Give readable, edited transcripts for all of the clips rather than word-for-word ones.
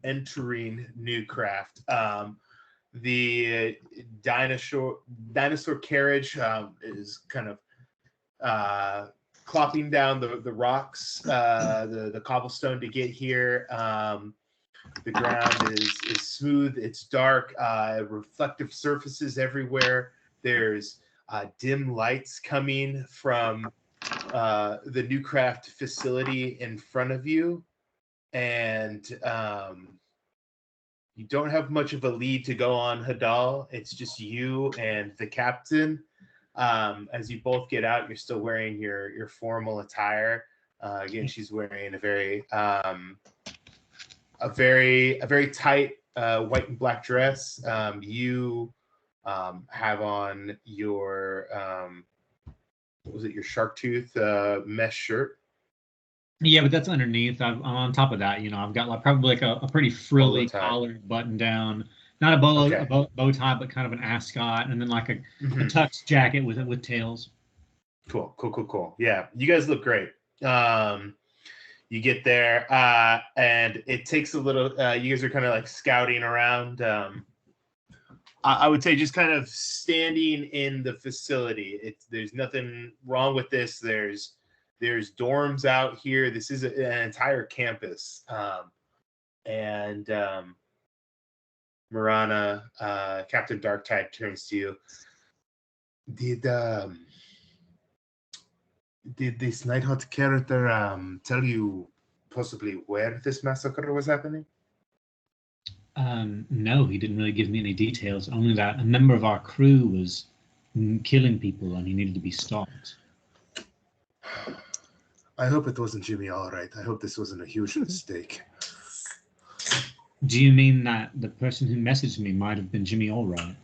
entering Nuecraft. The dinosaur carriage is kind of clopping down the rocks, the cobblestone to get here. The ground is smooth. It's dark. Reflective surfaces everywhere. There's dim lights coming from the Nuecraft facility in front of you, and you don't have much of a lead to go on, Hadal. It's just you and the captain. As you both get out, you're still wearing your formal attire. Again, she's wearing a very tight white and black dress. You have on your what was it? Your shark tooth mesh shirt. Yeah, but that's underneath. I'm on top of that. You know, I've got like probably like a pretty frilly collar button down, not a bow tie, but kind of an ascot, and then like a tux jacket with tails. Cool. Yeah, you guys look great. You get there, and it takes a little. You guys are kind of like scouting around. I would say just kind of standing in the facility. There's nothing wrong with this. There's dorms out here. This is an entire campus. And Marana, Captain Darktide turns to you. Did this NightHawk character tell you possibly where this massacre was happening? No, he didn't really give me any details. Only that a member of our crew was killing people and he needed to be stopped. I hope it wasn't Jimmy Allright. I hope this wasn't a huge mistake. Do you mean that the person who messaged me might have been Jimmy Allright?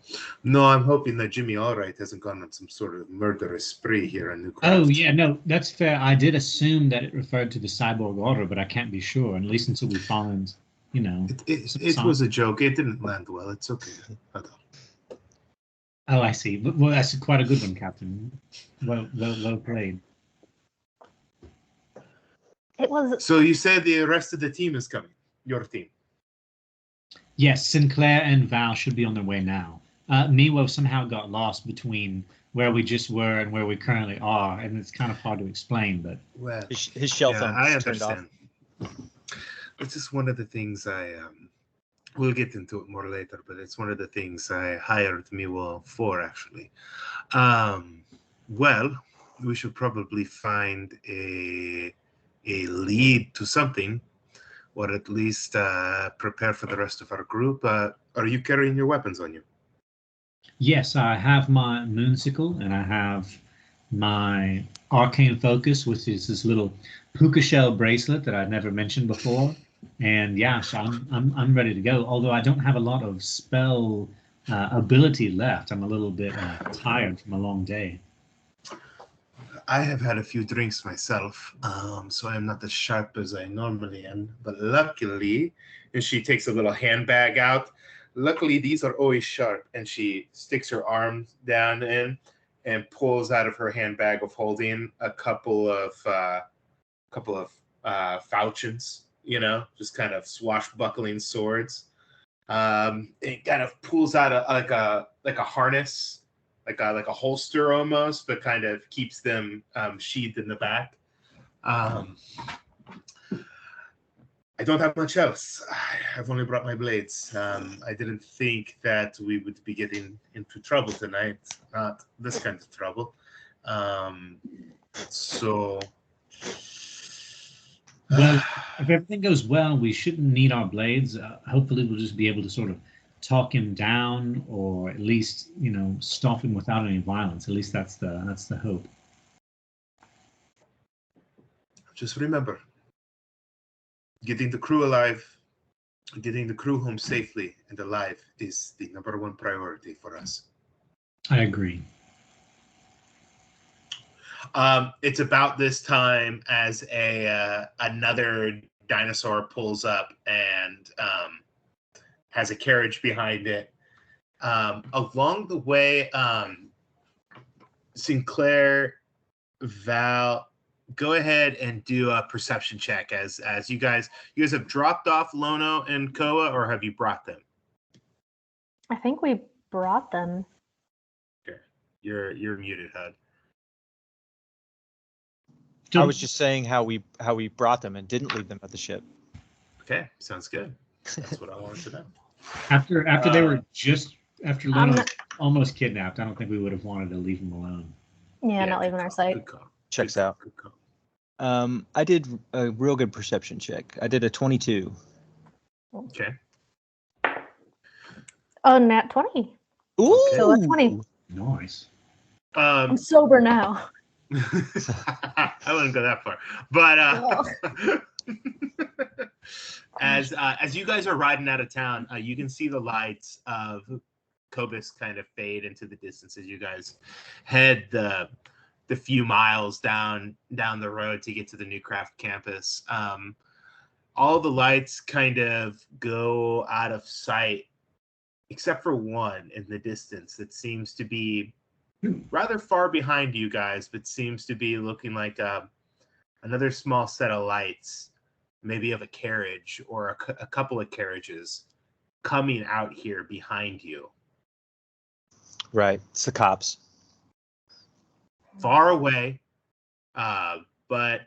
No, I'm hoping that Jimmy Allright hasn't gone on some sort of murderous spree here in Nuecraft. Oh, yeah, no, that's fair. I did assume that it referred to the cyborg order, but I can't be sure, at least until we find, you know. It was a joke. It didn't land well. It's okay. Oh, I see. Well, that's quite a good one, Captain. Well played. It was. So you said the rest of the team is coming. Your team. Yes, Sinclair and Val should be on their way now. Miwo somehow got lost between where we just were and where we currently are, and it's kind of hard to explain. But well, his shell phone turned off. This is one of the things we'll get into it more later, but it's one of the things I hired Miwo for, actually. Well, we should probably find a lead to something, or at least prepare for the rest of our group. Are you carrying your weapons on you? Yes, I have my moonsicle, and I have my arcane focus, which is this little puka shell bracelet that I'd never mentioned before. And yeah, so I'm ready to go. Although I don't have a lot of spell ability left. I'm a little bit tired from a long day. I have had a few drinks myself, so I'm not as sharp as I normally am. But luckily, and she takes a little handbag out. Luckily, these are always sharp. And she sticks her arm down in and pulls out of her handbag of holding a couple of falchions, you know, just kind of swashbuckling swords. It kind of pulls out like a harness. Like a holster almost, but kind of keeps them sheathed in the back. I don't have much else. I've only brought my blades. I didn't think that we would be getting into trouble tonight. Not this kind of trouble. So... Well, if everything goes well, we shouldn't need our blades. Hopefully we'll just be able to sort of talk him down, or at least, you know, stop him without any violence. At least that's the hope. Just remember, getting the crew alive, getting the crew home safely and alive is the #1 priority for us. I agree. It's about this time as another dinosaur pulls up and has a carriage behind it. Along the way, Sinclair, Val, go ahead and do a perception check as you guys have dropped off Lono and Koa, or have you brought them? I think we brought them. Okay. You're muted, Hud. I was just saying how we brought them and didn't leave them at the ship. Okay, sounds good. That's what I wanted to know. After they were after Lono was almost kidnapped, I don't think we would have wanted to leave him alone. Yeah, not leaving our site. Checks out. I did a real good perception check. I did a 22. Okay. Oh, nat 20. Ooh. So a 20. Nice. I'm sober now. I wouldn't go that far, but as you guys are riding out of town, you can see the lights of Cobus kind of fade into the distance as you guys head the few miles down the road to get to the Nuecraft campus. All the lights kind of go out of sight, except for one in the distance that seems to be rather far behind you guys, but seems to be looking like another small set of lights, maybe of a carriage or a couple of carriages coming out here behind you. Right, it's the cops. Far away, but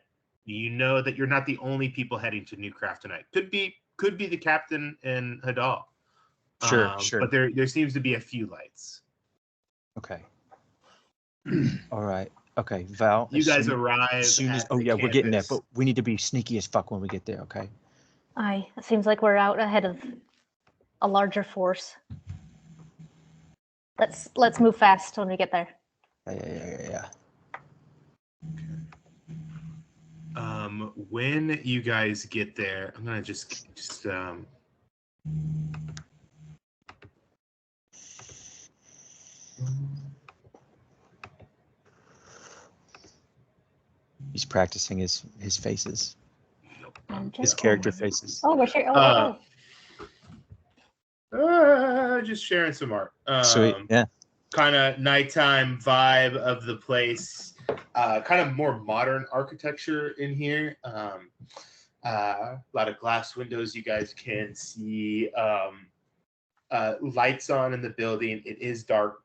you know that you're not the only people heading to Nuecraft tonight. Could be the captain and Hadal. Sure. But there seems to be a few lights. Okay. All right. Okay, Val. You guys arrive. We're getting there, but we need to be sneaky as fuck when we get there. Okay. Aye, it seems like we're out ahead of a larger force. Let's move fast when we get there. Yeah. When you guys get there, I'm gonna just He's practicing his faces. His character faces. Oh, we're sharing. Just sharing some art. Sweet. Yeah. Kind of nighttime vibe of the place. Kind of more modern architecture in here. A lot of glass windows you guys can see. Lights on in the building. It is dark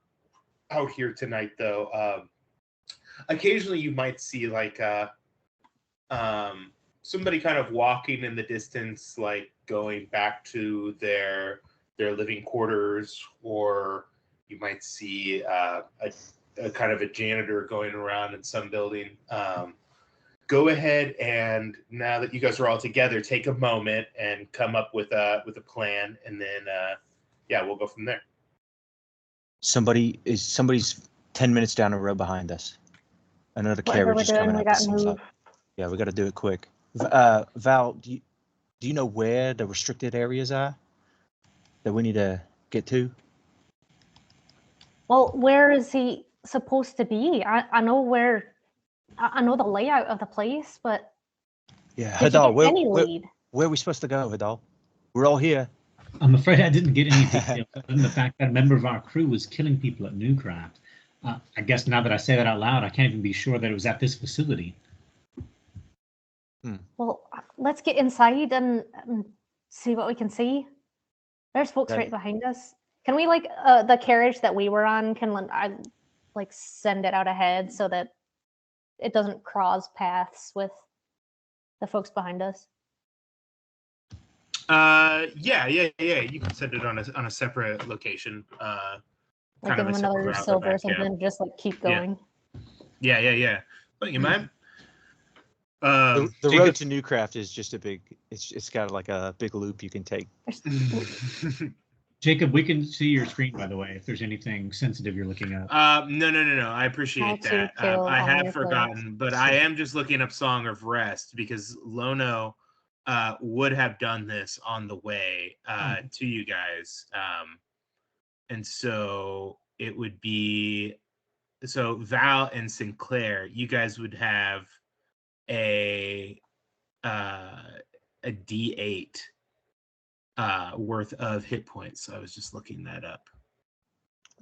out here tonight, though. Occasionally you might see like somebody kind of walking in the distance, like going back to their living quarters, or you might see a kind of a janitor going around in some building. Go ahead and, now that you guys are all together, take a moment and come up with a plan, and then we'll go from there. Somebody's 10 minutes down the road behind us. Another carriage is coming up. Yeah, we got to do it quick. Val, do you know where the restricted areas are that we need to get to? Well, where is he supposed to be? I know where. I know the layout of the place, but yeah, Hadal, where are we supposed to go, Hadal? We're all here. I'm afraid I didn't get any details other than the fact that a member of our crew was killing people at Nuecraft. I guess now that I say that out loud, I can't even be sure that it was at this facility. Well, let's get inside and see what we can see. There's folks right behind us. Can we, like, the carriage that we were on, can I, like, send it out ahead so that it doesn't cross paths with the folks behind us? Yeah. You can send it on a separate location. Like give them another silver or something, just like keep going. Yeah. But you mind? The road to Nuecraft is just a big. It's got like a big loop you can take. Jacob, we can see your screen, by the way, if there's anything sensitive you're looking up. No. I appreciate that. I have forgotten, but I am just looking up Song of Rest because Lono would have done this on the way to you guys. And so it would be, so Val and Sinclair, you guys would have a D8 worth of hit points. So I was just looking that up.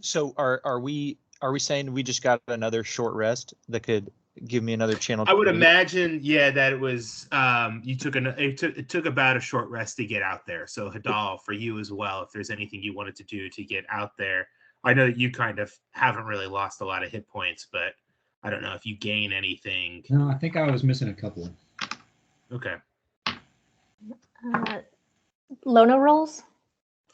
So are we saying we just got another short rest that could give me another channel? I would imagine, yeah, that it was it took about a short rest to get out there. So Hadal, for you as well, if there's anything you wanted to do to get out there, I know that you kind of haven't really lost a lot of hit points, but I don't know if you gain anything. No, I think I was missing a couple. Okay. Lona rolls.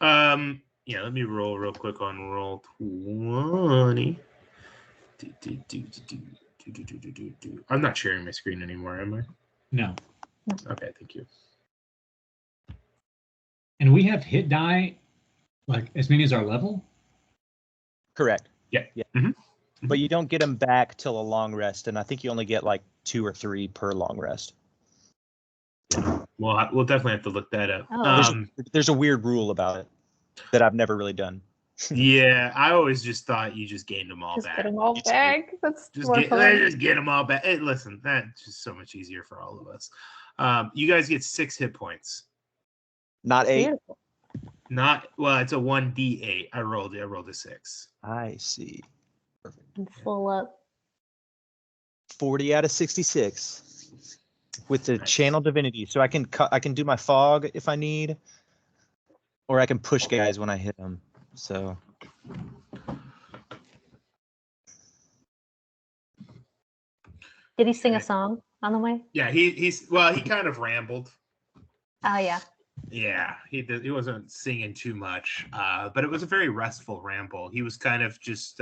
Yeah, let me roll real quick on roll 20. I'm not sharing my screen anymore, am I? No. Okay, thank you. And we have hit die, like as many as our level? Correct. Yeah. But you don't get them back till a long rest, and I think you only get like 2 or 3 per long rest. Well, we'll definitely have to look that up. Oh. There's a weird rule about it that I've never really done. Yeah, I always just thought you just gained them all Just back. get them all back. That's Just more fun. just get them all back. Hey, listen, that's just so much easier for all of us. You guys get 6 hit points. Not 8. Beautiful. Not well. It's a 1d8. I rolled a 6. I see. Perfect. I'm full up. 40 out of 66 with the Nice. channel divinity, so I can do my fog if I need, or I can push guys when I hit them. So Did he sing a song on the way? Yeah, he kind of rambled. Oh yeah. Yeah, he wasn't singing too much, but it was a very restful ramble. He was kind of just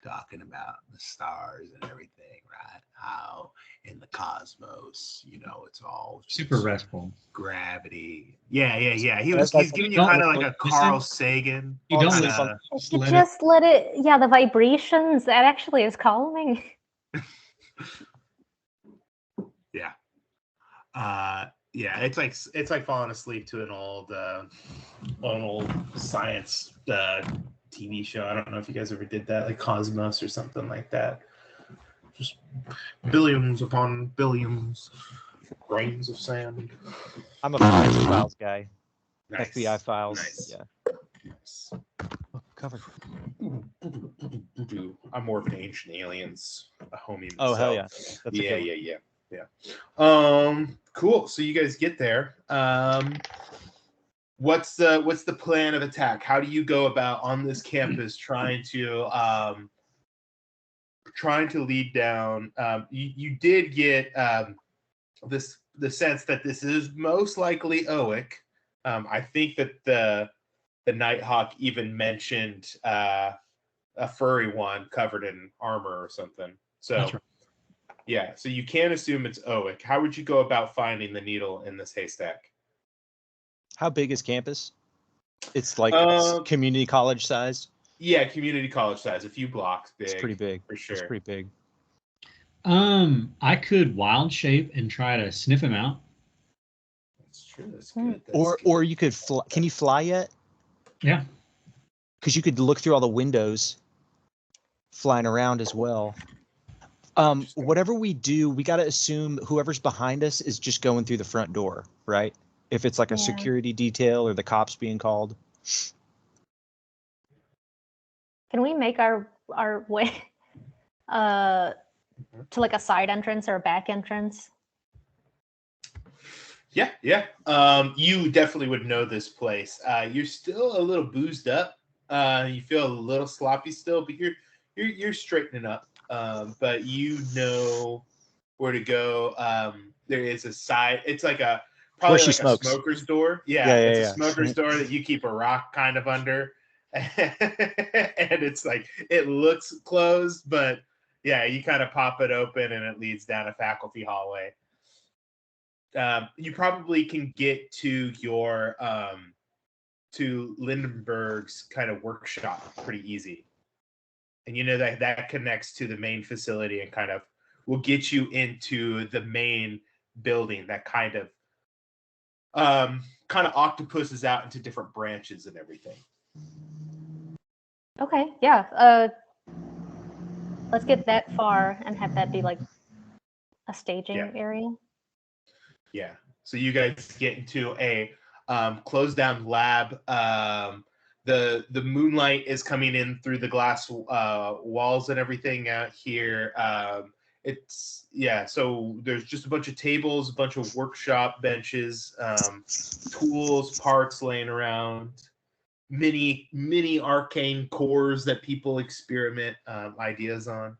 talking about the stars and everything, right? How in the cosmos, it's all Super restful. gravity. Yeah. He's That's like- giving you don't kind of like really a Carl Sagan. You don't kinda- listen. If you let it- just let it, yeah, the vibrations, that actually is calming. Yeah, it's like falling asleep to an old science TV show. I don't know if you guys ever did that, like Cosmos or something like that. Just billions upon billions grains of sand. I'm a files guy. Nice. FBI files. Nice. Yeah. Nice. Oh, cover. I'm more of an Ancient Aliens, a homie. Oh, hell yeah. Myself. That's a good one. Yeah. Cool. So you guys get there. What's the plan of attack? How do you go about on this campus trying to lead down? You did get the sense that this is most likely OWEC. I think that the NightHawk even mentioned a furry one covered in armor or something. So That's right. yeah, so you can assume it's OWEC. How would you go about finding the needle in this haystack? How big is campus? It's like community college size. Yeah, community college size, a few blocks big. It's pretty big. For sure. It's pretty big. I could wild shape and try to sniff him out. That's true. That's good. Or you could fly. Can you fly yet? Yeah. Because you could look through all the windows flying around as well. Whatever we do, we got to assume whoever's behind us is just going through the front door, right? If it's like a security detail or the cops being called. Can we make our way to like a side entrance or a back entrance? Yeah. You definitely would know this place. You're still a little boozed up. You feel a little sloppy still, but you're straightening up. But you know where to go. There is a side. It's like probably like a smoker's door. Yeah, it's a smoker's door that you keep a rock kind of under, and it's like it looks closed, but yeah, you kind of pop it open and it leads down a faculty hallway. You probably can get to your to Lindenberg's kind of workshop pretty easy. And you know that connects to the main facility and kind of will get you into the main building that kind of octopuses out into different branches and everything. Okay, yeah. Let's get that far and have that be like a staging area. Yeah. So you guys get into a closed down lab. The moonlight is coming in through the glass walls and everything out here. It's so there's just a bunch of tables, a bunch of workshop benches, tools, parts laying around, mini arcane cores that people experiment ideas on.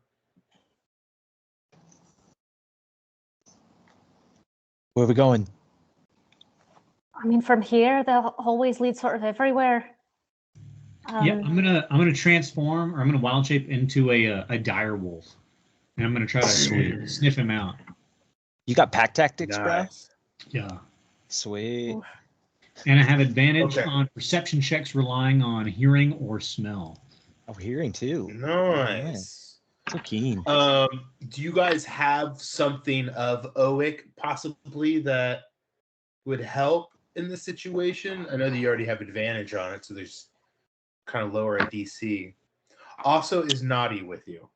Where are we going? I mean, from here, the hallways lead sort of everywhere. Yeah, I'm gonna transform, or I'm gonna wild shape into a dire wolf, and I'm gonna try to sniff him out. You got pack tactics, Nice. Yeah. Sweet. Oof. And I have advantage Okay. on perception checks relying on hearing or smell. Oh, hearing too. Nice. So keen. Do you guys have something of OWEC possibly that would help in this situation? I know that you already have advantage on it, so there's kind of lower at DC. Also, is Naughty with you?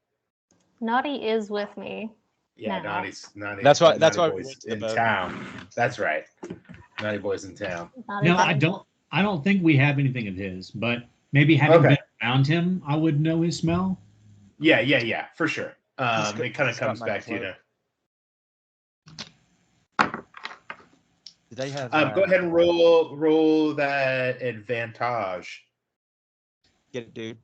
Naughty is with me. Yeah, No. Naughty. That's why we Boy's went to the in boat. town. That's right. Naughty Boy's in town. Naughty's No, I on. don't think we have anything of his, but maybe having been around him, I would know his smell. Yeah, for sure. It kind of he's got comes my back to you cloak. now. Do they have? Go ahead and roll that advantage. Get it, dude.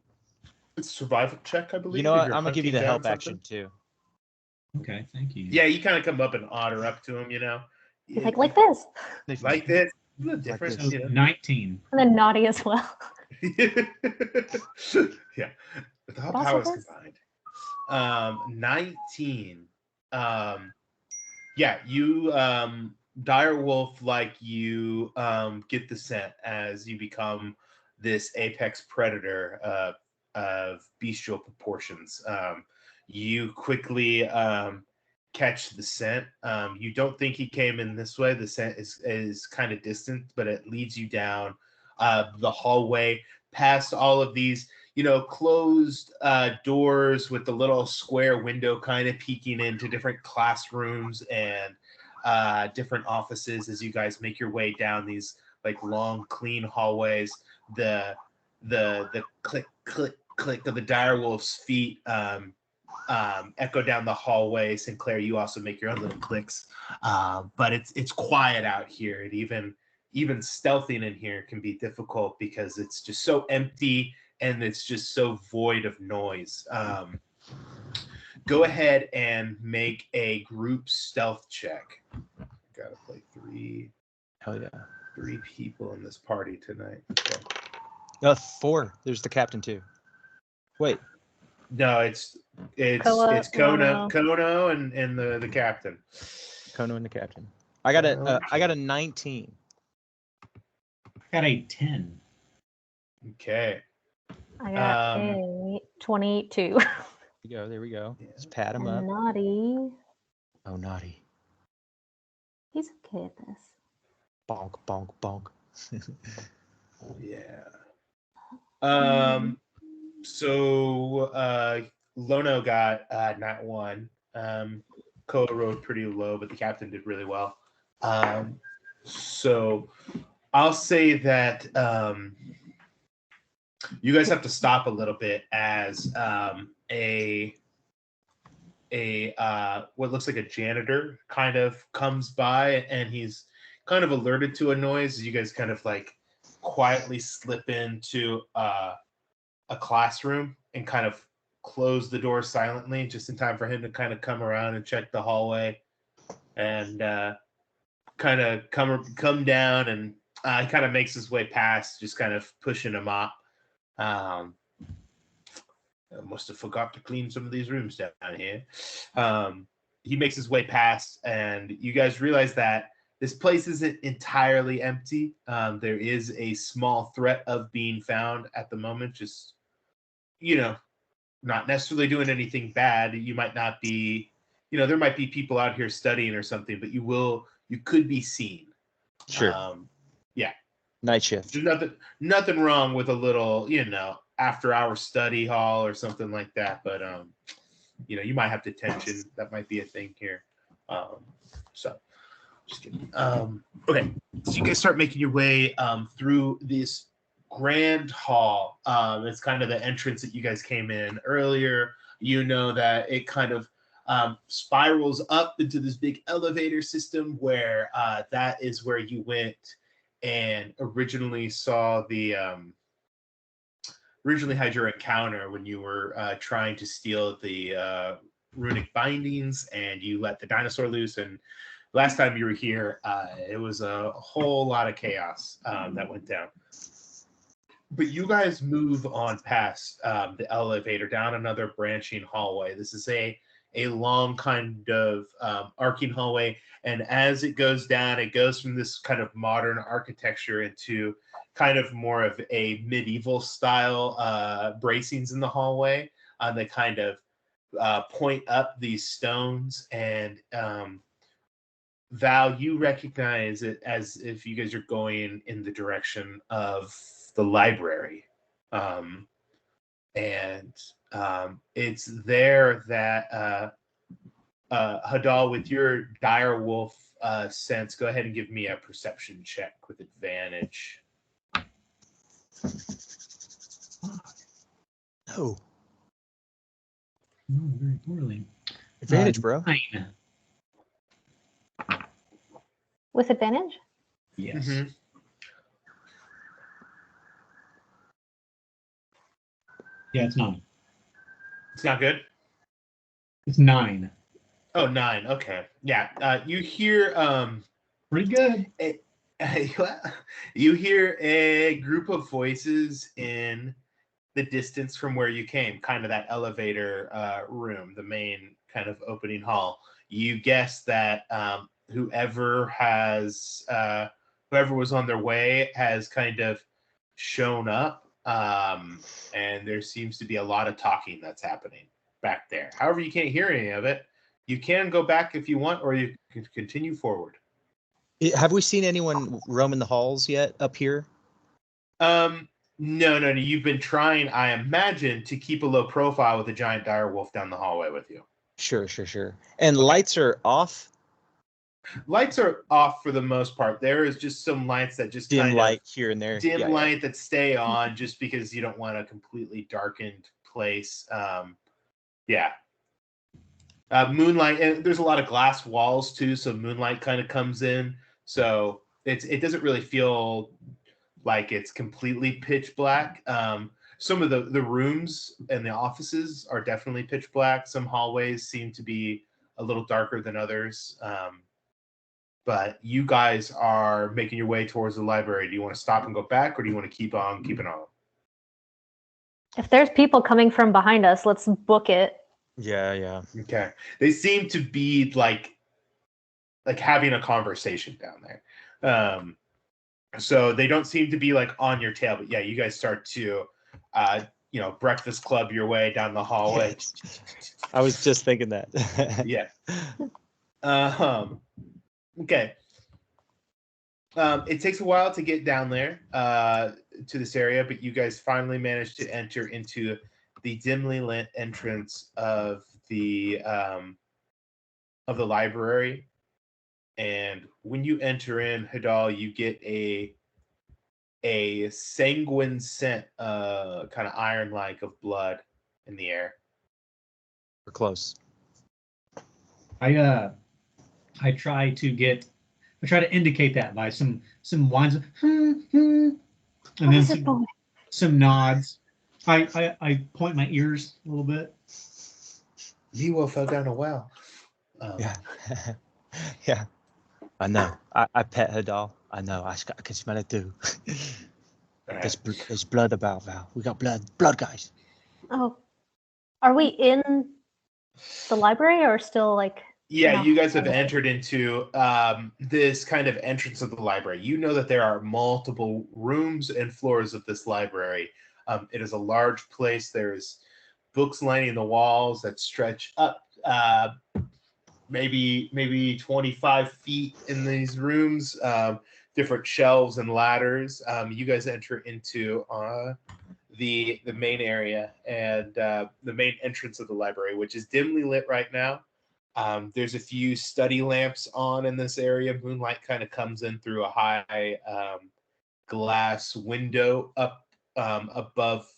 It's a survival check, I believe. You know if what? you're I'm gonna give you the hunting help down action too. Okay, thank you. Yeah, you kind of come up and otter up to him, you know. He's like this. Like this. The difference, So you know. 19. And then Naughty as well. Yeah, with all What also powers this? combined. 19. Yeah, you dire wolf, like you get the scent as you become this apex predator of bestial proportions. You quickly catch the scent. You don't think he came in this way. The scent is kind of distant, but it leads you down the hallway past all of these, closed doors with the little square window kind of peeking into different classrooms and different offices as you guys make your way down these like long, clean hallways. The click, click, click of the direwolf's feet echo down the hallway. Sinclair, you also make your own little clicks, but it's quiet out here. And even stealthing in here can be difficult because it's just so empty and it's just so void of noise. Go ahead and make a group stealth check. Gotta play three people in this party tonight. Okay. 4. There's the captain too. Wait. No, it's Koa, Kono and the captain. Kono and the captain. I got a 19. I got a 10. Okay. I got a 22. There we go. Let's pat him up. Naughty. Oh, Naughty. He's okay at this. Bonk, bonk, bonk. Yeah. So Lono got not 1. Koa rode pretty low, but the captain did really well. So I'll say that you guys have to stop a little bit as what looks like a janitor kind of comes by, and he's kind of alerted to a noise. You guys kind of like quietly slip into a classroom and kind of close the door silently, just in time for him to kind of come around and check the hallway and kind of come down, and he kind of makes his way past, just kind of pushing a mop. I must have forgot to clean some of these rooms down here. He makes his way past, and you guys realize that this place isn't entirely empty. There is a small threat of being found at the moment, just, not necessarily doing anything bad. You might not be, there might be people out here studying or something, but you could be seen. Sure. Yeah. Night shift. There's nothing wrong with a little, after hour study hall or something like that. But, you might have detention. That might be a thing here. So just kidding. Okay. So you guys start making your way through this grand hall. It's kind of the entrance that you guys came in earlier. That it kind of spirals up into this big elevator system where that is where you went and originally saw the originally had your encounter when you were trying to steal the runic bindings and you let the dinosaur loose. And last time you were here, it was a whole lot of chaos that went down. But you guys move on past the elevator down another branching hallway. This is a long kind of arcing hallway. And as it goes down, it goes from this kind of modern architecture into kind of more of a medieval style bracings in the hallway. They kind of point up these stones. And Val, you recognize it as if you guys are going in the direction of the library. It's there that Hadal, with your dire wolf sense, go ahead and give me a perception check with advantage. No. No, very poorly. Advantage, bro. 9. With advantage? Yes. Mm-hmm. Yeah, it's 9. It's not good? It's 9. Oh, 9. Okay. Yeah. You hear Pretty good. you hear a group of voices in the distance from where you came, kind of that elevator room, the main kind of opening hall. You guess that whoever was on their way has kind of shown up. And there seems to be a lot of talking that's happening back there. However, you can't hear any of it. You can go back if you want, or you can continue forward. Have we seen anyone roaming the halls yet up here? No. You've been trying, I imagine, to keep a low profile with a giant dire wolf down the hallway with you. Sure. And lights are off? Lights are off for the most part. There is just some lights that just dim light here and there. Dim light that stay on just because you don't want a completely darkened place. Moonlight, and there's a lot of glass walls too, so moonlight kind of comes in. So it doesn't really feel like it's completely pitch black. Some of the rooms and the offices are definitely pitch black. Some hallways seem to be a little darker than others. But you guys are making your way towards the library. Do you want to stop and go back, or do you want to keep on keeping on? If there's people coming from behind us, let's book it. Yeah. Okay. They seem to be like having a conversation down there. So they don't seem to be like on your tail, but yeah, you guys start to breakfast club your way down the hallway. I was just thinking that. Yeah. Okay. It takes a while to get down there to this area, but you guys finally managed to enter into the dimly lit entrance of the library. And when you enter in, Hadal, you get a sanguine scent, kind of iron-like, of blood in the air. We're close. I try to indicate that by some whines and then some nods. I point my ears a little bit. Nemo fell down a well. Yeah. I know. I pet her doll. I know. I can smell it too. Right. There's blood about, Val. We got blood, guys. Oh, are we in the library or still like? Yeah, you guys have entered into this kind of entrance of the library. You know that there are multiple rooms and floors of this library. It is a large place. There's books lining the walls that stretch up maybe 25 feet in these rooms, different shelves and ladders. You guys enter into the main area and the main entrance of the library, which is dimly lit right now. There's a few study lamps on in this area. Moonlight kind of comes in through a high glass window up above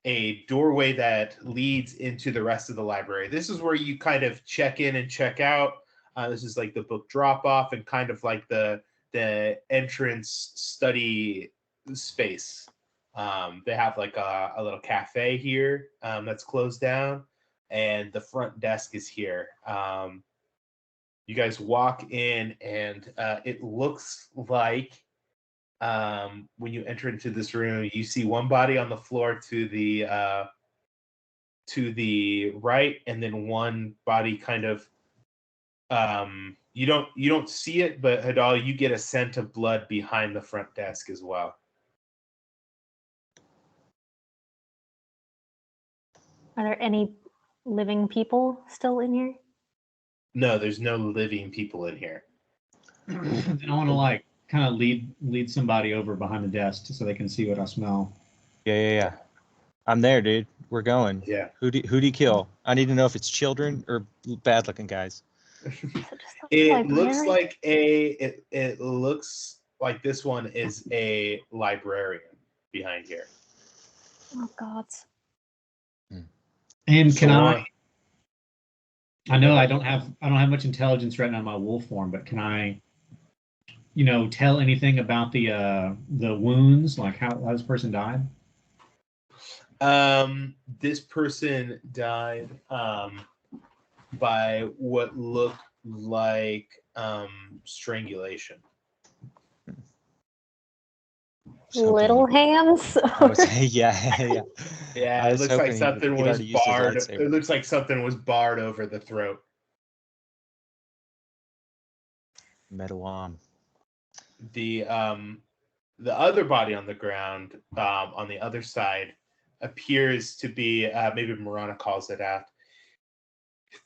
a doorway that leads into the rest of the library. This is where you kind of check in and check out. This is like the book drop off and kind of like the entrance study space. They have like a little cafe here that's closed down, and the front desk is here. You guys walk in, and it looks like when you enter into this room, you see one body on the floor to the right, and then one body kind of you don't see it, but Hadal, you get a scent of blood behind the front desk as well. Are there any living people still in here? No, there's no living people in here. Then I want to like kind of lead somebody over behind the desk so they can see what I smell. Yeah. I'm there, dude. We're going. Yeah. Who do you kill? I need to know if it's children or bad looking guys. It looks like it looks like this one is a librarian behind here. Oh God. And can I know I don't have much intelligence right now in my wolf form, but can I, tell anything about the wounds, like how this person died? This person died by what looked like strangulation. Little hands. Yeah. Yeah, it looks like something was barred. It looks like something was barred over the throat. Metal arm. The other body on the ground, on the other side, appears to be maybe Marana calls it out.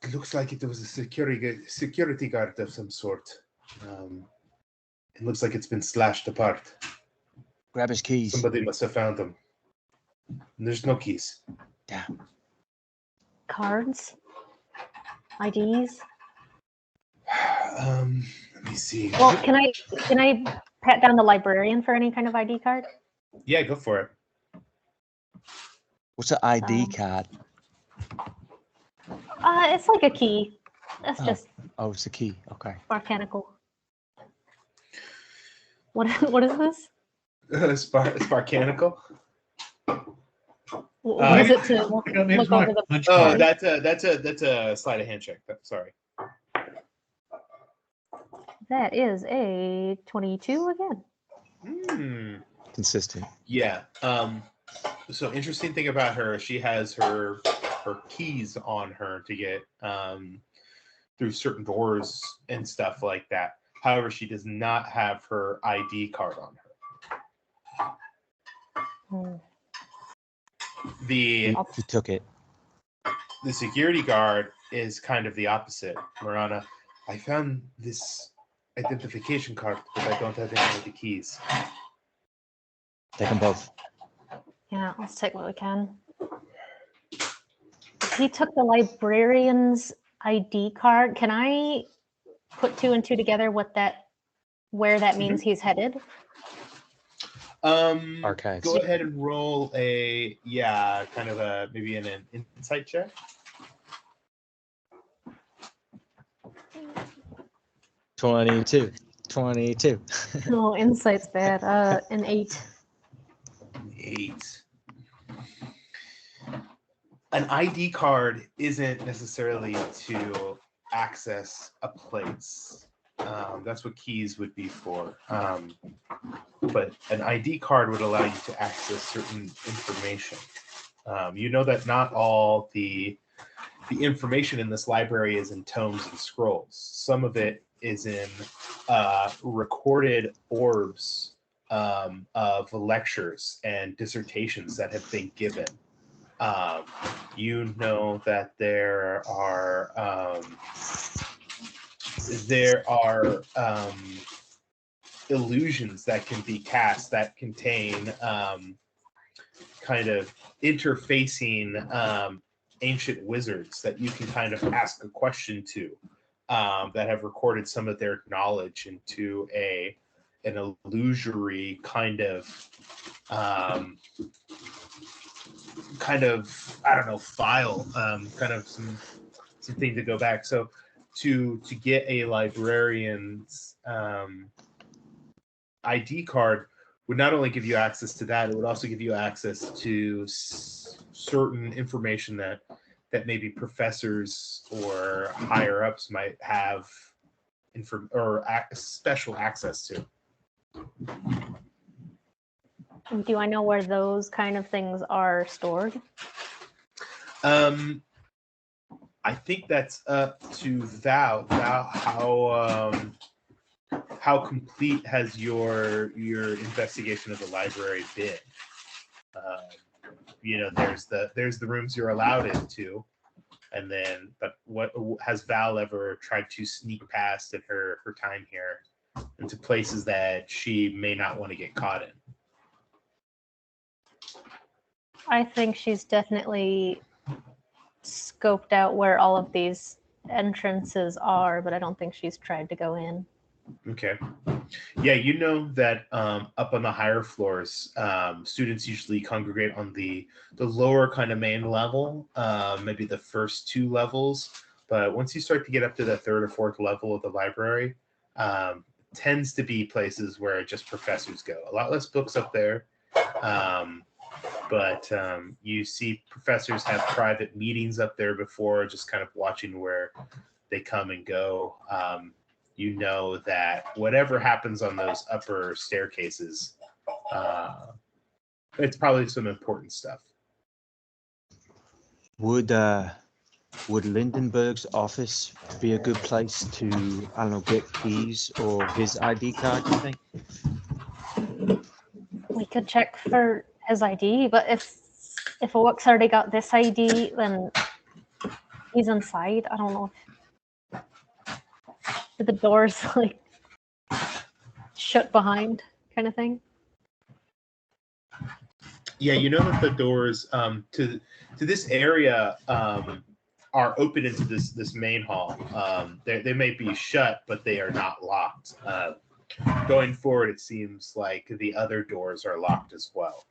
It looks like it was a security guard of some sort. It looks like it's been slashed apart. Grab his keys. Somebody must have found them. There's no keys. Damn. Cards? IDs? Let me see. Well, can I pat down the librarian for any kind of ID card? Yeah, go for it. What's an ID card? It's like a key. That's just. Oh, it's a key. Okay. Sparkanical. What is this? Sparkanical. What is it to look over the? Oh, that's a sleight of hand check. Sorry. That is a 22 again. Consistent. Yeah. So interesting thing about her, she has her keys on her to get through certain doors and stuff like that. However, she does not have her ID card on her. He took it. The security guard is kind of the opposite. Marana, I found this identification card, but I don't have any of the keys. Take them both. Yeah, let's take what we can. He took the librarian's ID card. Can I put two and two together where that means he's headed? Archives. Go ahead and roll kind of maybe an insight check. $22. Oh, insight's bad. An 8. 8. An ID card isn't necessarily to access a place. That's what keys would be for. But an ID card would allow you to access certain information. You know that not all the information in this library is in tomes and scrolls. Some of it is in recorded orbs of lectures and dissertations that have been given. You know that there are illusions that can be cast that contain kind of interfacing ancient wizards that you can kind of ask a question to that have recorded some of their knowledge into an illusory kind of kind of, I don't know, file, kind of something to go back. So to get a librarian's ID card would not only give you access to that, it would also give you access to certain information that maybe professors or higher ups might have special access to. Do I know where those kind of things are stored? I think that's up to Val. Val, how complete has your investigation of the library been? There's the rooms you're allowed into, and then, but what has Val ever tried to sneak past in her time here into places that she may not want to get caught in? I think she's definitely scoped out where all of these entrances are, but I don't think she's tried to go in. Okay. Yeah, you know that up on the higher floors, students usually congregate on the lower kind of main level, maybe the first 2 levels. But once you start to get up to the 3rd or 4th level of the library, tends to be places where just professors go. A lot less books up there. But you see professors have private meetings up there before, just kind of watching where they come and go. You know that whatever happens on those upper staircases, it's probably some important stuff. Would Lindenberg's office be a good place to, I don't know, get keys or his ID card, you think? We could check for his ID, but if OWEC's already got this ID, then he's inside. I don't know if the door's like shut behind kind of thing. Yeah, you know that the doors to this area are open into this main hall. They may be shut, but they are not locked. Going forward, it seems like the other doors are locked as well.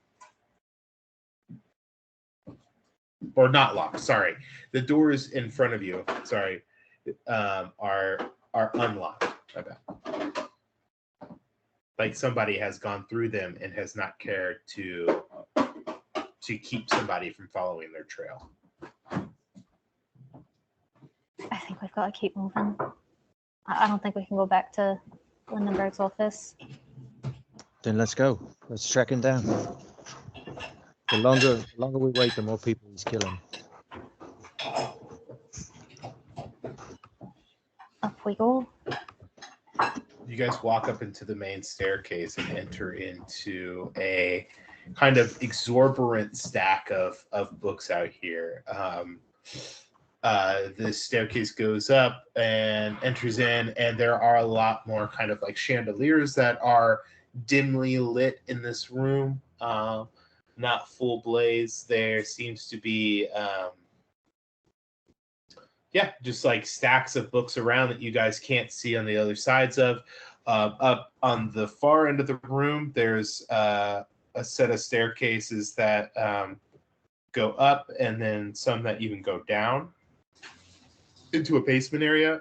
Or not locked, sorry. The doors in front of you, sorry, are unlocked. My bad. Like somebody has gone through them and has not cared to keep somebody from following their trail. I think we've got to keep moving. I don't think we can go back to Lindenberg's office. Then let's go. Let's track him down. The longer we wait, the more people he's killing. Up we go. You guys walk up into the main staircase and enter into a kind of exorbitant stack of books out here. The staircase goes up and enters in, and there are a lot more kind of like chandeliers that are dimly lit in this room. Not full blaze. There seems to be just like stacks of books around that you guys can't see on the other sides of. Up on the far end of the room, there's a set of staircases that go up, and then some that even go down into a basement area.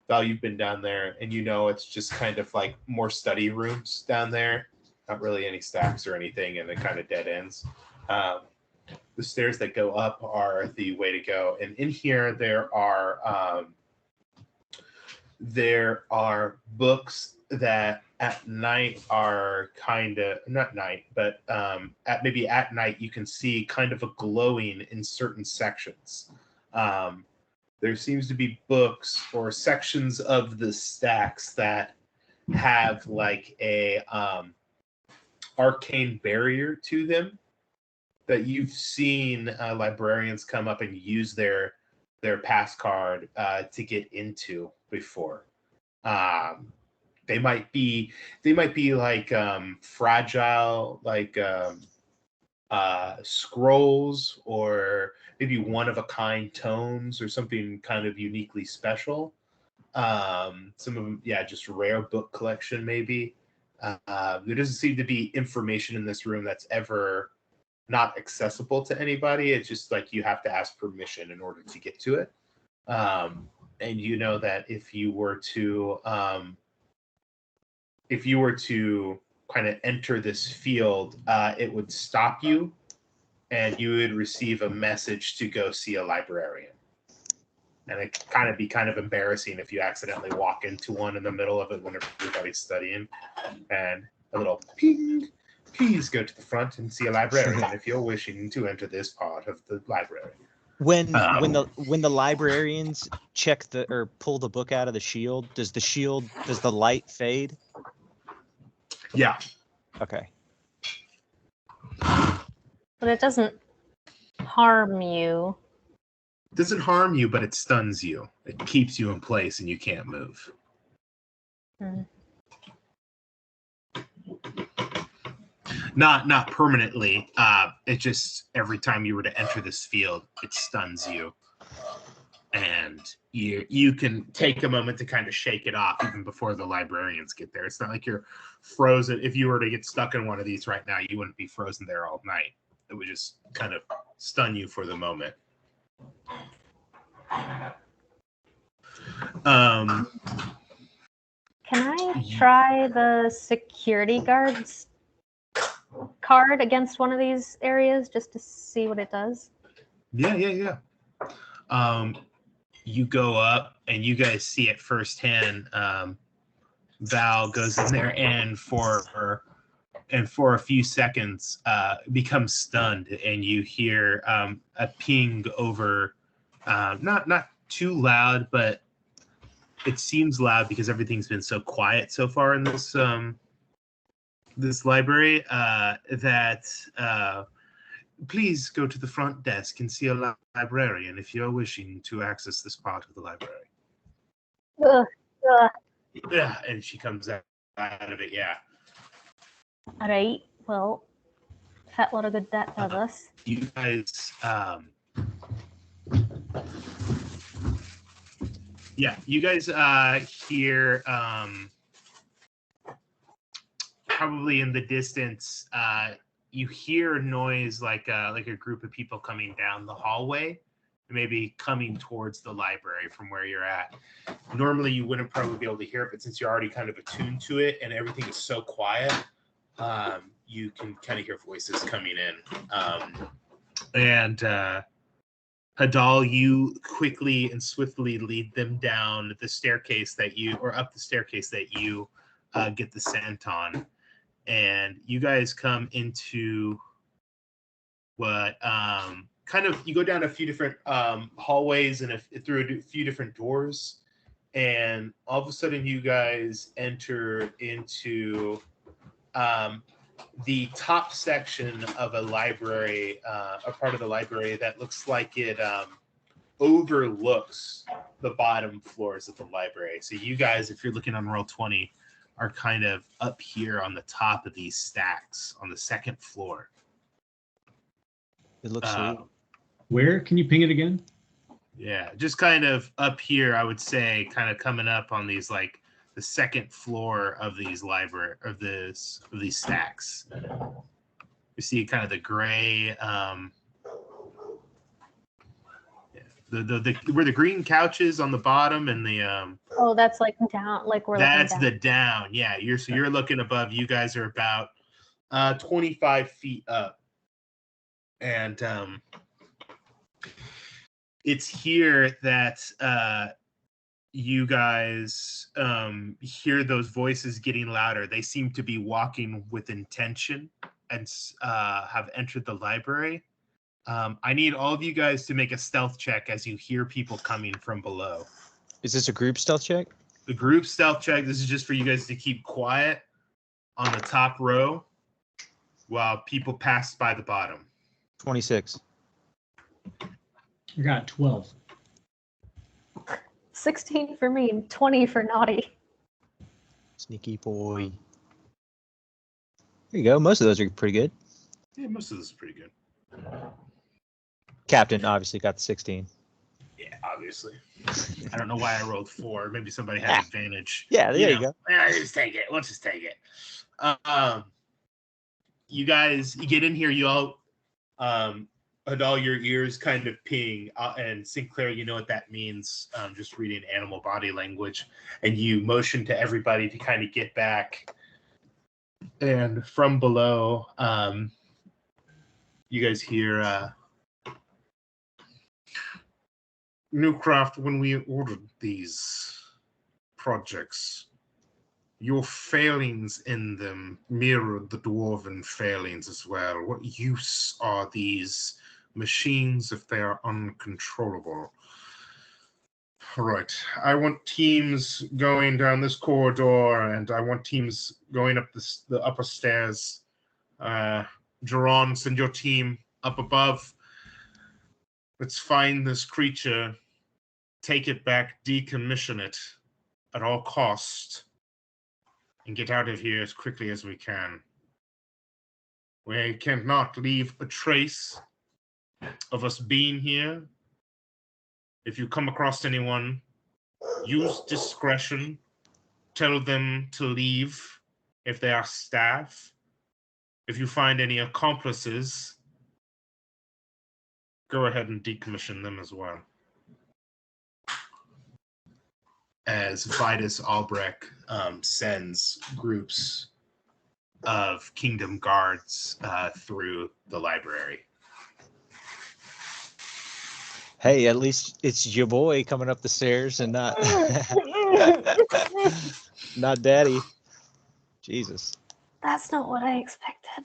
Val, you've been down there, and you know it's just kind of like more study rooms down there. Not really any stacks or anything, and it kind of dead ends. The stairs that go up are the way to go. And in here, there are books that at night are kind of, not night, but at night you can see kind of a glowing in certain sections. There seems to be books or sections of the stacks that have like a arcane barrier to them that you've seen librarians come up and use their pass card to get into before. They might be like fragile, like scrolls, or maybe one of a kind tomes, or something kind of uniquely special. Some of them, just rare book collection maybe. There doesn't seem to be information in this room that's ever not accessible to anybody. It's just like you have to ask permission in order to get to it. And you know that if you were to kind of enter this field, it would stop you, and you would receive a message to go see a librarian. And it kind of be kind of embarrassing if you accidentally walk into one in the middle of it when everybody's studying, and a little ping. Please go to the front and see a librarian if you're wishing to enter this part of the library. When the librarians check or pull the book out of the shield, does the light fade? Yeah. Okay. But it doesn't harm you. It doesn't harm you, but it stuns you. It keeps you in place and you can't move. Not permanently. It just every time you were to enter this field, it stuns you. And you can take a moment to kind of shake it off even before the librarians get there. It's not like you're frozen. If you were to get stuck in one of these right now, you wouldn't be frozen there all night. It would just kind of stun you for the moment. Can I try the security guards card against one of these areas just to see what it does? Yeah. You go up and you guys see it firsthand. Val goes in there and for a few seconds becomes stunned, and you hear a ping over, not too loud, but it seems loud because everything's been so quiet so far in this this library, that please go to the front desk and see a librarian if you're wishing to access this part of the library. Yeah, and she comes out of it, yeah. All right, well, fat lot of good that does us. You guys, hear probably in the distance, you hear a noise like a group of people coming down the hallway, maybe coming towards the library from where you're at. Normally you wouldn't probably be able to hear it, but since you're already kind of attuned to it and everything is so quiet, you can kind of hear voices coming in. And Hadal, you quickly and swiftly lead them down the staircase up the staircase that you get the scent on. And you guys come into what you go down a few different hallways and through a few different doors, and all of a sudden you guys enter into the top section of a library, a part of the library that looks like it overlooks the bottom floors of the library. So you guys, if you're looking on Roll20, are kind of up here on the top of these stacks on the second floor. It looks sweet. Where? Can you ping it again? Yeah, just kind of up here, I would say, kind of coming up on these, like the second floor of these these stacks. You see kind of the gray, where the green couches on the bottom and the oh, that's like down, like we're that's looking down. the down. Yeah, you're looking above. You guys are about 25 feet up, and it's here that you guys hear those voices getting louder. They seem to be walking with intention and have entered the library. I need all of you guys to make a stealth check as you hear people coming from below. Is this a group stealth check? The group stealth check, this is just for you guys to keep quiet on the top row while people pass by the bottom. 26. I got 12. 16 for me and 20 for Naughty. Sneaky boy. There you go. Most of those are pretty good. Yeah, most of this is pretty good. Captain obviously got the 16. Yeah, obviously. I don't know why I rolled 4. Maybe somebody had advantage. Yeah, there you go. Yeah, just take it. Let's just take it. You guys, you get in here. You all Hadal, your ears kind of ping, and Sinclair, you know what that means, just reading animal body language, and you motion to everybody to kind of get back. And from below, you guys hear Nuecraft, when we ordered these projects, your failings in them mirrored the dwarven failings as well. What use are these machines if they are uncontrollable? All right, I want teams going down this corridor, and I want teams going up the upper stairs. Jerron, send your team up above. Let's find this creature, take it back, decommission it at all costs, and get out of here as quickly as we can. We cannot leave a trace of us being here. If you come across anyone, use discretion. Tell them to leave if they are staff. If you find any accomplices, go ahead and decommission them as well. As Vitus Albrecht sends groups of Kingdom Guards through the library. Hey, at least it's your boy coming up the stairs and not not Daddy. Jesus. That's not what I expected.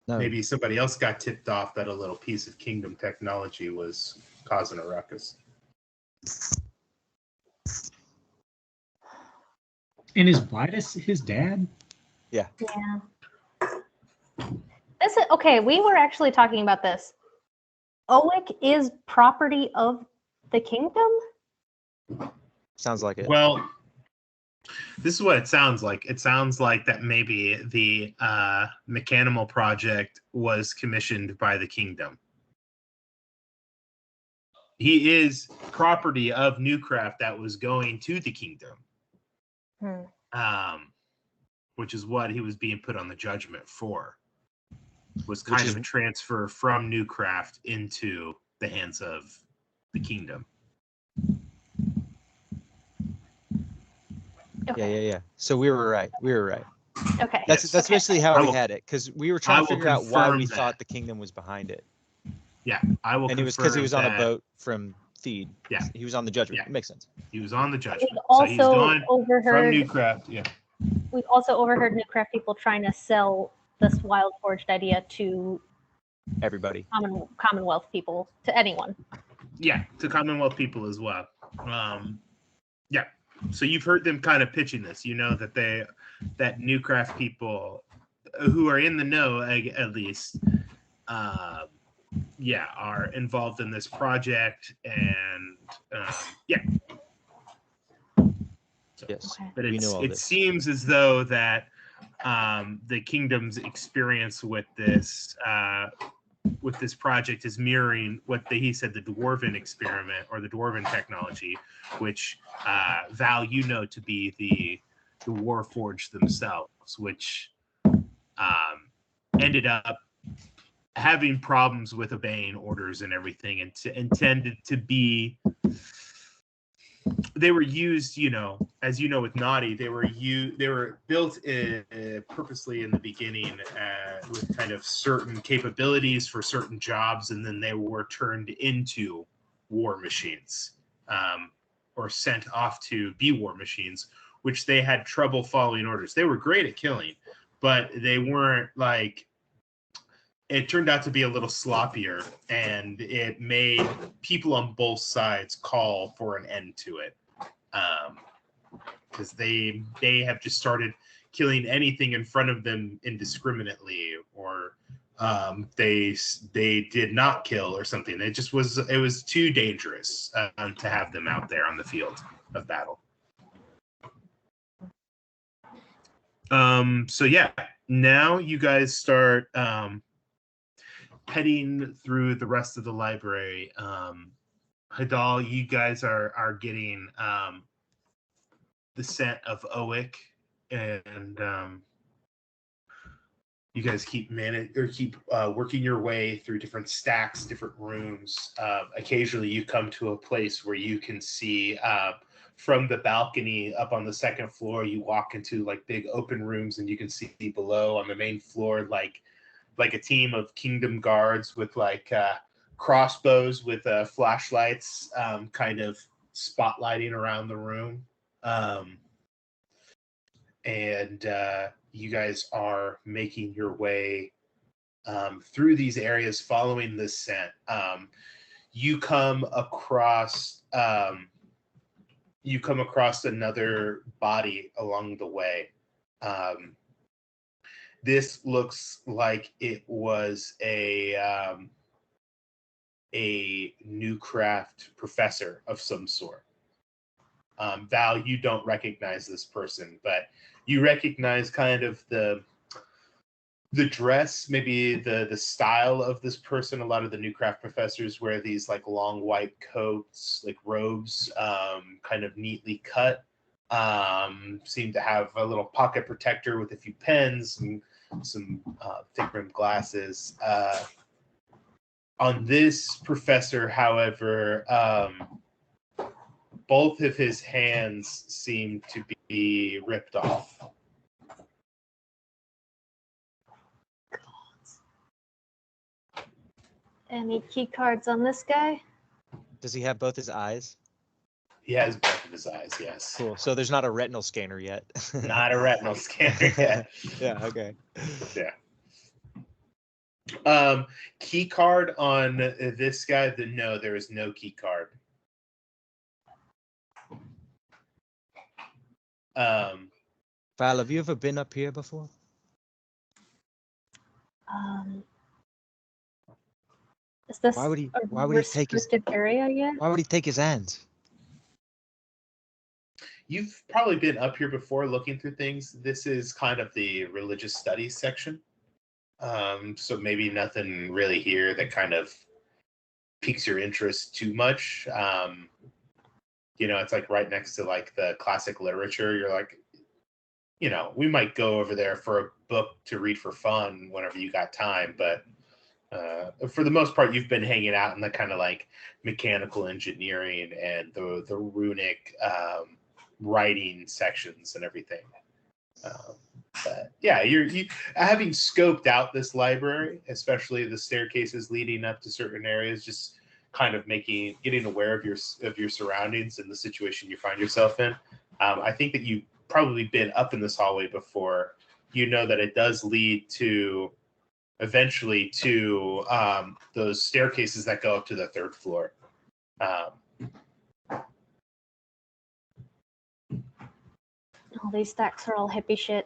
No. Maybe somebody else got tipped off that a little piece of Kingdom technology was causing a ruckus. And is Vitus his dad? Yeah. This is okay. We were actually talking about this. OWEC is property of the kingdom? Sounds like it. Well, this is what it sounds like. It sounds like that maybe the Mechanimal project was commissioned by the kingdom. He is property of Nuecraft that was going to the kingdom. Which is what he was being put on the judgment for. Was kind of a transfer from Nuecraft into the hands of the kingdom. Okay. Yeah. So we were right. Okay. That's Okay. basically how we had it, because we were trying to figure out why we confirm thought that. the kingdom was behind it. Yeah, I will. And it was because he was on a boat from Theed. Yeah. He was on the judgment. Yeah. It makes sense. He was on the judgment. We've So he's also gone overheard from Nuecraft. Yeah. We've also overheard Nuecraft people trying to sell this Wildforged idea to Everybody. Commonwealth people, to anyone. Yeah, to Commonwealth people as well. Yeah. So you've heard them kind of pitching this. You know that that Nuecraft people who are in the know, at least, are involved in this project, and yeah. So, Yes. Okay. but We know all it this. seems as though that the kingdom's experience with this project is mirroring what he said, the dwarven experiment or the dwarven technology, which Val, you know, to be the Warforged themselves, which ended up having problems with obeying orders and everything, and intended to be. They were used, you know, as you know, with Naughty, they were built purposely in the beginning with kind of certain capabilities for certain jobs, and then they were turned into war machines, or sent off to be war machines, which they had trouble following orders. They were great at killing, but they weren't like. It turned out to be a little sloppier, and it made people on both sides call for an end to it, because they have just started killing anything in front of them indiscriminately, or they did not kill or something. It was too dangerous to have them out there on the field of battle. So yeah, now you guys start heading through the rest of the library. Hadal, you guys are getting the scent of OWEC, and you guys keep working your way through different stacks, different rooms. Occasionally, you come to a place where you can see from the balcony up on the second floor. You walk into like big open rooms, and you can see below on the main floor like a team of kingdom guards with like crossbows with flashlights, kind of spotlighting around the room. And you guys are making your way through these areas following this scent. You come across another body along the way. This looks like it was a Nuecraft professor of some sort. Val, you don't recognize this person, but you recognize kind of the dress, maybe the style of this person. A lot of the Nuecraft professors wear these like long white coats, like robes, kind of neatly cut. Seem to have a little pocket protector with a few pens and some thick-rimmed glasses. On this professor, however, both of his hands seem to be ripped off. Any key cards on this guy? Does he have both his eyes? He has both of his eyes, yes. Cool. So there's not a retinal scanner yet. Not a retinal scanner yet. Yeah, okay. Yeah. Key card on this guy? No, there is no key card. Val, have you ever been up here before? Is this why would he take his area yet? Why would he take his hands? You've probably been up here before looking through things. This is kind of the religious studies section. So maybe nothing really here that kind of piques your interest too much. It's like right next to like the classic literature. You're like, we might go over there for a book to read for fun whenever you got time. But for the most part, you've been hanging out in the kind of like mechanical engineering and the runic writing sections and everything. But yeah, you having scoped out this library, especially the staircases leading up to certain areas, just kind of getting aware of your surroundings and the situation you find yourself in. I think that you've probably been up in this hallway before. You know that it does lead to eventually to those staircases that go up to the third floor. All these stacks are all hippie shit.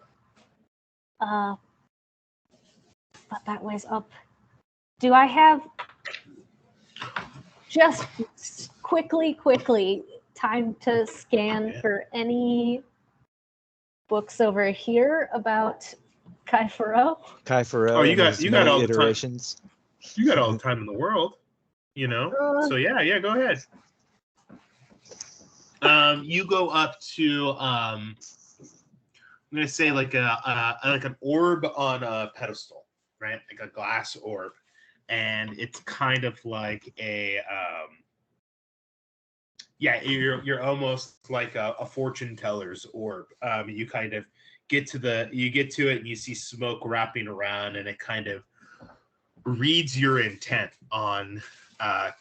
But that way's up. Do I have just quickly time to scan for any books over here about Kai Faro? Kai Faro. Oh, you got all the iterations. You got all the time in the world, So yeah, go ahead. You go up to I'm gonna say like an orb on a pedestal, right? Like a glass orb, and it's kind of like a you're almost like a fortune teller's orb. You kind of get to it and you see smoke wrapping around, and it kind of reads your intent on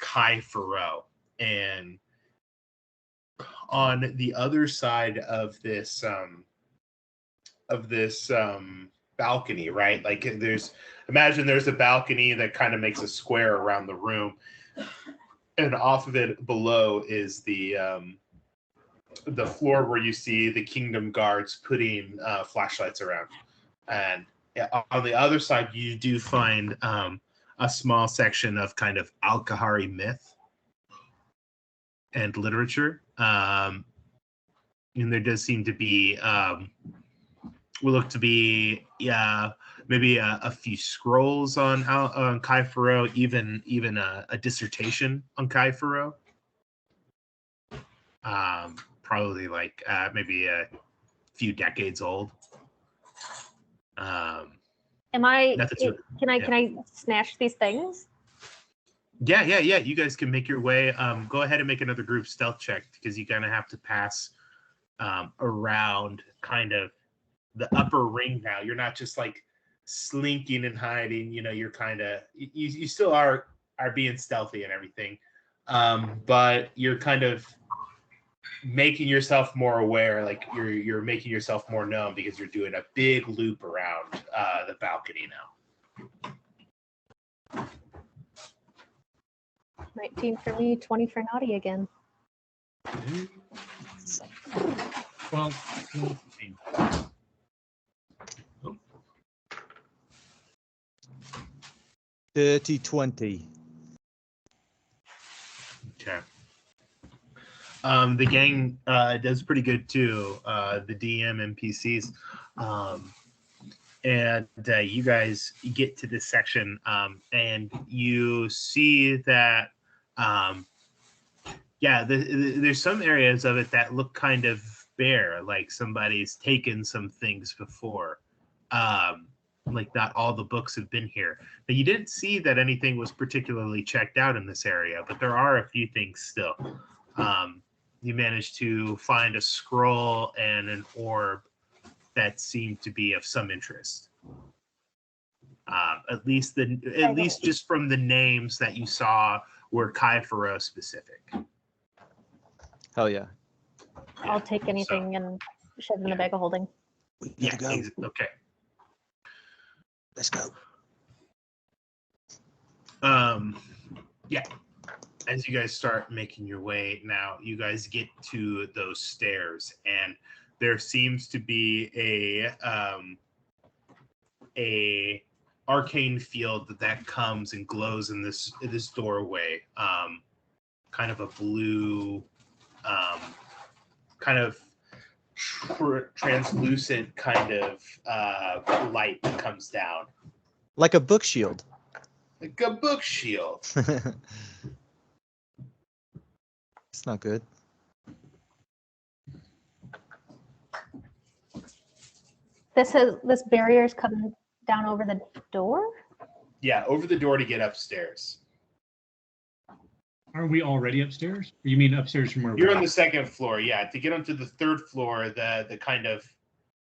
Kai Faro. And on the other side of this balcony, right? Like imagine there's a balcony that kind of makes a square around the room, and off of it below is the floor where you see the kingdom guards putting flashlights around. And on the other side, you do find a small section of kind of Al-Kahari myth and literature. And there does seem to be maybe a few scrolls on Kai Faro, even a dissertation on Kai Faro. Probably like maybe a few decades old. Am I? Nothing's Can I snatch these things? Yeah. You guys can make your way. Go ahead and make another group stealth check because you kind of have to pass around kind of the upper ring now. You're not just like slinking and hiding. You know, you're kind of you still are being stealthy and everything, but you're kind of making yourself more aware. Like you're making yourself more known because you're doing a big loop around the balcony now. 19 for me, 20 for Naughty again. 12, 15. Dirty 20. Okay. The gang does pretty good too. The DM NPCs, and you guys get to this section, and you see that, there's some areas of it that look kind of bare, like somebody's taken some things before. Like not all the books have been here. But you didn't see that anything was particularly checked out in this area, but there are a few things still. You managed to find a scroll and an orb that seemed to be of some interest. At least just from the names that you saw were Kaifaro specific. Hell yeah. I'll take anything and shove it in the bag of holding. We need to go. Okay. Let's go. Yeah. As you guys start making your way now, you guys get to those stairs, and there seems to be a arcane field that comes and glows in this doorway. Kind of a blue, kind of translucent kind of light that comes down. Like a book shield. Like a book shield. It's not good. This barrier's coming down over the door? Yeah, over the door to get upstairs. Are we already upstairs? You mean upstairs from where you're on the second floor? Yeah, to get onto the third floor, the kind of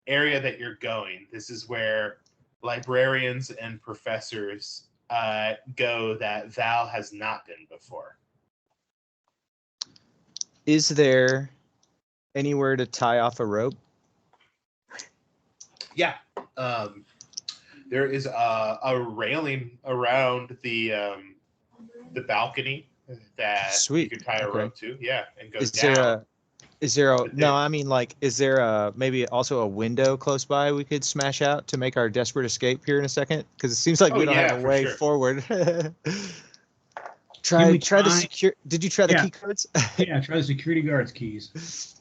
area that you're going, this is where librarians and professors go that Val has not been before. Is there anywhere to tie off a rope? Yeah. There is a railing around the balcony that Sweet. you can tie a rope to. Yeah, and go Is down. I mean, like, is there maybe also a window close by we could smash out to make our desperate escape here in a second? Because it seems like we don't have a way forward. Try the secure. Did you try the key codes? Yeah, try the security guard's keys.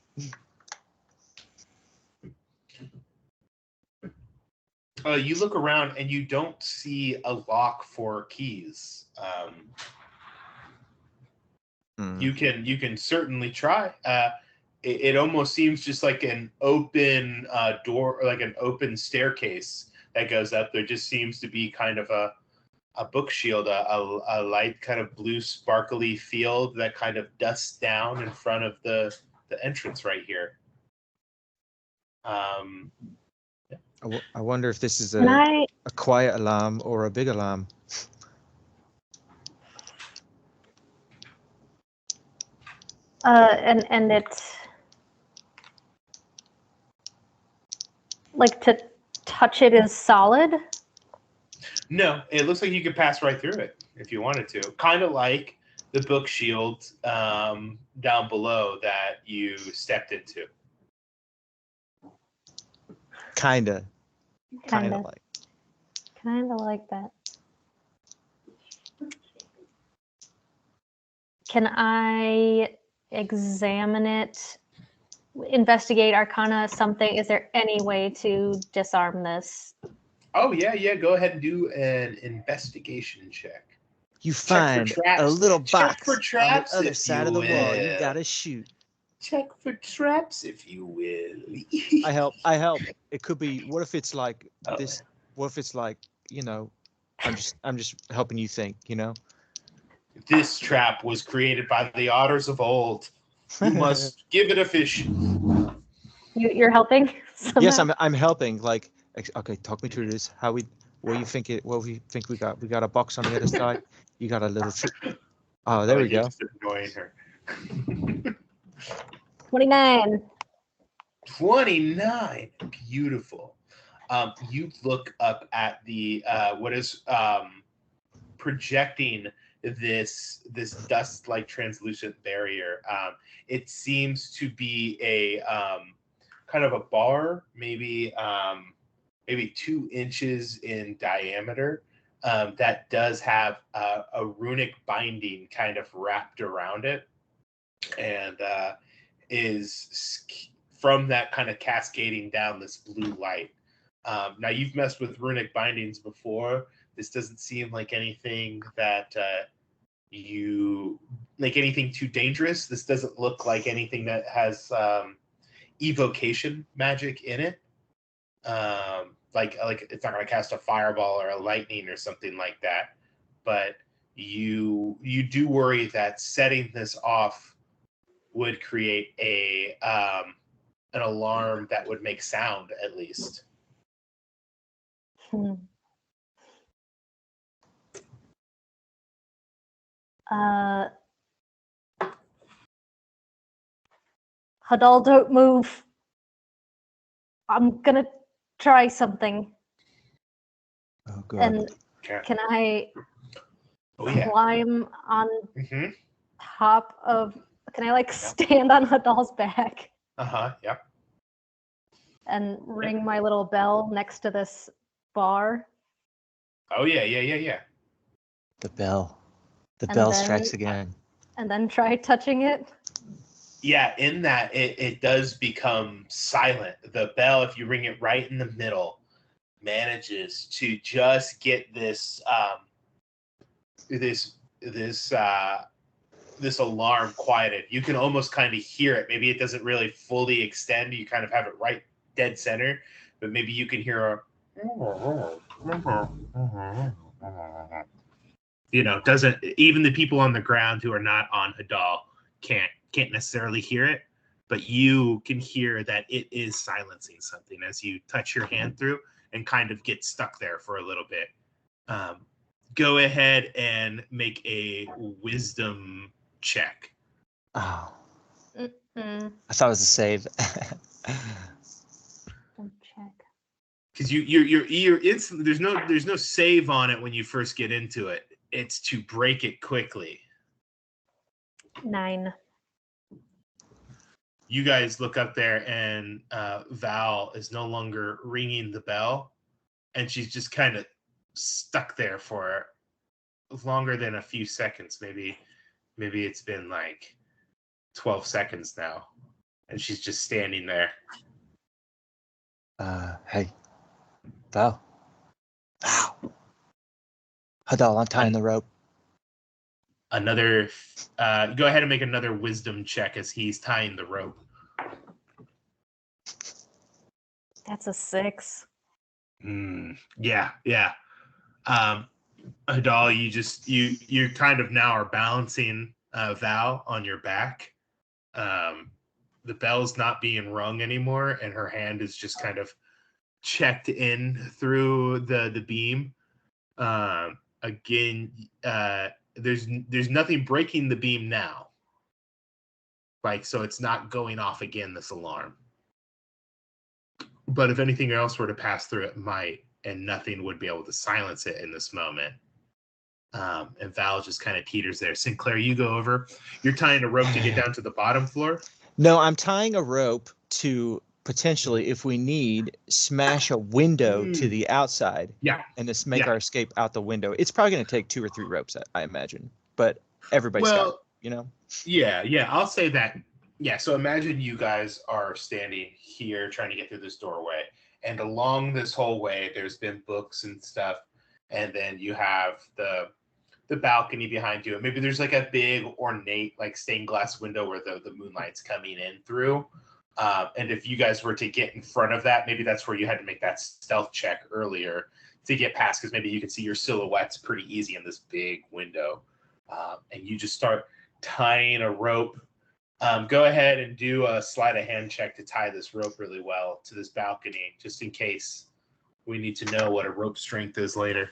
You look around and you don't see a lock for keys. You can certainly try. It almost seems just like an open door, or like an open staircase that goes up. There just seems to be kind of a book shield, a light kind of blue sparkly field that kind of dusts down in front of the entrance right here. I wonder if this is a quiet alarm or a big alarm. And it's like to touch it is solid. No, it looks like you could pass right through it if you wanted to. Kind of like the book shield down below that you stepped into. Kinda like that. Can I examine it, investigate Arcana, something? Is there any way to disarm this? Oh, yeah. Go ahead and do an investigation check. You find a little box for traps on the other side of the wall. You gotta shoot. Check for traps, if you will. I help. It could be. What if it's like this? What if it's like, I'm just helping you think, This trap was created by the otters of old. You must give it a fish. You're helping somehow? Yes, I'm helping. Like, okay, talk me through this. What do you think we got? We got a box on the other side. You got a little. Oh, there we go. Just annoying her. 29. 29. Beautiful. You look up at the what is projecting this dust-like translucent barrier. It seems to be a kind of a bar, maybe 2 inches in diameter, that does have a runic binding kind of wrapped around it, and is from that kind of cascading down this blue light. Now, you've messed with runic bindings before. This doesn't seem like anything that anything too dangerous. This doesn't look like anything that has evocation magic in it. Like it's not going to cast a fireball or a lightning or something like that. But you do worry that setting this off would create an alarm that would make sound, at least. Hadal, don't move. I'm gonna try something. Oh god. And can I yeah. climb on top of? Can I stand on Hadal's back? Yep. And ring my little bell next to this bar. Oh yeah. The bell strikes again. And then try touching it. Yeah, in that it does become silent. The bell, if you ring it right in the middle, manages to just get this this alarm quieted. You can almost kind of hear it. Maybe it doesn't really fully extend. You kind of have it right dead center, but maybe you can hear doesn't even the people on the ground who are not on Hadal can't necessarily hear it, but you can hear that it is silencing something as you touch your hand through and kind of get stuck there for a little bit. Go ahead and make a wisdom check. Oh. I thought it was a save. Check. Because you're there's no save on it when you first get into it. It's to break it quickly. 9. You guys look up there, and Val is no longer ringing the bell, and she's just kind of stuck there for longer than a few seconds. Maybe it's been like 12 seconds now, and she's just standing there. Hey, Val. Hadal, I'm tying the rope. Another, go ahead and make another wisdom check as he's tying the rope. That's a 6. Yeah. Hadal, you kind of now are balancing Val on your back. The bell's not being rung anymore, and her hand is just kind of checked in through the beam. Again, there's nothing breaking the beam now. So it's not going off again, this alarm. But if anything else were to pass through, it might, and nothing would be able to silence it in this moment. And Val just kind of teeters there. Sinclair, you go over. You're tying a rope to get down to the bottom floor? No, I'm tying a rope to potentially, if we need, smash a window to the outside. Yeah. And just make our escape out the window. It's probably going to take 2 or 3 ropes, I imagine. But everybody's got it, Yeah, I'll say that. Yeah, so imagine you guys are standing here trying to get through this doorway. And along this whole way, there's been books and stuff. And then you have the balcony behind you. And maybe there's like a big ornate stained glass window where the moonlight's coming in through. And if you guys were to get in front of that, maybe that's where you had to make that stealth check earlier to get past, because maybe you can see your silhouettes pretty easy in this big window. And you just start tying a rope. Go ahead and do a sleight of hand check to tie this rope really well to this balcony, just in case we need to know what a rope strength is later.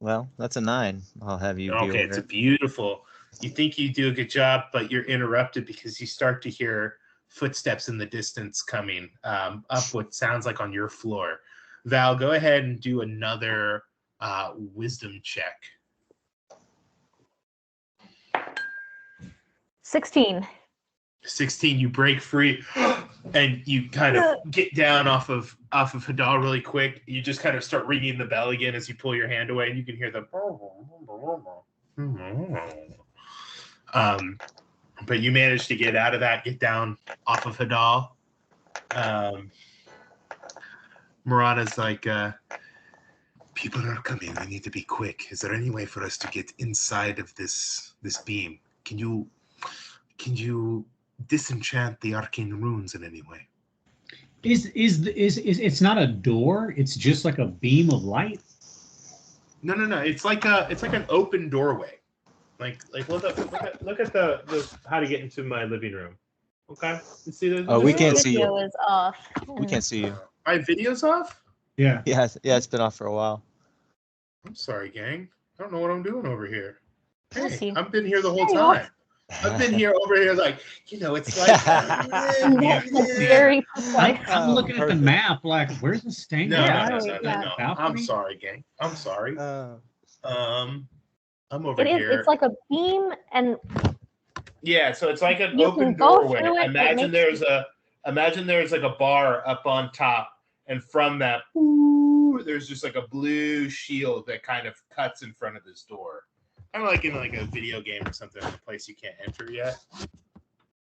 Well, that's a 9. I'll have you. Okay, it's a beautiful. You think you do a good job, but you're interrupted because you start to hear footsteps in the distance coming up what sounds like on your floor. Val, go ahead and do another wisdom check. 16. 16, you break free and you kind of get down off of Hadal really quick. You just kind of start ringing the bell again as you pull your hand away, and you can hear the but you manage to get out of that, get down off of Hadal. Marana's like, people are coming. We need to be quick. Is there any way for us to get inside of this beam? Can you disenchant the arcane runes in any way? Is it's not a door? It's just like a beam of light. No. It's like an open doorway. Like look at the how to get into my living room. Okay, you see this? Oh, we can't see you. Video is off. We can't see you. My video's off. Yeah. Yeah, it's been off for a while. I'm sorry, gang. I don't know what I'm doing over here. I'll see. Hey, I've been here the whole There you are. time. I've been here over here like, it's like That's very precise. I'm looking at the map like, where's the stain? No. Yeah. I'm Balcony? sorry, gang. I'm sorry. I'm over It is. here. It's like a beam, and Yeah, so it's like an You open can go doorway. through it, Imagine there's like a bar up on top, and from that, there's just like a blue shield that kind of cuts in front of this door. Kind of like in like a video game or something, a place you can't enter yet.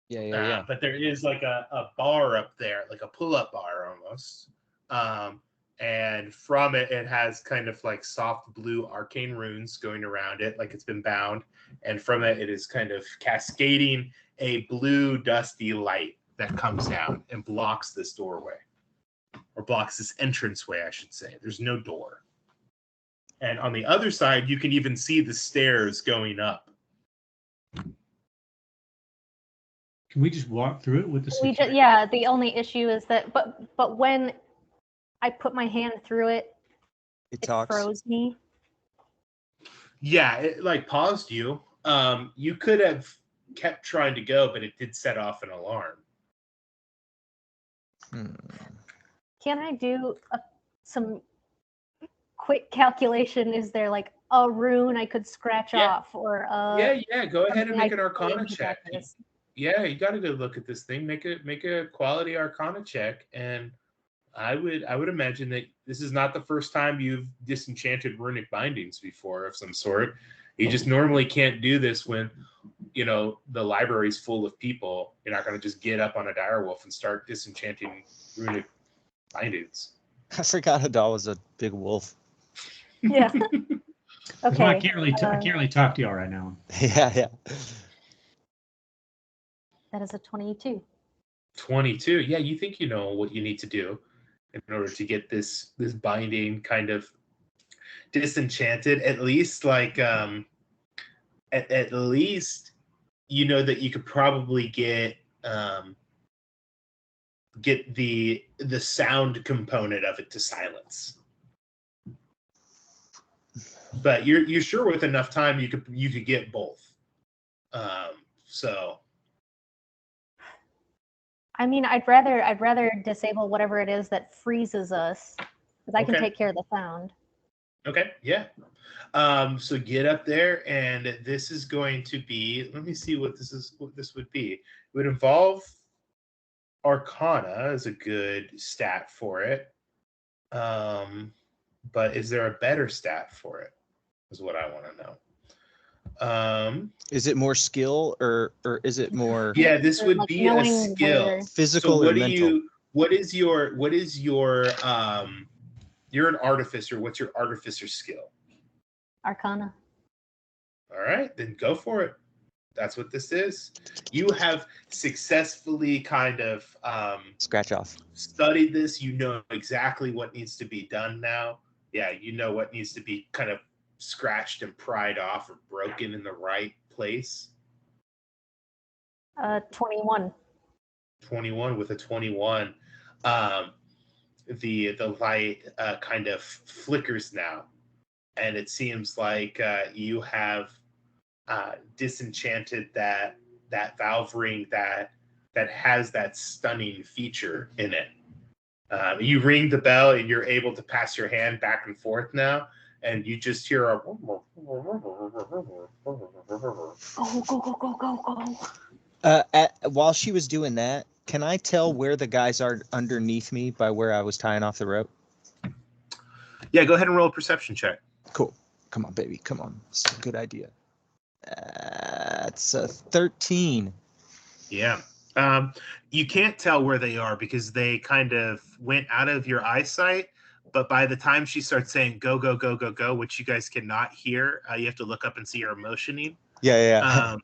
Yeah. But there is like a bar up there, like a pull-up bar almost. And from it, it has kind of like soft blue arcane runes going around it, like it's been bound. And from it, it is kind of cascading a blue dusty light that comes down and blocks this doorway, or blocks this entranceway, I should say. There's no door. And on the other side, you can even see the stairs going up. Can we just walk through it with the we security? yeah. The only issue is that, but when I put my hand through it, It it talks. froze me. Yeah, it like paused you. You could have kept trying to go, but it did set off an alarm. Can I do some quick calculation? Is there like a rune I could scratch off, or Yeah. Go ahead and something make I an Arcana could check. do this? Yeah, you got to go look at this thing. Make a quality Arcana check, and I would imagine that this is not the first time you've disenchanted runic bindings before of some sort. You just normally can't do this when the library's full of people. You're not going to just get up on a direwolf and start disenchanting runic bindings. I forgot Hadal was a big wolf. Yeah. That's Okay. why I can't really talk to y'all right now. Yeah. That is a 22. 22. Yeah, you think you know what you need to do in order to get this binding kind of disenchanted. At least like at least you know that you could probably get the sound component of it to silence. But you're sure with enough time you could get both. So I mean, I'd rather disable whatever it is that freezes us, because I can Okay. take care of the sound. okay, yeah. So get up there, and this is going to be. Let me see what this would be. It would involve Arcana as a good stat for it. But is there a better stat for it? Is what I want to know. Is it more skill or is it more Yeah, this would Like be a knowing skill. where- physical So or mental? what is your you're an artificer. What's your artificer skill? Arcana. All right, then go for it. That's what this is. You have successfully kind of Scratch off. studied this. You know exactly what needs to be done now. Yeah, you know what needs to be kind of scratched and pried off or broken in the right place. 21. 21 with a 21. The light kind of flickers now, and it seems like you have disenchanted that valve ring that has that stunning feature in it. You ring the bell and you're able to pass your hand back and forth now, and you just hear a Go, go, go, go, go, go. While she was doing that, can I tell where the guys are underneath me by where I was tying off the rope? Yeah, go ahead and roll a perception check. Cool. Come on, baby. Come on. It's a good idea. It's a 13. Yeah. You can't tell where they are because they kind of went out of your eyesight. But by the time she starts saying go, go, go, go, go, which you guys cannot hear, you have to look up and see her motioning. Yeah.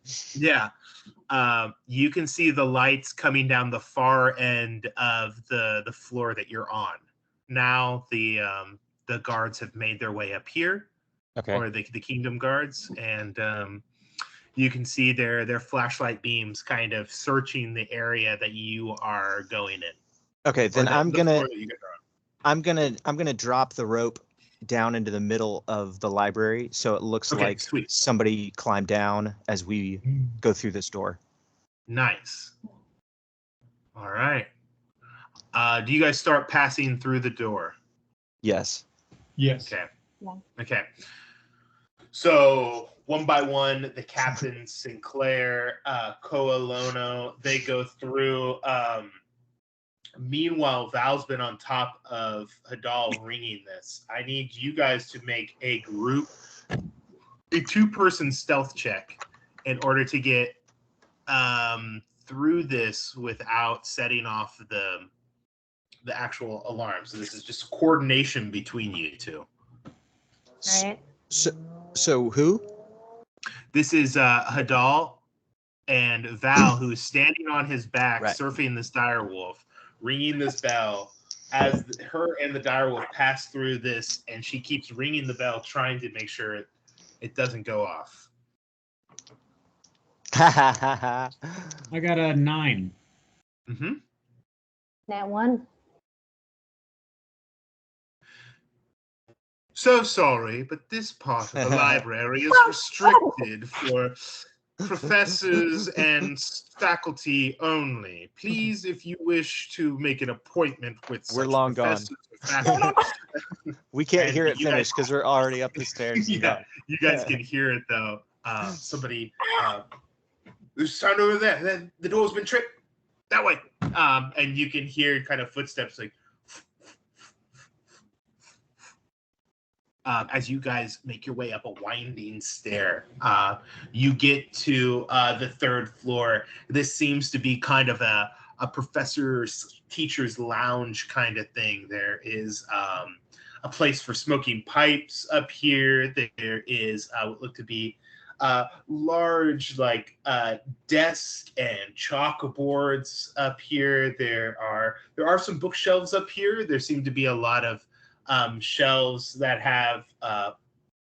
You can see the lights coming down the far end of the floor that you're on. Now the guards have made their way up here. Okay. Or the kingdom guards, and you can see their flashlight beams kind of searching the area that you are going in. Okay, then I'm gonna gonna drop the rope down into the middle of the library so it looks like sweet. somebody climbed down as we go through this door. Nice. All right. Do you guys start passing through the door? Yes. Yes. Okay. Yeah. Okay. So one by one, the captain, Sinclair, Koalono, they go through. Meanwhile, Val's been on top of Hadal ringing this. I need you guys to make a 2-person stealth check in order to get through this without setting off the actual alarm. So this is just coordination between you two. All right. So who? This is Hadal and Val, who is standing on his back, surfing this direwolf, ringing this bell as her and the direwolf pass through this, and she keeps ringing the bell, trying to make sure it doesn't go off. I got a 9. Mm-hmm. That one. So sorry, but this part of the library is restricted for professors and faculty only. Please, if you wish to make an appointment with We're such long professors gone. or faculty, We can't and hear it you finish because we're already up the stairs. Yeah, you guys can hear it though. Somebody, there's a sound over there. The door's been tripped. That way. And you can hear kind of footsteps like as you guys make your way up a winding stair. You get to the 3rd floor. This seems to be kind of a professor's teacher's lounge kind of thing. There is a place for smoking pipes up here. There is what look to be large desk and chalkboards up here. There are some bookshelves up here. There seem to be a lot of shelves that have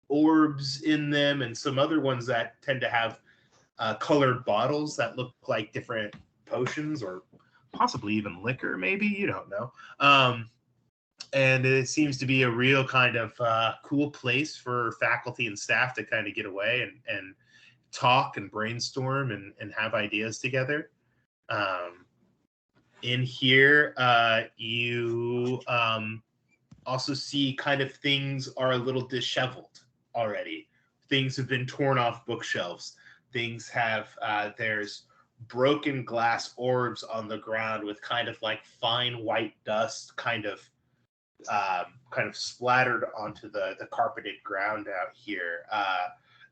orbs in them, and some other ones that tend to have colored bottles that look like different potions or possibly even liquor, maybe, you don't know. And it seems to be a real kind of cool place for faculty and staff to kind of get away and talk and brainstorm and have ideas together. In here, you also see kind of things are a little disheveled already. Things have been torn off bookshelves. Things have, there's broken glass orbs on the ground with kind of like fine white dust kind of splattered onto the carpeted ground out here.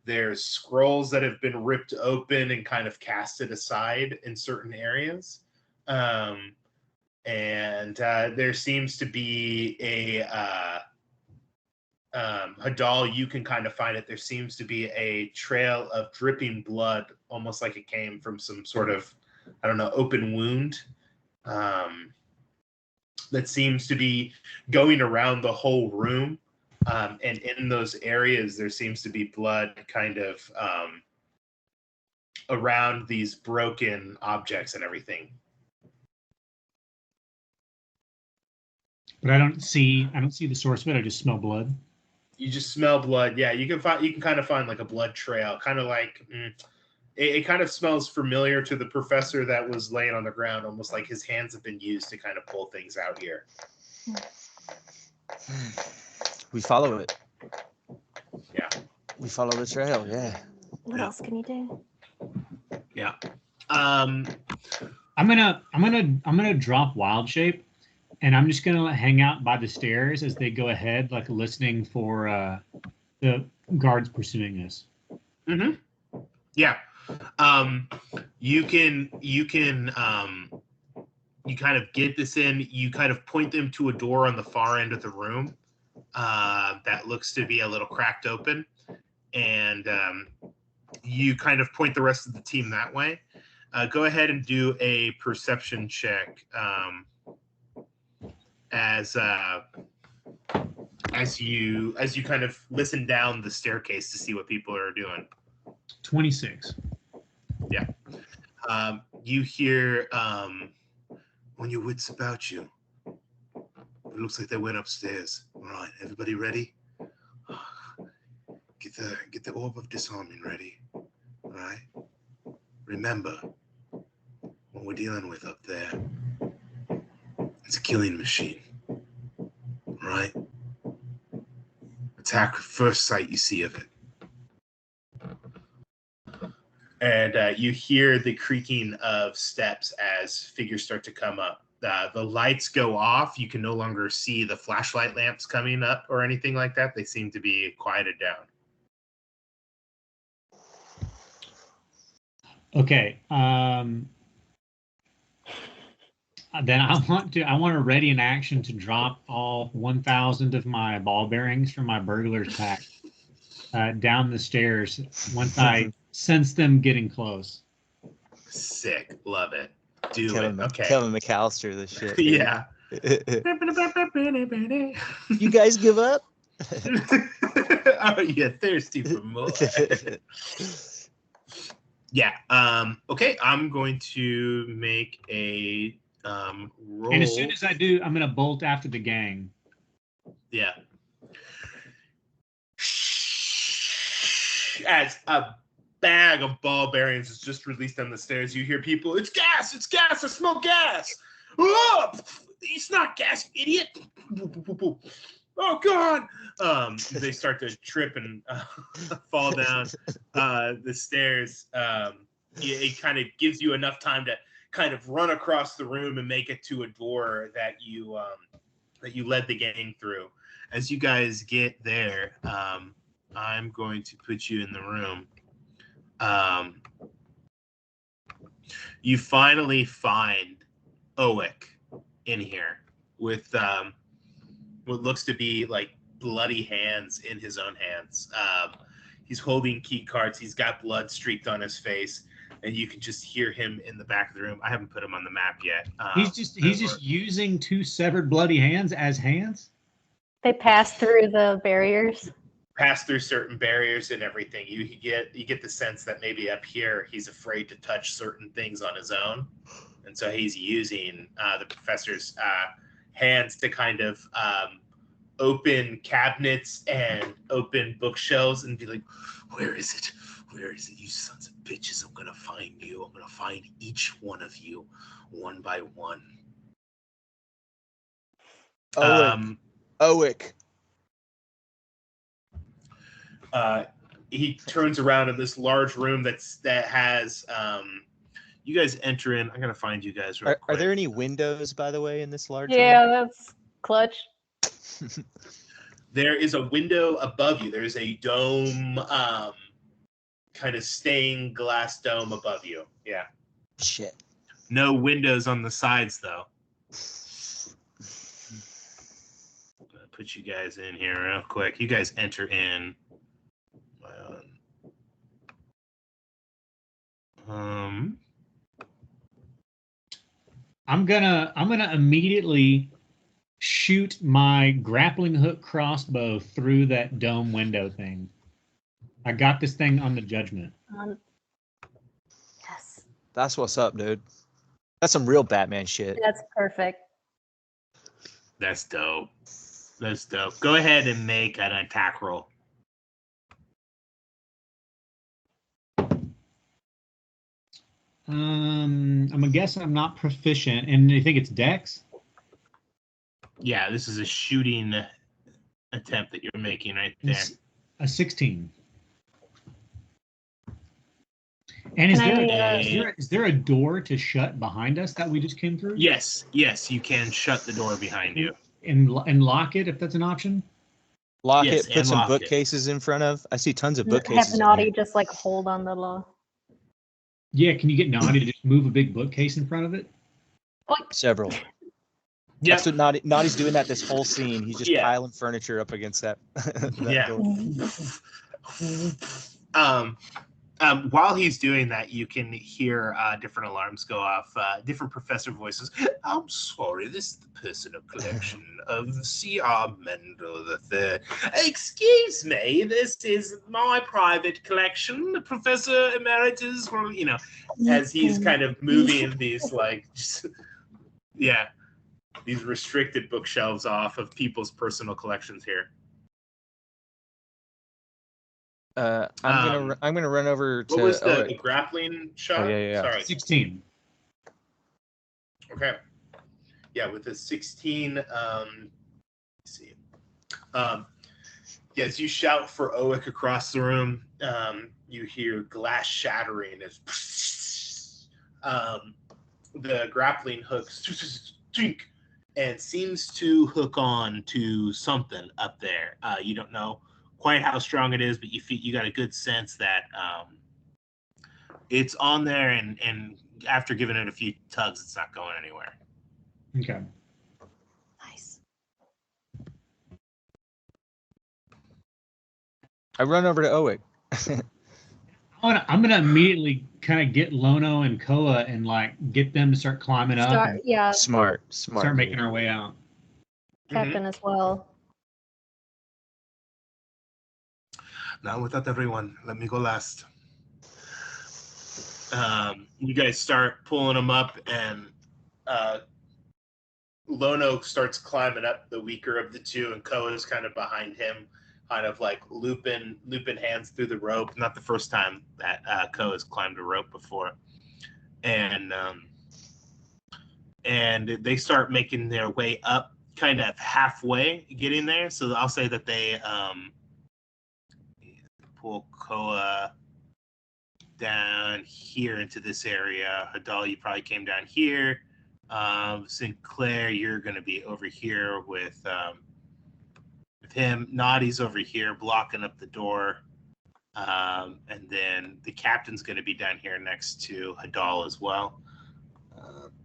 There's scrolls that have been ripped open and kind of casted aside in certain areas. And there seems to be Hadal, you can kind of find it. There seems to be a trail of dripping blood, almost like it came from some sort of, I don't know, open wound. That seems to be going around the whole room. And in those areas, there seems to be blood kind of around these broken objects and everything. But I don't see the source of it. I just smell blood. You just smell blood. Yeah, you can kind of find like a blood trail, kind of like it kind of smells familiar to the professor that was laying on the ground, almost like his hands have been used to kind of pull things out here. We follow it. Yeah. We follow the trail. Yeah. What else can you do? Yeah. I'm gonna drop Wild Shape, and I'm just gonna hang out by the stairs as they go ahead, like listening for the guards pursuing us. Mm-hmm. Yeah. You kind of get this in. You kind of point them to a door on the far end of the room that looks to be a little cracked open, and you kind of point the rest of the team that way. Go ahead and do a perception check as you kind of listen down the staircase to see what people are doing. 26. Yeah. You hear on your wits about you. It looks like they went upstairs. All right, everybody ready? Get the orb of disarming ready. All right. Remember what we're dealing with up there. It's a killing machine. All right. Attack first sight you see of it. And you hear the creaking of steps as figures start to come up. The lights go off. You can no longer see the flashlight lamps coming up or anything like that. They seem to be quieted down. Okay. Then I want to ready an action to drop all 1,000 of my ball bearings from my burglar's pack down the stairs once I sense them getting close. Sick. Love it. Do Kevin, it. Okay. Kevin McAllister, this shit. Dude. Yeah. You guys give up? Oh, you're thirsty for more. Yeah. Okay. I'm going to make a roll. And as soon as I do, I'm going to bolt after the gang. Yeah. As a bag of ball bearings is just released on the stairs, you hear people, it's gas, I smell gas. Oh, it's not gas, idiot. Oh, God. They start to trip and fall down the stairs. It kind of gives you enough time to kind of run across the room and make it to a door that you led the gang through. As you guys get there, I'm going to put you in the room. You finally find OWEC in here with what looks to be like bloody hands in his own hands. He's holding key cards. He's got blood streaked on his face, and you can just hear him in the back of the room. I haven't put him on the map yet. He's just using two severed bloody hands as hands. They pass through the barriers. Pass through certain barriers and everything. You get the sense that maybe up here he's afraid to touch certain things on his own, and so he's using the professor's hands to kind of open cabinets and open bookshelves and be like, "Where is it? Where is it? You sons of bitches! I'm gonna find you. I'm gonna find each one of you, one by one." OWEC. He turns around in this large room that has you guys enter in. I'm gonna find you guys real quick. Are there any windows, by the way, in this large Yeah, room? that's clutch. There is a window above you. There's a dome, kind of stained glass dome above you. Yeah. Shit. No windows on the sides, though. put you guys in here real quick. You guys enter in. I'm gonna immediately shoot my grappling hook crossbow through that dome window thing. I got this thing on the judgment. Yes. That's what's up, dude. That's some real Batman shit. That's perfect. That's dope. That's dope. Go ahead and make an attack roll. I'm gonna guess I'm not proficient, and you think it's Dex? Yeah, this is a shooting attempt that you're making right there. It's a 16. And is there a door to shut behind us that we just came through? Yes, you can shut the door behind you. And lock it if that's an option? Lock Yes, it, put and some lock it. bookcases in front of. I see tons of bookcases. Have Naughty just like hold on the law. Yeah, can you get Naughty to just move a big bookcase in front of it? Several. Yeah. That's what Naughty's doing that this whole scene. He's just piling furniture up against that. Door. While he's doing that, you can hear different alarms go off, different professor voices. I'm sorry, this is the personal collection of C.R. Mendel III. Excuse me, this is my private collection, Professor Emeritus. Well, you know, as he's kind of moving these, like, these restricted bookshelves off of people's personal collections here. I'm gonna run over to. What was the grappling shot? Oh, yeah. Sorry. 16. Okay. Yeah, with a 16. Let's see. As you shout for OWEC across the room, you hear glass shattering as the grappling hooks and seems to hook on to something up there. You don't know quite how strong it is, but you got a good sense that it's on there, and after giving it a few tugs, it's not going anywhere. Okay. Nice. I run over to OWEC. I'm gonna immediately kind of get Lono and Koa and like get them to start climbing up. And Smart. Start making our way out. Captain as well. Not without everyone. Let me go last. You guys start pulling them up, and Lono starts climbing up, the weaker of the two, and Koa's kind of behind him, kind of like looping hands through the rope. Not the first time that Koa's climbed a rope before. And they start making their way up, kind of halfway getting there. So I'll say that they pull Koa down here into this area. Hadal, you probably came down here. Sinclair, you're going to be over here with him. Naughty's over here blocking up the door. And then the captain's going to be down here next to Hadal as well.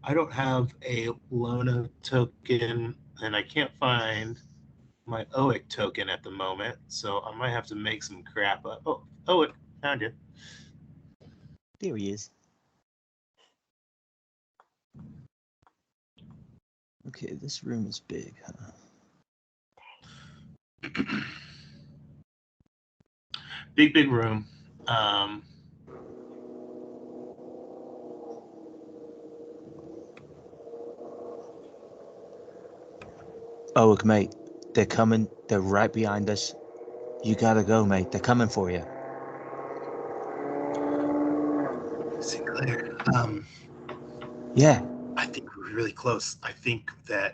I don't have a Lona token, and I can't find my OWEC token at the moment, so I might have to make some crap up. Oh, OWEC, found you. There he is. Okay, this room is big, huh? Big room. OWEC, mate. They're coming. They're right behind us. You gotta go, mate. They're coming for you. Sinclair, Yeah. I think we're really close. I think I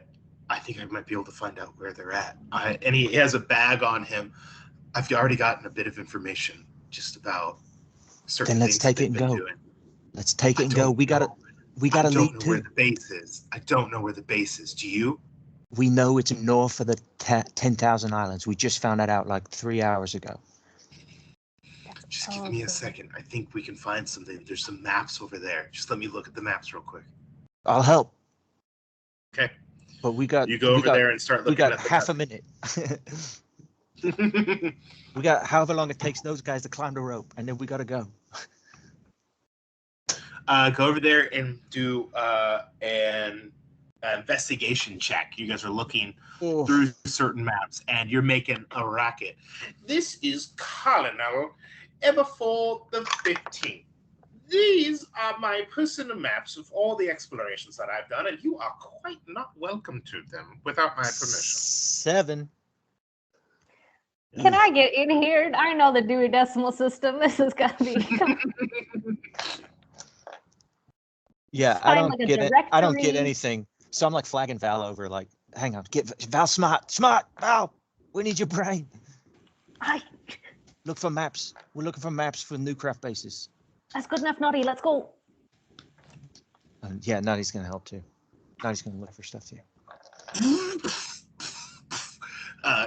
might be able to find out where they're at. And he has a bag on him. I've already gotten a bit of information just about certain Then let's things take it and go. doing. Let's take it and go. We gotta lead I don't know too. where the base is. I don't know where the base is. Do you? We know it's north of the 10,000 islands. We just found that out like 3 hours ago. Just give me a second. I think we can find something. There's some maps over there. Just let me look at the maps real quick. I'll help. Okay. But we got. You go over there and start looking. We got half a minute. We got however long it takes those guys to climb the rope, and then we gotta go. Go over there and do an investigation check. You guys are looking through certain maps, and you're making a racket. This is Colonel Everfall the 15th. These are my personal maps of all the explorations that I've done, and you are quite not welcome to them without my permission. 7. Can I get in here? I know the Dewey Decimal System. This is gonna be. Yeah, I don't get it. I don't get anything. So I'm like flagging Val over, like, hang on, get Val smart, Val. We need your brain. Look for maps. We're looking for maps for Nuecraft bases. That's good enough, Noddy. Let's go. Yeah, Noddy's gonna help too. Noddy's gonna look for stuff too.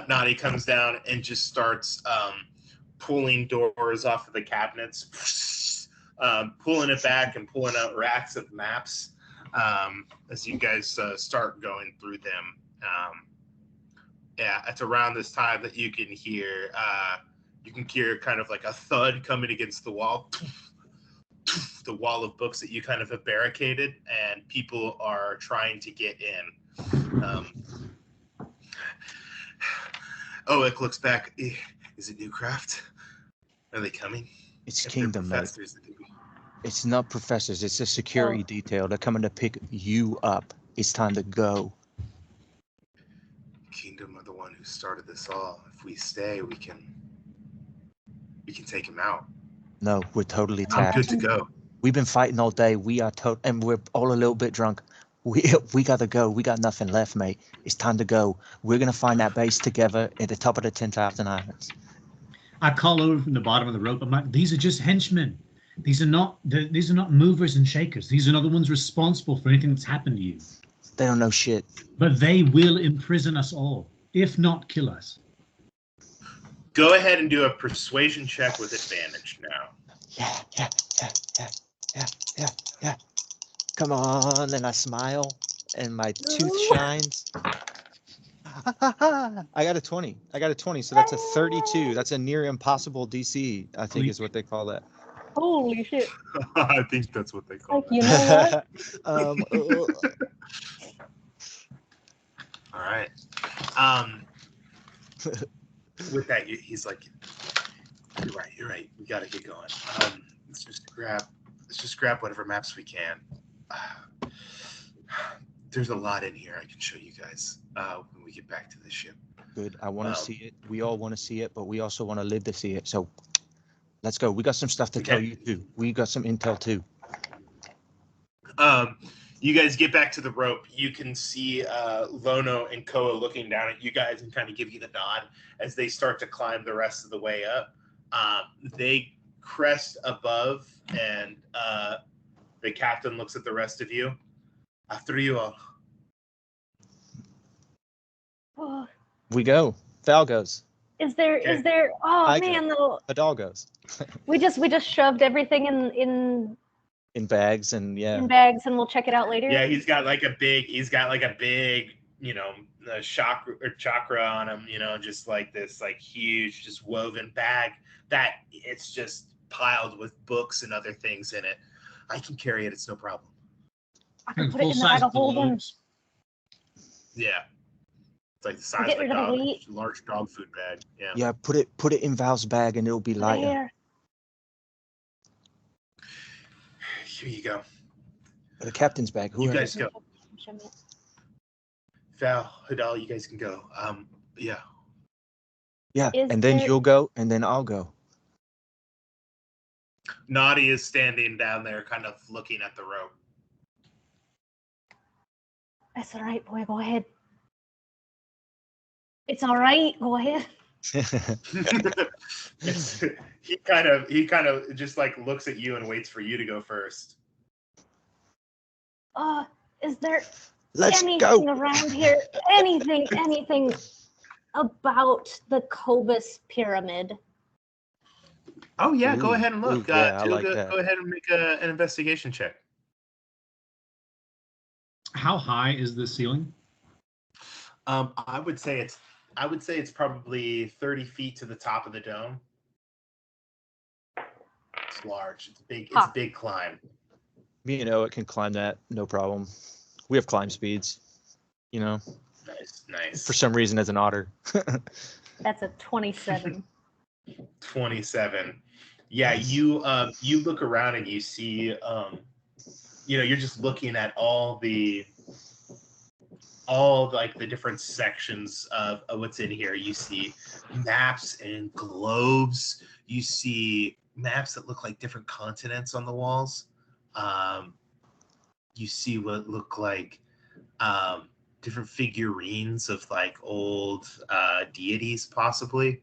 Noddy comes down and just starts pulling doors off of the cabinets, pulling it back and pulling out racks of maps as you guys start going through them. Yeah, it's around this time that you can hear kind of like a thud coming against the wall. The wall of books that you kind of have barricaded, and people are trying to get in. OWEC looks back. Is it Nuecraft? Are they coming? It's Kingdom, mate. It's not professors. It's a security detail. They're coming to pick you up. It's time to go. Kingdom are the one who started this all. If we stay, we can take him out. No, we're totally I'm tapped. good to go. We've been fighting all day. We are and we're all a little bit drunk. We gotta go. We got nothing left, mate. It's time to go. We're gonna find that base together at the top of the 10,000 Islands. I call over from the bottom of the rope. I'm like, these are just henchmen. These are not movers and shakers. These are not the ones responsible for anything that's happened to you. They don't know shit. But they will imprison us all, if not kill us. Go ahead and do a persuasion check with advantage now. Yeah. Come on, and I smile, and my tooth shines. I got a 20. So that's a 32. That's a near impossible DC, I think is what they call that. Holy shit. I think that's what they call it. You know what? All right. With that, he's like, you're right. We got to get going. Let's just grab whatever maps we can. There's a lot in here I can show you guys when we get back to the ship. Good. I want to see it. We all want to see it, but we also want to live to see it. So let's go. We got some stuff to tell you too. We got some intel too. You guys get back to the rope. You can see Lono and Koa looking down at you guys and kind of give you the nod as they start to climb the rest of the way up. They crest above, and the captain looks at the rest of you. After you all. We go. Val goes. Is there? Oh I man, go. The dog goes. we just shoved everything in bags and in bags, and we'll check it out later. Yeah, he's got like a big, chakra on him, just like this, like huge, just woven bag that it's just piled with books and other things in it. I can carry it. It's no problem. I can put it in the bag of holding. Yeah. It's like the size of a large dog food bag. Yeah. Yeah, put it in Val's bag and it'll be lighter. Here you go. The captain's bag. You guys go. Val, Hadal, you guys can go. Yeah. Yeah, and then you'll go, and then I'll go. Noddy is standing down there, kind of looking at the rope. That's all right, boy. Go ahead. It's all right. Go ahead. He kind of just like looks at you and waits for you to go first. Is there Let's anything go. around here? Anything about the Cobus pyramid? Oh yeah, go ahead and look. Go ahead and make an investigation check. How high is the ceiling? I would say it's probably 30 feet to the top of the dome. It's large. It's big. It's a big climb. Me and OWEC can climb that, no problem. We have climb speeds, you know. Nice. For some reason, as an otter. That's a 27. 27. Yeah, you look around and you see, you're just looking at all like the different sections of what's in here. You see maps and globes. You see maps that look like different continents on the walls. You see what look like different figurines of like old deities, possibly.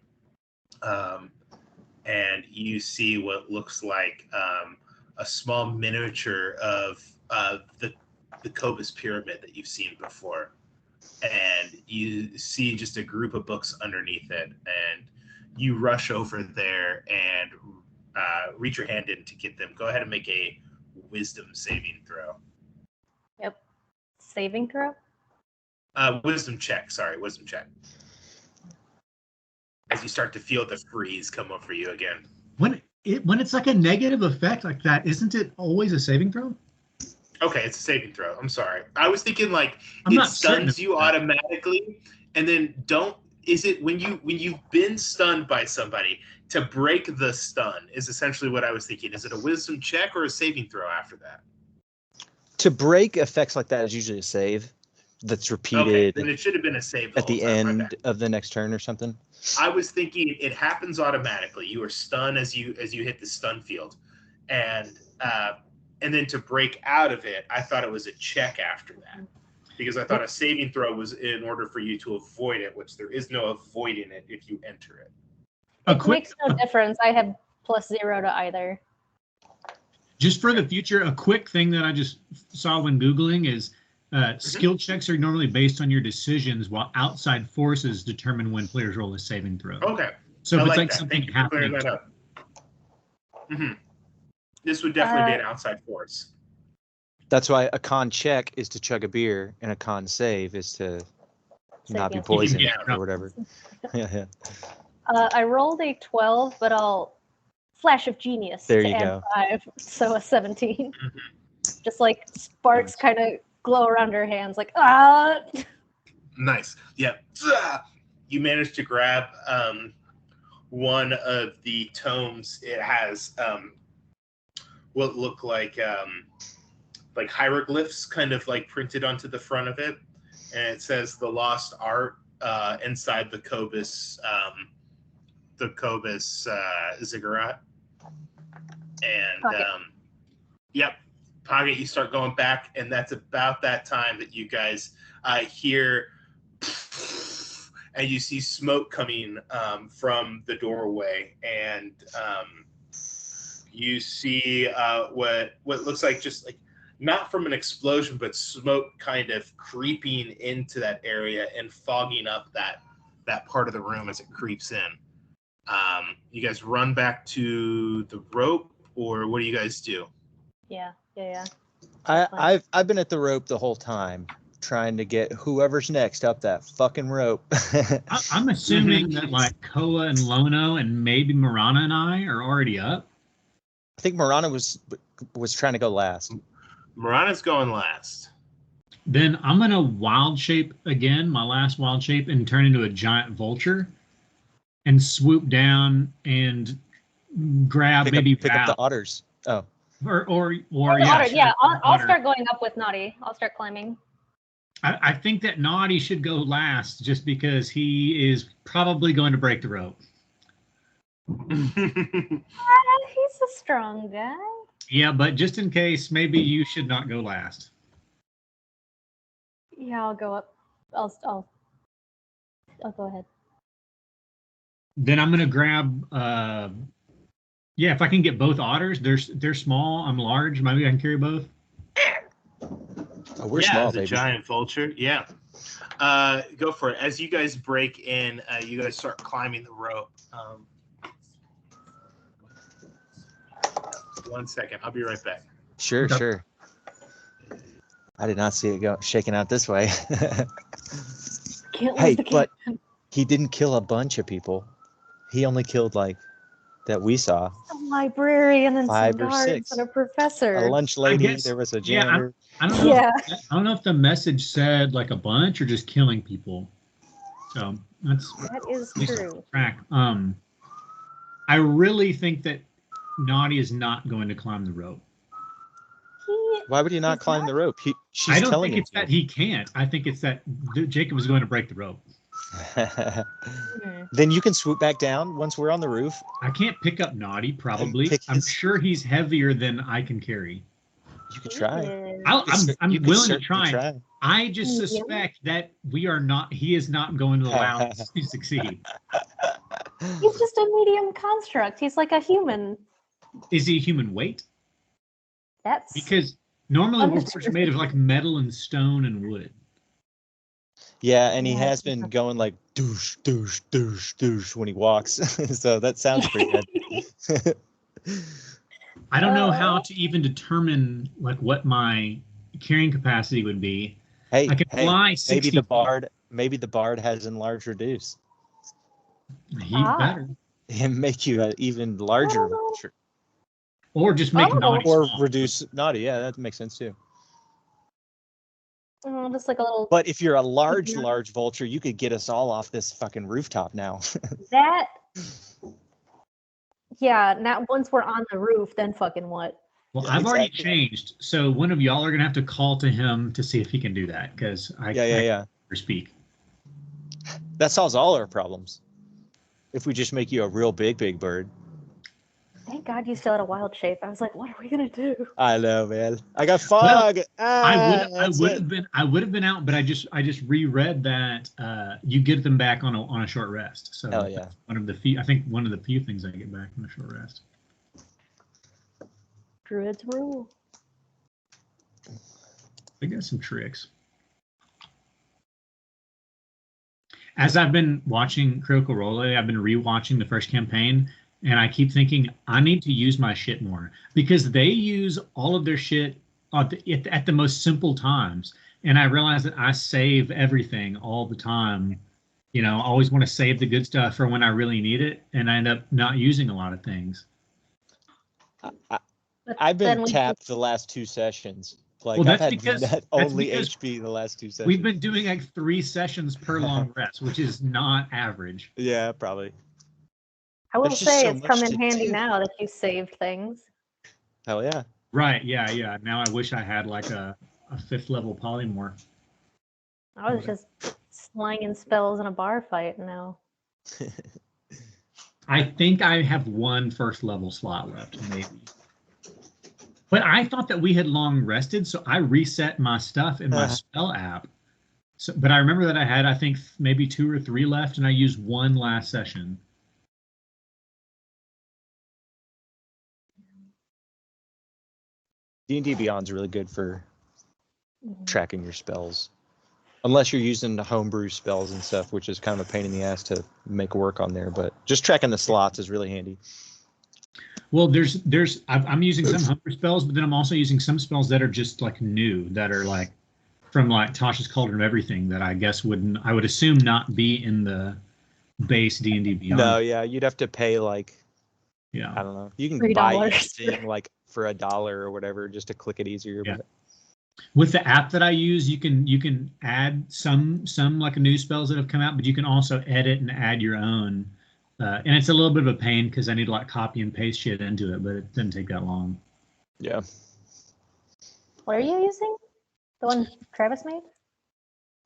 And you see what looks like a small miniature of the Cobus pyramid that you've seen before. And you see just a group of books underneath it. And you rush over there and reach your hand in to get them. Go ahead and make a wisdom saving throw. Yep. Saving throw? Wisdom check. Sorry, wisdom check. As you start to feel the freeze come over you again. When it's like a negative effect like that, isn't it always a saving throw? Okay, it's a saving throw. I'm sorry. I was thinking like I'm it not certain stuns you automatically, and then is it when you've been stunned by somebody, to break the stun is essentially what I was thinking. Is it a wisdom check or a saving throw after that? To break effects like that is usually a save that's repeated. Okay, then it should have been a save at the end of the next turn or something. I was thinking it happens automatically. You are stunned as you hit the stun field, and then to break out of it, I thought it was a check after that, because I thought a saving throw was in order for you to avoid it, which there is no avoiding it if you enter it. It makes no difference. I have +0 to either. Just for the future, a quick thing that I just saw when Googling is skill checks are normally based on your decisions, while outside forces determine when players roll a saving throw. Okay. So if it's like that. something Thank you for clearing happening. that up. Mm-hmm. This would definitely be an outside force. That's why a con check is to chug a beer, and a con save is to not be poisoned or whatever. Yeah. I rolled a 12, but I'll flash of genius there to you add go. 5, so a 17. Just like sparks kind of glow around her hands, like ah. Nice. Yeah. You managed to grab one of the tomes. It has what look like hieroglyphs kind of like printed onto the front of it, and it says the lost art inside the Cobus ziggurat. And yep, Pocket, you start going back, and that's about that time that you guys hear, and you see smoke coming from the doorway, and you see what looks like just like not from an explosion, but smoke kind of creeping into that area and fogging up that part of the room as it creeps in. You guys run back to the rope, or what do you guys do? Yeah. I've been at the rope the whole time, trying to get whoever's next up that fucking rope. I'm assuming that like Koa and Lono and maybe Marana and I are already up. I think Marana was trying to go last. Marana's going last. Then I'm gonna wild shape again, my last wild shape, and turn into a giant vulture, and swoop down and grab pick up the otters. Oh. Or yeah, I'll start going up with Naughty. I'll start climbing. I think that Naughty should go last, just because he is probably going to break the rope. He's a strong guy. Yeah, but just in case, maybe you should not go last. Yeah, I'll go up. I'll go ahead. Then I'm gonna grab. If I can get both otters, they're small. I'm large. Maybe I can carry both. Oh, we're small, as a baby. Giant vulture. Yeah. Go for it. As you guys break in, you guys start climbing the rope. 1 second. I'll be right back. Sure, Okay. Sure. I did not see it shaking out this way. Can't Hey, lose the but game. he didn't kill a bunch of people. He only killed like that we saw. A librarian and 5 some or guards 6. and a professor. A lunch lady. guess- There was a Yeah, janitor. I don't know. Yeah. I don't know if the message said like a bunch or just killing people. So that's That is at least true. track. I really think that Naughty is not going to climb the rope. Why would he not He's climb not? the rope? She's I don't telling think it's him that he can't. I think it's that Jacob is going to break the rope. to. Then you can swoop back down once we're on the roof. I can't pick up Naughty, probably. Pick I'm his- sure he's heavier than I can carry. You could try. I'm You could willing to certainly try. I just Medium? suspect that he is not going to allow us to succeed. He's just a medium construct. He's like a human. Is he a human weight? That's Because normally we're Undetermined. made of like metal and stone and wood. Yeah, and he Yeah, has been going like douche, douche, douche, douche when he walks. So that sounds pretty good. I don't know how to even determine like what my carrying capacity would be. Hey, I can fly 60 maybe feet. maybe the bard has enlarged reduce He Ah. better. and make you an even larger Oh. vulture. Or just make Oh. Naughty Or small. reduce naughty. Yeah, that makes sense too. just like a little. But if you're a large Yeah. vulture, you could get us all off this fucking rooftop now. That. Yeah. Now, once we're on the roof, then fucking what? Well, Yeah, I've already exactly. changed. So one of y'all are gonna have to call to him to see if he can do that because I Yeah. can't never speak. That solves all our problems. If we just make you a real big bird. Thank God you still had a wild shape. I was like, what are we gonna do? I know, man. I got fog. I That's would it. have been out, but I just reread that you get them back on a short rest. So Hell yeah. that's one of the few things I get back on a short rest. Druids rule. I got some tricks. As I've been watching Critical Role, I've been rewatching the first campaign, and I keep thinking I need to use my shit more because they use all of their shit at the most simple times, and I realize that I save everything all the time. You know, I always want to save the good stuff for when I really need it, and I end up not using a lot of things. But I've then been we tapped the last 2 sessions. Like Well, I've that's had because- net that's only because HP the last 2 sessions. We've been doing like 3 sessions per long rest, which is not average. Yeah, probably. I will There's just say so it's much come in to handy do. now that you saved things. Hell yeah. Right? Yeah. Now I wish I had like a 5th level polymorph. I was just slanging spells in a bar fight now. I think I have 1 1st level slot left, maybe. But I thought that we had long rested, so I reset my stuff in my spell app. So, but I remember that I had, I think, maybe 2 or 3 left, and I used 1 last session. D&D Beyond's really good for Mhm. tracking your spells. Unless you're using the homebrew spells and stuff, which is kind of a pain in the ass to make work on there. But just tracking the slots is really handy. Well, I'm using some homebrew spells, but then I'm also using some spells that are just like new, that are like from like Tasha's Cauldron of Everything that I guess I would assume not be in the base D&D Beyond. No, yeah, you'd have to pay like, Yeah. I don't know. You can $3. buy anything like for $1 or whatever just to click it easier. Yeah. But With the app that I use, you can add some like new spells that have come out, but you can also edit and add your own. And it's a little bit of a pain because I need to like copy and paste shit into it, but it doesn't take that long. yeah. What are you using? The one Travis made?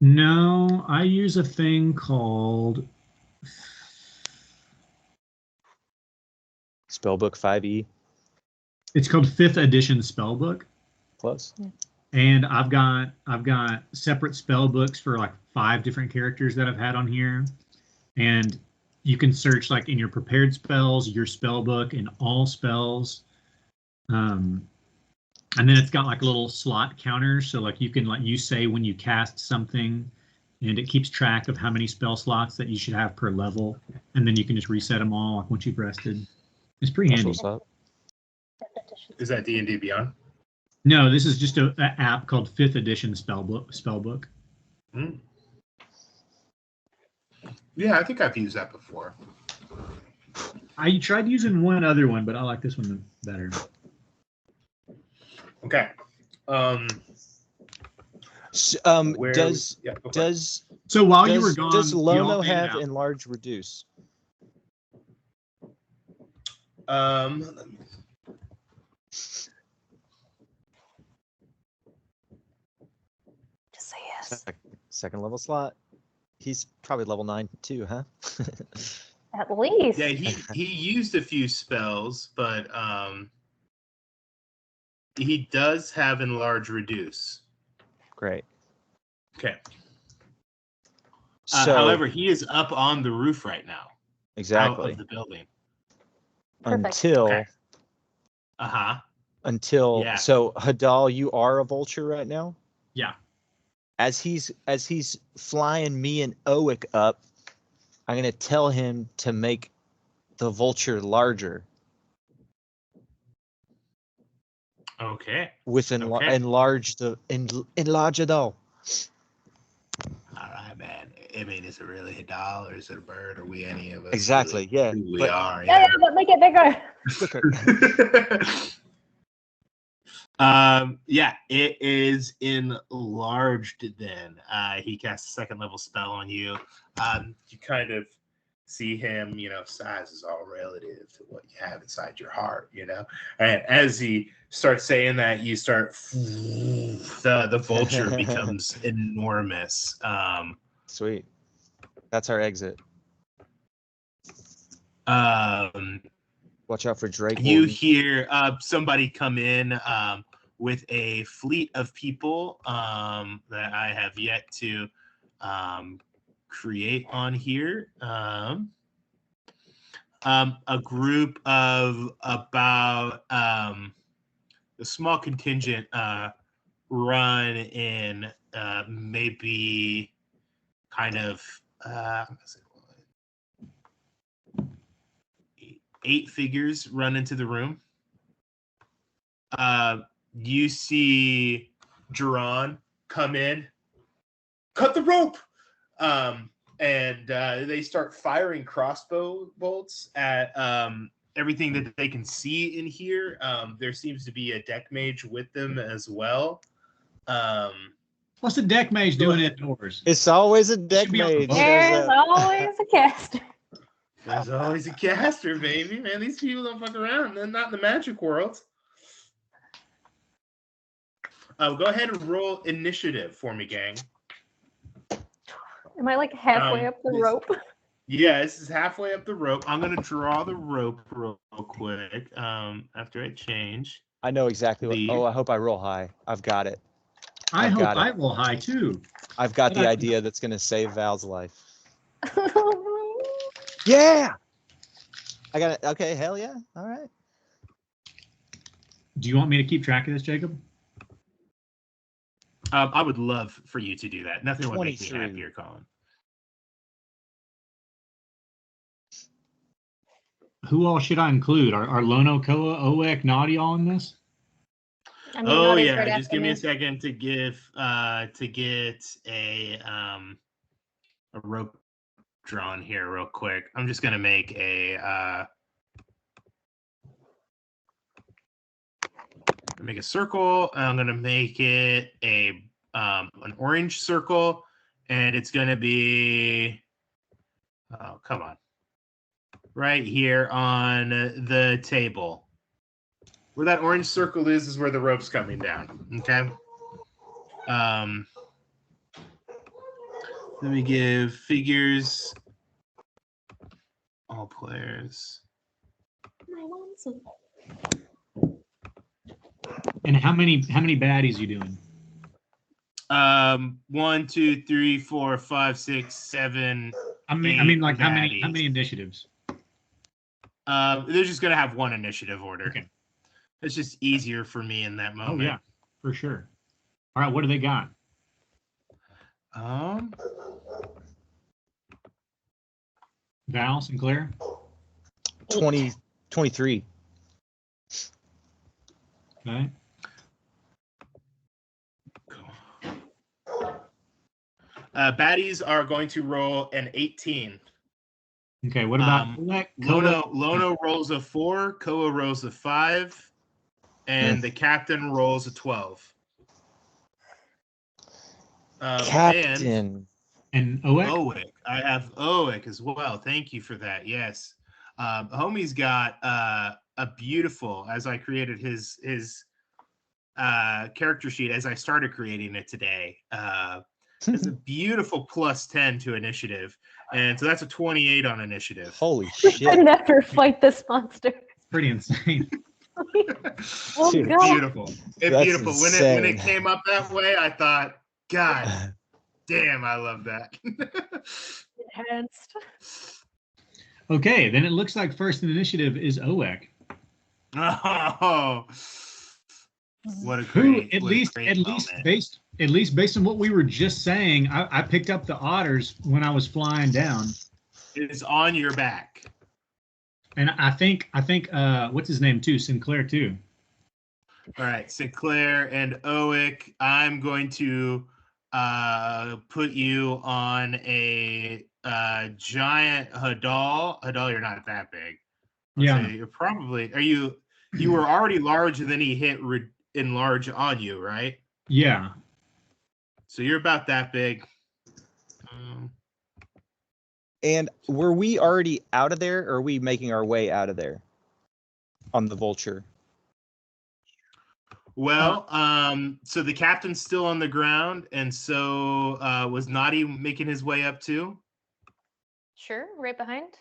No, I use a thing called Spellbook 5e. it's called 5th edition spellbook. Close. And I've got separate spell books for like 5 different characters that I've had on here. And you can search like in your prepared spells, your spell book, and all spells. And then it's got like little slot counters. So like you say when you cast something, and it keeps track of how many spell slots that you should have per level. And then you can just reset them all like once you've rested. It's pretty That's handy. what's up. Is that D&D Beyond? No, this is just an app called 5th edition spellbook. Mm. Yeah, I think I've used that before. I tried using one other one, but I like this one better. Okay. So, Does So while you were gone, does you all Lono made it have out. enlarge reduce? let me- Just say yes. Second level slot. He's probably level 9 too, huh? At least. Yeah, he used a few spells, but he does have enlarge reduce. Great. Okay. So, However, he is up on the roof right now. exactly. Out of the building. Perfect. Until Okay. Yeah. so Hadal, you are a vulture right now? Yeah. As he's flying me and OWEC up, I'm gonna tell him to make the vulture larger Okay. with enlarge Hadal. All right, man. I mean, is it really a doll or is it a bird? Are we any of us? Exactly. Really Yeah. who we But are. Yeah, but make it bigger. quicker. Yeah, it is enlarged then. He casts a second level spell on you. You kind of see him, size is all relative to what you have inside your heart, And as he starts saying that, you start the vulture becomes enormous. Sweet. That's our exit. Watch out for Drake. You Warden. hear somebody come in with a fleet of people that I have yet to create on here. A group of about a small contingent run in maybe kind of 8 figures run into the room. You see Duran come in, cut the rope, and they start firing crossbow bolts at everything that they can see in here. There seems to be a deck mage with them as well. What's the deck mage doing indoors? It's always a deck should be on the mage. boat. There's always a caster. There's always a caster, baby. Man, these people don't fuck around. They're not in the magic world. Go ahead and roll initiative for me, gang. Am I like halfway up the rope? Yeah, this is halfway up the rope. I'm gonna draw the rope real quick. After I change. I know exactly what. Oh, I hope I roll high. I've got it. I hope I roll high too. I've got the idea that's gonna save Val's life. Yeah. I got it. Okay. Hell yeah. All right. Do you want me to keep track of this, Jacob? I would love for you to do that. Nothing would make me 23. happier, Colin. Who all should I include? Are Lono, Koa, OWEC, Naughty all in this? I mean, Naughty's right just after give me me. a second to get a rope drawn here real quick. I'm just gonna make a circle. I'm gonna make it an orange circle, and it's gonna be come on, right here on the table. Where that orange circle is where the rope's coming down. Okay. Let me give figures. All players. And how many baddies you doing? 1, 2, 3, 4, 5, 6, 7. I mean, like how baddies. many initiatives? They're just gonna have one initiative order. Okay. It's just easier for me in that moment. Oh yeah, for sure. All right, what do they got? Val, Sinclair? 23. Okay. Baddies are going to roll an 18. Okay, what about Lono rolls a 4, Koa rolls a 5, and the captain rolls a 12. Captain. And OWEC? OWEC. I have OWEC as well. Thank you for that. Yes. Homie's got a beautiful, as I created his character sheet as I started creating it today. It's a beautiful +10 to initiative. And so that's a 28 on initiative. Holy shit. I didn't have to fight this monster. It's pretty insane. Oh, Dude, God. Beautiful. It's beautiful. When it came up that way, I thought, God damn, I love that. Enhanced. Okay, then it looks like first in initiative is OWEC. Oh, what a Who, great, at least based on what we were just saying, I picked up the otters when I was flying down. It's on your back. And I think what's his name too? Sinclair too. All right, Sinclair and OWEC, I'm going to put you on a giant Hadal. Hadal, you're not that big. Yeah. You're probably, you were already large and then he hit enlarge on you, right? Yeah. So you're about that big. And were we already out of there, or are we making our way out of there on the Vulture? Well, so the captain's still on the ground, and so was Naughty making his way up too? Sure, right behind.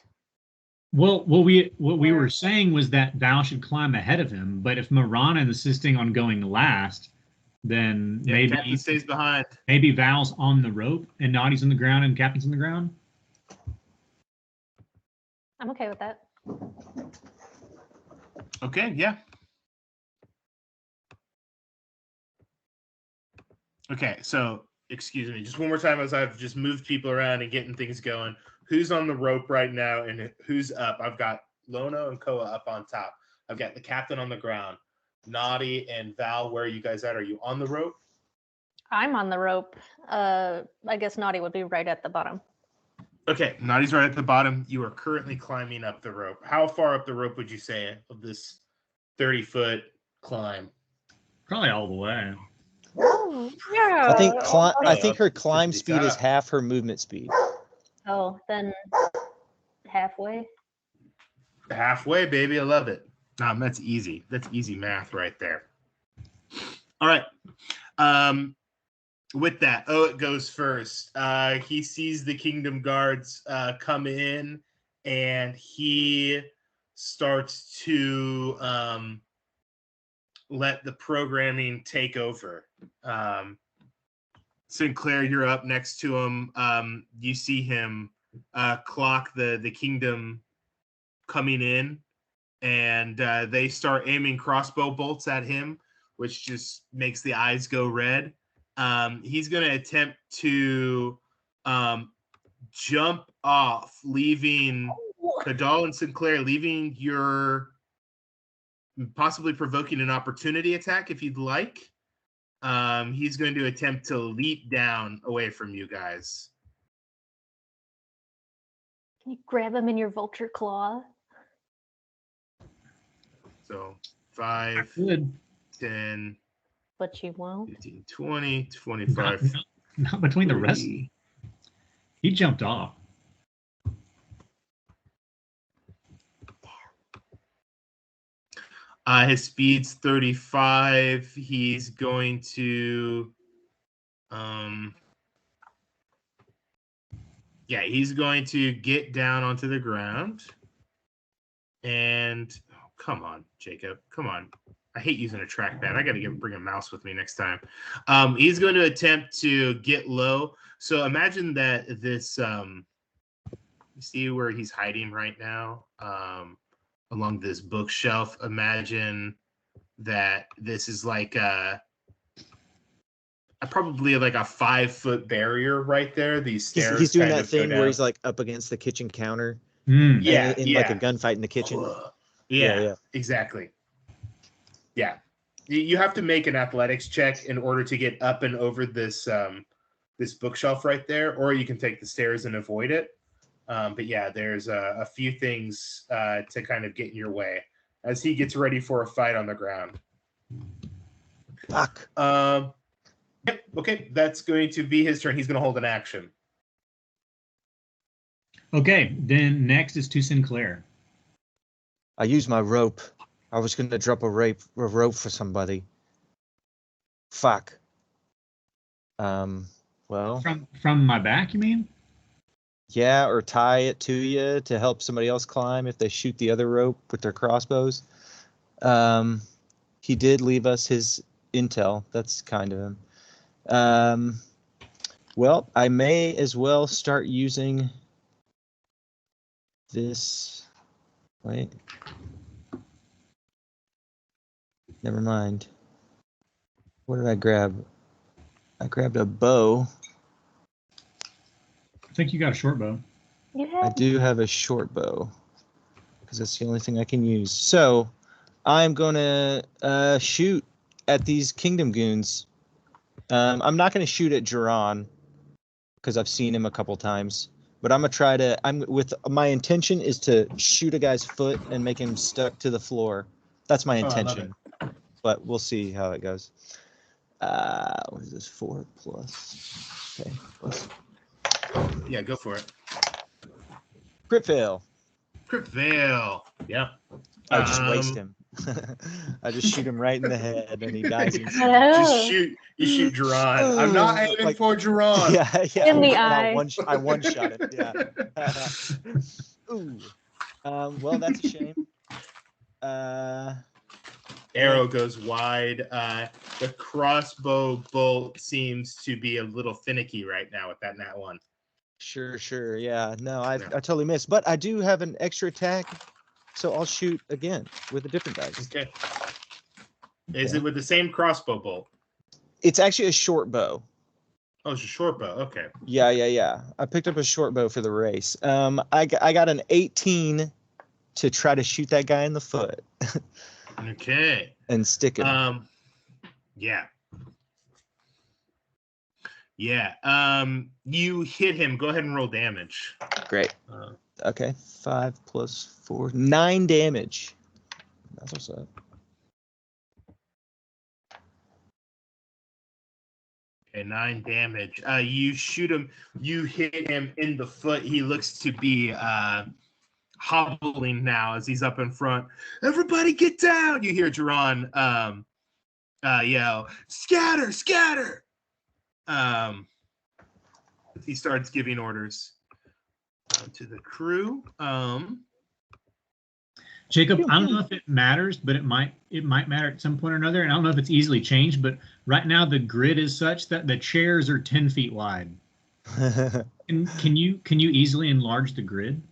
Well, what we were saying was that Val should climb ahead of him, but if Marana is insisting on going last, then maybe Captain stays behind. Maybe Val's on the rope and Naughty's on the ground and Captain's on the ground. I'm okay with that. Okay, yeah. Okay, so excuse me, just one more time as I've just moved people around and getting things going. Who's on the rope right now and who's up? I've got Lono and Koa up on top. I've got the captain on the ground. Naughty and Val, where are you guys at? Are you on the rope? I'm on the rope. I guess Naughty would be right at the bottom. Okay, Naughty's right at the bottom. You are currently climbing up the rope. How far up the rope would you say of this 30-foot climb? Probably all the way. Oh, yeah. I think her climb speed is half her movement speed. Oh, then halfway. Halfway, baby. I love it. That's easy. That's easy math right there. All right. With that, it goes first. He sees the Kingdom Guards come in, and he starts to let the programming take over. Sinclair, you're up next to him. You see him clock the Kingdom coming in, and they start aiming crossbow bolts at him, which just makes the eyes go red. He's going to attempt to jump off, leaving Kadal and Sinclair, leaving your possibly provoking an opportunity attack if you'd like. He's going to attempt to leap down away from you guys. Can you grab him in your vulture claw? So 5, 10, but you won't. 15, 20, 25. Not between 30. The rest. He jumped off. His speed's 35. He's going to, he's going to get down onto the ground. And come on, Jacob, come on. I hate using a trackpad. I got to bring a mouse with me next time. He's going to attempt to get low. So imagine that this, you see where he's hiding right now, along this bookshelf. Imagine that this is like probably like a 5-foot barrier right there. These stairs. He's doing that thing where he's like up against the kitchen counter. Mm. In like a gunfight in the kitchen. Yeah, exactly. Yeah, you have to make an athletics check in order to get up and over this this bookshelf right there, or you can take the stairs and avoid it. But yeah, there's a few things to kind of get in your way as he gets ready for a fight on the ground. Fuck. Yep. Okay, that's going to be his turn. He's going to hold an action. Okay, then next is to Sinclair. I used my rope. I was going to drop a rope for somebody. Fuck. Well. From my back, you mean? Yeah, or tie it to you to help somebody else climb if they shoot the other rope with their crossbows. He did leave us his intel. That's kind of him. Well, I may as well start using this. Wait. Never mind. What did I grab? I grabbed a bow. I think you got a short bow. I do have a short bow because that's the only thing I can use. So I'm going to shoot at these kingdom goons. I'm not going to shoot at Duran because I've seen him a couple times, but I'm going to try to, my intention is to shoot a guy's foot and make him stuck to the floor. That's my intention, but we'll see how it goes. What is this? 4 plus? Okay, plus. Yeah, go for it. Crit fail. Crit fail. Yeah. I just waste him. I just shoot him right in the head and he dies. Just shoot. You shoot Duran. I'm not aiming for Duran. Yeah. In the eye. I one shot him. Yeah. Ooh. Well, that's a shame. Arrow goes wide. The crossbow bolt seems to be a little finicky right now with that nat 1. Sure. Yeah. No, I totally missed. But I do have an extra attack, so I'll shoot again with a different dice. Okay. Is it with the same crossbow bolt? It's actually a short bow. Oh, it's a short bow. Okay. Yeah. I picked up a short bow for the race. I got an 18 to try to shoot that guy in the foot. Okay. And stick him. Yeah. You hit him. Go ahead and roll damage. Great. Okay. 5 plus 4, 9 damage. That's what's up. Okay, 9 damage. You shoot him. You hit him in the foot. He looks to be hobbling now as he's up in front. Everybody get down! You hear Duran yell, "Scatter! Scatter!" He starts giving orders to the crew. Jacob, I don't know if it matters, but it might matter at some point or another. And I don't know if it's easily changed, but right now the grid is such that the chairs are 10 feet wide. Can you easily enlarge the grid?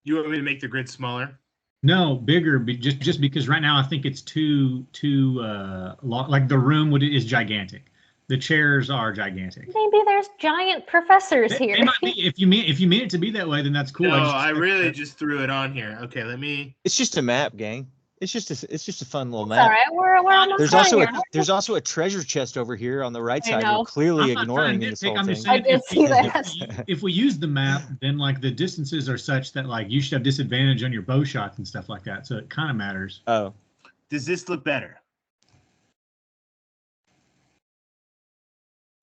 You want me to make the grid smaller? No, bigger. Just because right now I think it's too long. Like the room is gigantic. The chairs are gigantic. Maybe there's giant professors here. They might be. If you mean it to be that way, then that's cool. No, I really just threw it on here. Okay, let me. It's just a map, gang. It's just a fun little map. All right, we're almost There's also a treasure chest over here on the right side. know. You're clearly I'm not ignoring trying this to whole nitpick, I'm thing. just saying, I did see that. If we use the map, then like the distances are such that like you should have disadvantage on your bow shots and stuff like that. So it kind of matters. Oh, Does this look better?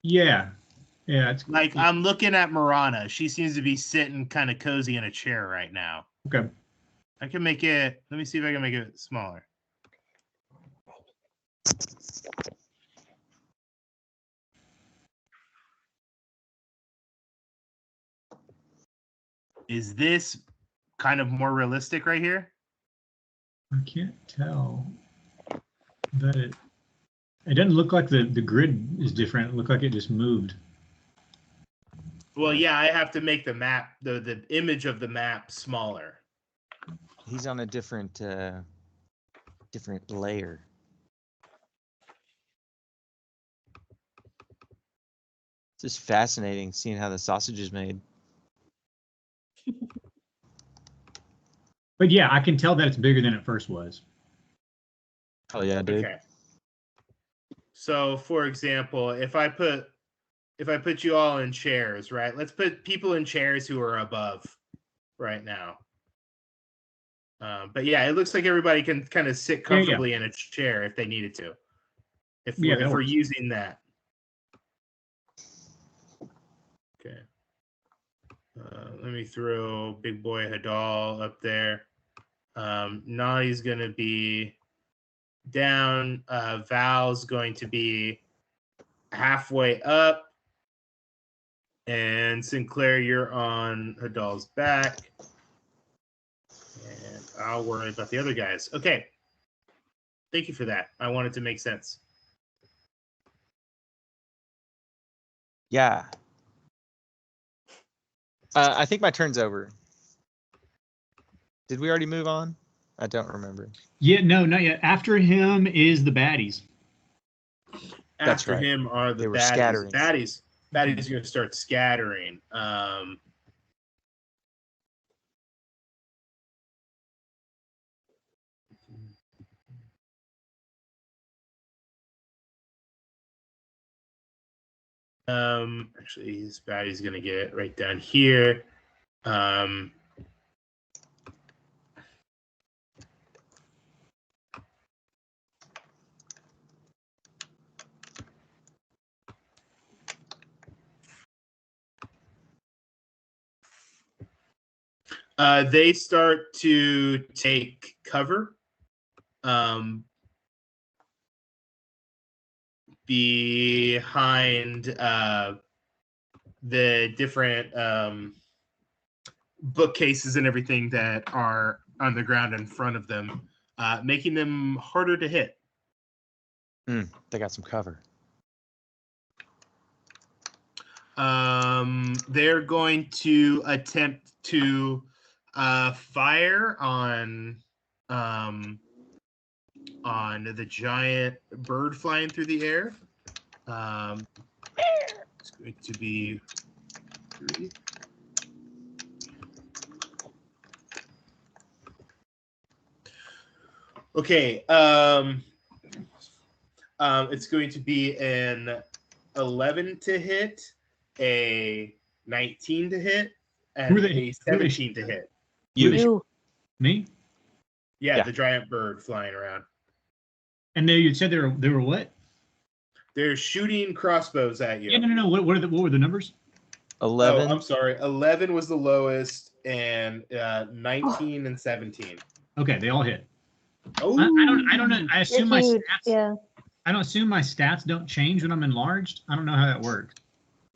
Yeah. It's Like I'm looking at Marana. She seems to be sitting kind of cozy in a chair right now. okay. I can make it. Let me see if I can make it smaller. Is this kind of more realistic right here? I can't tell that it doesn't look like the grid is different. It looked like it just moved. Well, yeah, I have to make the map, the image of the map smaller. he's on a different layer. It's just fascinating seeing how the sausage is made. But yeah, I can tell that it's bigger than it first was. Oh yeah, dude. Okay. So, for example, if I put if I put you all in chairs, right? Let's put people in chairs who are above right now. But yeah, it looks like everybody can kind of sit comfortably in a chair if they needed to. If we're using that. Okay. Let me throw Big Boy Hadal up there. Nani's going to be down. Val's going to be halfway up. And Sinclair, you're on Hadal's back. And I'll worry about the other guys. Okay. Thank you for that. I want it to make sense. Yeah. I think my turn's over. Did we already move on? I don't remember. Yeah, no, not yet. After him is the baddies. That's After right. him are the baddies. Scattering. Baddies are going to start scattering. Actually, his baddie's going to get right down here. They start to take cover behind the different bookcases and everything that are on the ground in front of them, making them harder to hit. They got some cover. They're going to attempt to fire on the giant bird flying through the air. It's going to be 3. Okay. It's going to be an 11 to hit, a 19 to hit, and a 17 to hit. You. Me? Yeah, the giant bird flying around. And you said they were what? They're shooting crossbows at you. Yeah, no. What were the numbers? 11. Oh, I'm sorry. 11 was the lowest, and 19 and 17. Okay, they all hit. Oh, I don't know. I assume my stats. Yeah. I don't assume my stats don't change when I'm enlarged. I don't know how that works.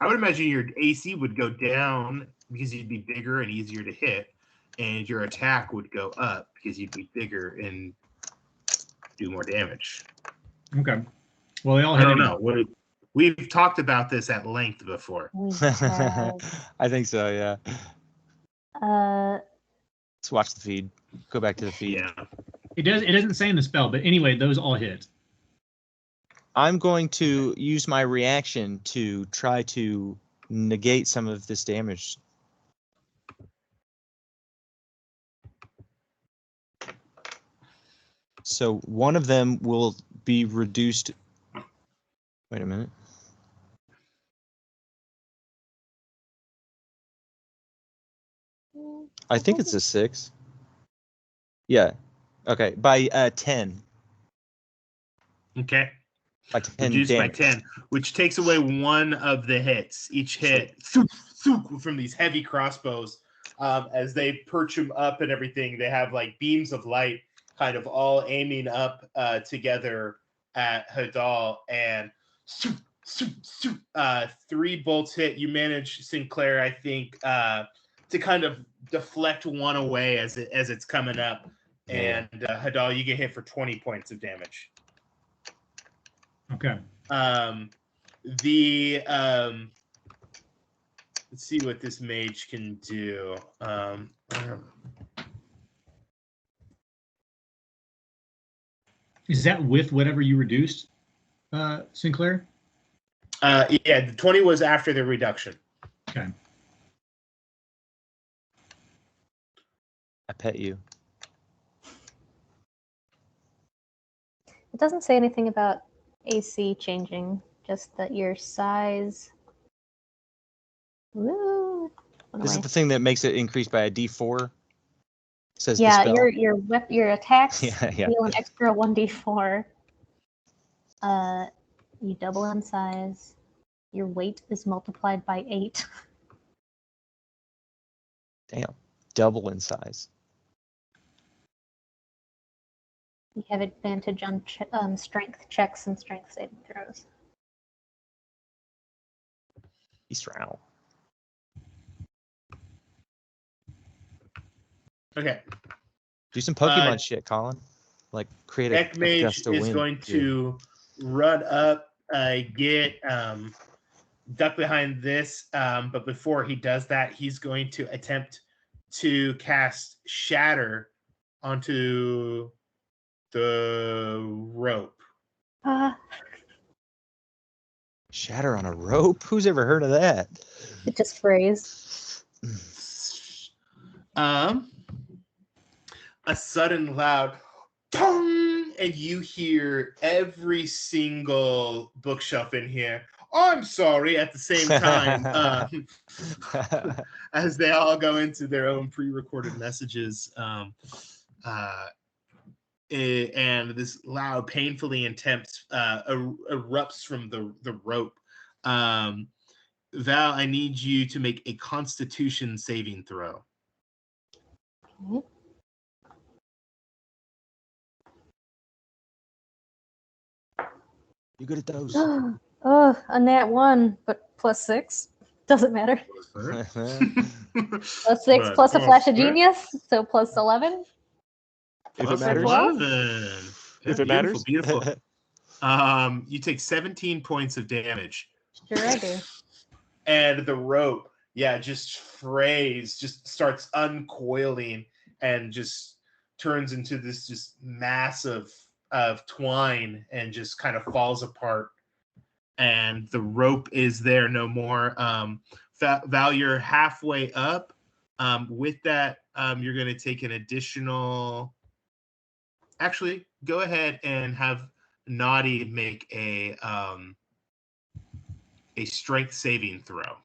I would imagine your AC would go down because you'd be bigger and easier to hit, and your attack would go up because you'd be bigger and do more damage. Okay. Well, they all hit. I don't know. We've talked about this at length before. I think so, yeah. Let's watch the feed. Go back to the feed. Yeah. It doesn't say in the spell, but anyway, those all hit. I'm going to use my reaction to try to negate some of this damage. So one of them will be reduced. Wait a minute. I think it's a 6. Yeah. Okay. By 10. Okay. By 10 Reduced damage. by 10, which takes away one of the hits. Each hit from these heavy crossbows. As they perch them up and everything, they have like beams of light kind of all aiming up together at Hadal, and 3 bolts hit. You manage, Sinclair, I think, to kind of deflect one away as it's coming up. Yeah. And Hadal, you get hit for 20 points of damage. Okay. Let's see what this mage can do. Is that with whatever you reduced, Sinclair? Yeah, the 20 was after the reduction. Okay. I pet you. It doesn't say anything about AC changing, just that your size Woo. This is the thing that makes it increase by a D4. Says yeah, dispel. your attacks Yeah. deal an extra 1d4. You double in size. Your weight is multiplied by 8. Damn, double in size. You have advantage on strength checks and strength saving throws. East round. Okay. Do some Pokemon shit, Colin. Like create a Mage gust of is wind. going to run up, get duck behind this, but before he does that, he's going to attempt to cast Shatter onto the rope. Shatter on a rope? Who's ever heard of that? It just phrased. A sudden loud pong, and you hear every single bookshelf in here. I'm sorry at the same time, as they all go into their own pre-recorded messages. And this loud, painfully intense erupts from the rope. Val, I need you to make a Constitution saving throw. Okay. You good at those? Oh, a nat 1, but +6. Doesn't matter. +6 plus a flash of genius, so +11. If it matters. 11. If it matters. Beautiful. You take 17 points of damage. Sure I do. And the rope, just frays, just starts uncoiling and just turns into this just mass of twine and just kind of falls apart. And the rope is there no more. Val, you're halfway up. With that, you're going to take an additional... Actually, go ahead and have Naughty make a strength saving throw.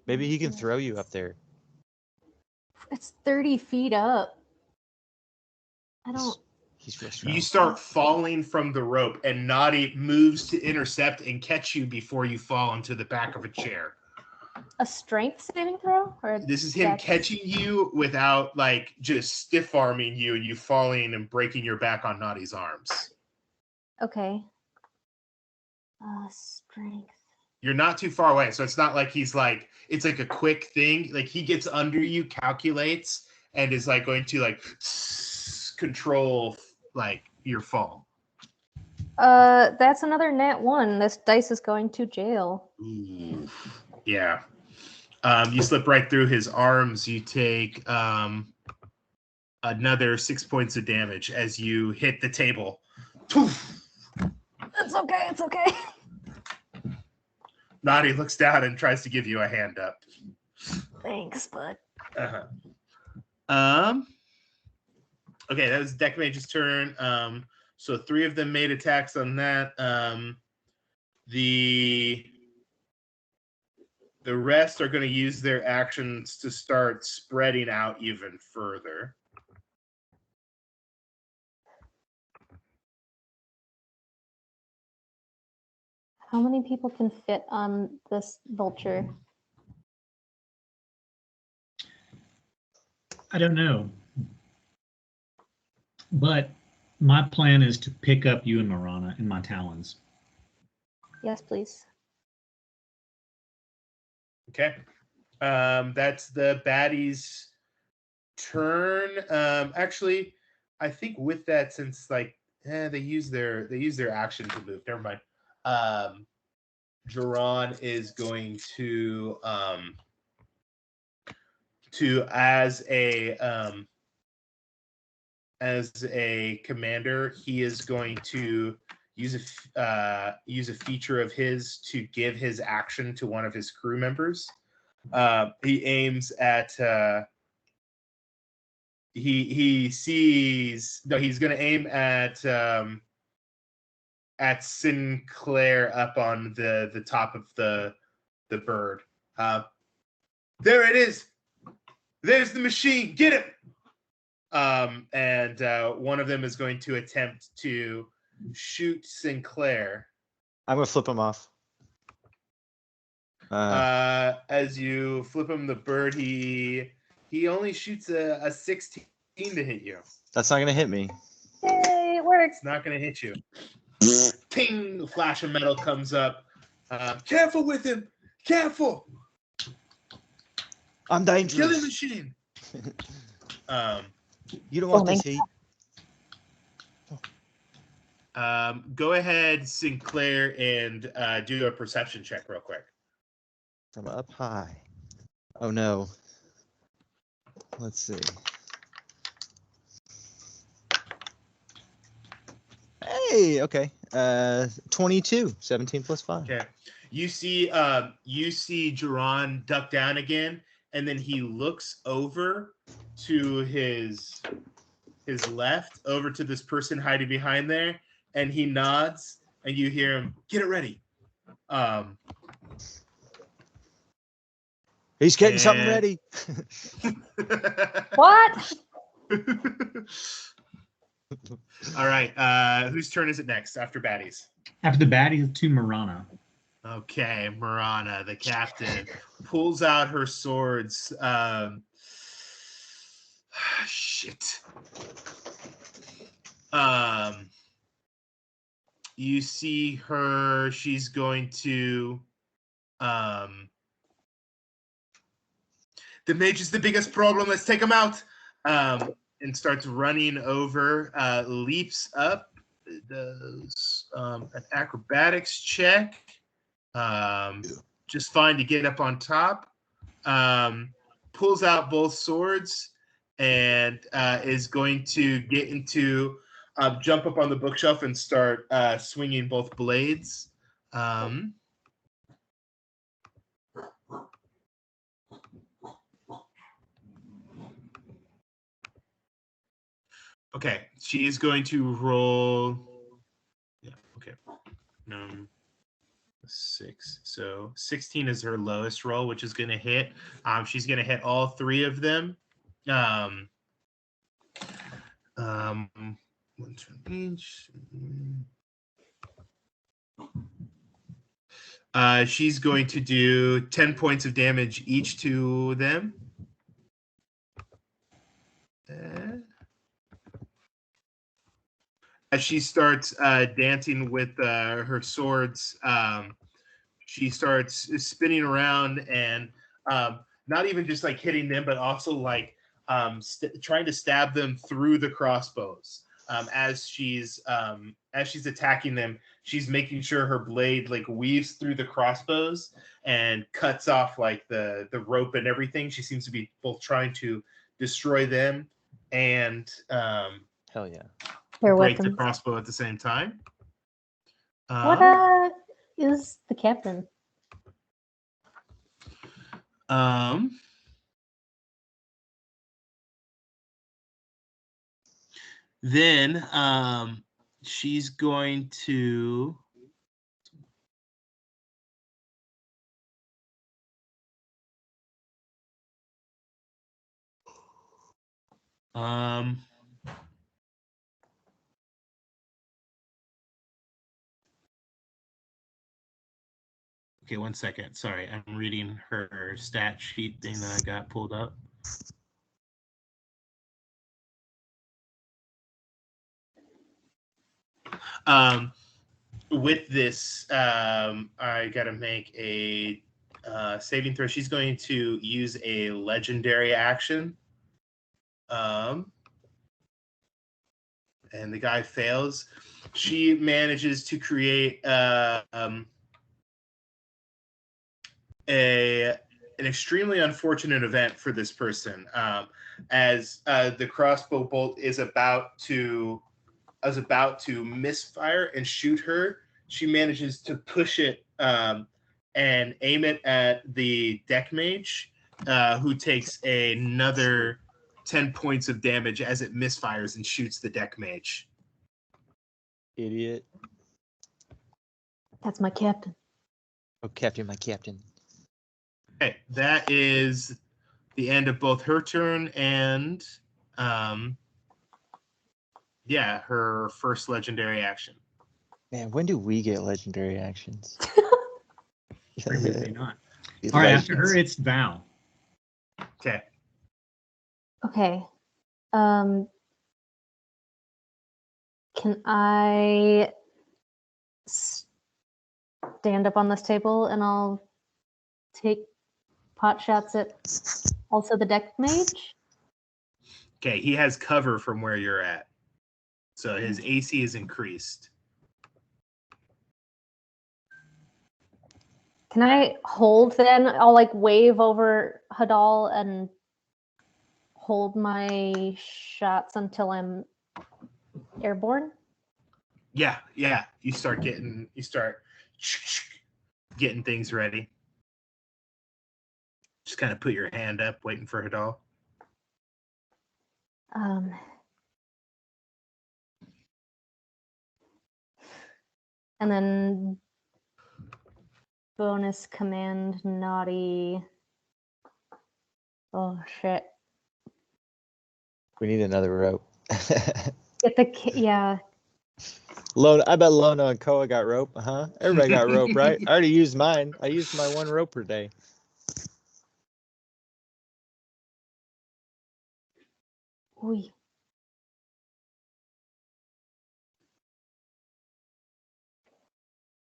Maybe he can throw you up there. It's 30 feet up. I don't... He's real strong. You start falling from the rope, and Naughty moves to intercept and catch you before you fall into the back of a chair. A strength saving throw? Or this is him catching you without, like, just stiff-arming you and you falling and breaking your back on Naughty's arms. Okay. Strength. You're not too far away, so it's not like he's like, it's like a quick thing. Like, he gets under you, calculates, and is like going to like control like your fall. That's another nat 1. This dice is going to jail. Ooh. Yeah. You slip right through his arms. You take another 6 points of damage as you hit the table. Poof. It's okay. It's okay. Naughty looks down and tries to give you a hand up. Thanks, bud. Okay, that was Deck Mage's turn. So 3 of them made attacks on that. The rest are going to use their actions to start spreading out even further. How many people can fit on this vulture? I don't know. But my plan is to pick up you and Marana in my talons. Yes, please. Okay. That's the baddie's turn. Actually, I think with that, since like they use their action to move. Never mind. Duran is going to as a commander, he is going to use a feature of his to give his action to one of his crew members. He aims at he's going to aim at at Sinclair up on the top of the bird. There it is. There's the machine. Get it. And one of them is going to attempt to shoot Sinclair. I'm gonna flip him off. As you flip him the bird, he only shoots a 16 to hit you. That's not gonna hit me. Yay, it works. It's not gonna hit you. Ping! The flash of metal comes up. Careful with him. Careful. I'm dangerous. Killing machine. You don't want this heat. Go ahead, Sinclair, and do a perception check real quick. From up high. Oh no. Let's see. Hey, okay. 22, 17 plus 5. Okay. You see Jerron duck down again, and then he looks over to his left, over to this person hiding behind there, and he nods, and you hear him, "Get it ready." He's getting something ready. What? All right. Whose turn is it next after baddies? After the baddie, to Marana. Okay, Marana, the captain, pulls out her swords. Shit. You see her. She's going to. The mage is the biggest problem. Let's take him out. And starts running over. Leaps up. Does an acrobatics check. Just fine to get up on top. Pulls out both swords and is going to get into jump up on the bookshelf and start swinging both blades. Okay, she is going to roll. Yeah, okay. 6. So 16 is her lowest roll, which is going to hit. She's going to hit all 3 of them. One turn each. She's going to do 10 points of damage each to them. As she starts dancing with her swords, she starts spinning around and not even just like hitting them, but also like trying to stab them through the crossbows. As she's attacking them, she's making sure her blade like weaves through the crossbows and cuts off like the rope and everything. She seems to be both trying to destroy them and hell yeah. break the crossbow at the same time. What is the captain? Then she's going to okay, one second. Sorry, I'm reading her stat sheet thing that I got pulled up. With this, I got to make a saving throw. She's going to use a legendary action. And the guy fails. She manages to create an extremely unfortunate event for this person. As the crossbow bolt is about to misfire and shoot her, she manages to push it and aim it at the deck mage, who takes another 10 points of damage as it misfires and shoots the deck mage. Idiot. That's my captain. Oh, Captain, my Captain. Okay, that is the end of both her turn and, yeah, her first legendary action. Man, when do we get legendary actions? Previously not. These All right, after legends. her, it's Val. Okay. Okay. Can I stand up on this table and I'll take pot shots at also the deck mage? Okay, he has cover from where you're at. So his AC is increased. Can I hold then? I'll like wave over Hadal and hold my shots until I'm airborne. Yeah. You start getting things ready. Just kind of put your hand up, waiting for Hadal. And then bonus command naughty. Oh shit. We need another rope. Get the yeah. I bet Lona and Koa got rope, huh? Everybody got rope, right? I already used mine. I used my 1 rope per day. Oy.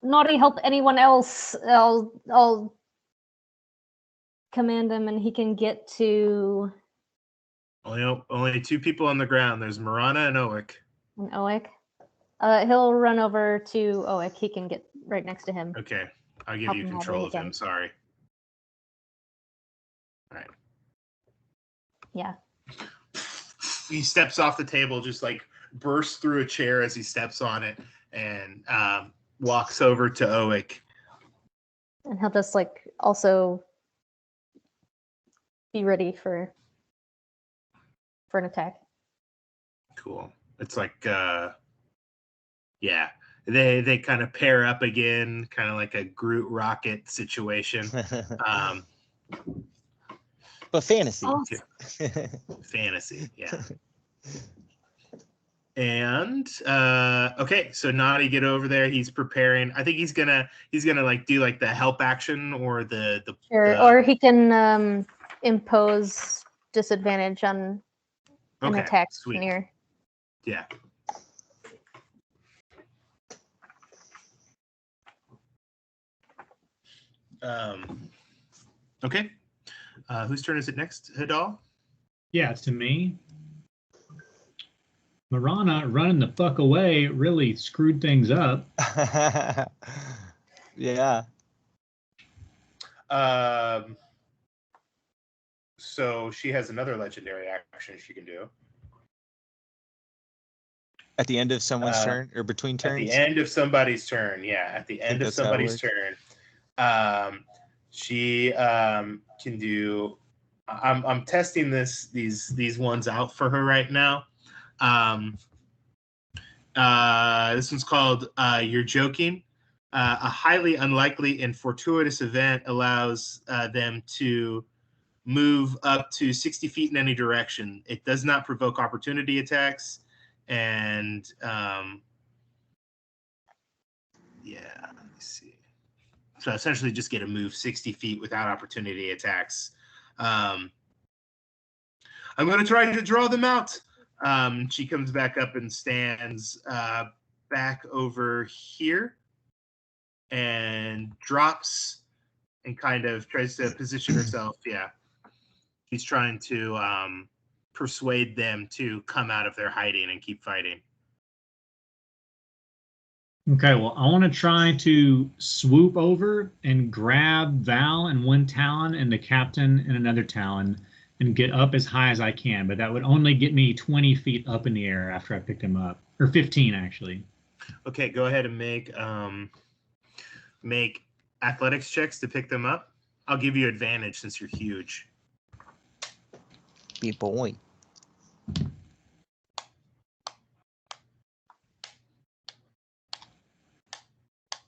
Naughty, help anyone else. I'll command him and he can get to Only 2 people on the ground. There's Marana and OWEC. an OWEC. He'll run over to OWEC. He can get right next to him. Okay. I'll give Help you him control however of he him. can. Sorry. All right. Yeah. He steps off the table, just like bursts through a chair as he steps on it, and walks over to OWEC. And he'll just like also be ready for an attack. Cool. It's like yeah. They kind of pair up again, kind of like a Groot Rocket situation. But fantasy. Awesome. Fantasy, yeah. And okay, so Naughty, get over there. He's preparing. I think he's gonna like do like the help action or the Sure. Or he can impose disadvantage on an attack sweet. near. Yeah. Okay. Whose turn is it next? Hadal? Yeah, it's to me. Marana running the fuck away really screwed things up. Yeah. So she has another legendary action she can do. At the end of someone's turn or between turns? At the end of somebody's turn, yeah. At the end of somebody's turn. She can do. I'm testing these ones out for her right now. This one's called You're Joking. A highly unlikely and fortuitous event allows them to move up to 60 feet in any direction. It does not provoke opportunity attacks. And yeah, let me see. So essentially just get to move 60 feet without opportunity attacks. I'm going to try to draw them out. She comes back up and stands back over here and drops and kind of tries to position herself. Yeah. She's trying to persuade them to come out of their hiding and keep fighting. Okay, well, I want to try to swoop over and grab Val in one talon and the captain in another talon and get up as high as I can, but that would only get me 20 feet up in the air after I picked him up, or 15 actually. Okay, go ahead and make athletics checks to pick them up. I'll give you advantage since you're huge. Big boy.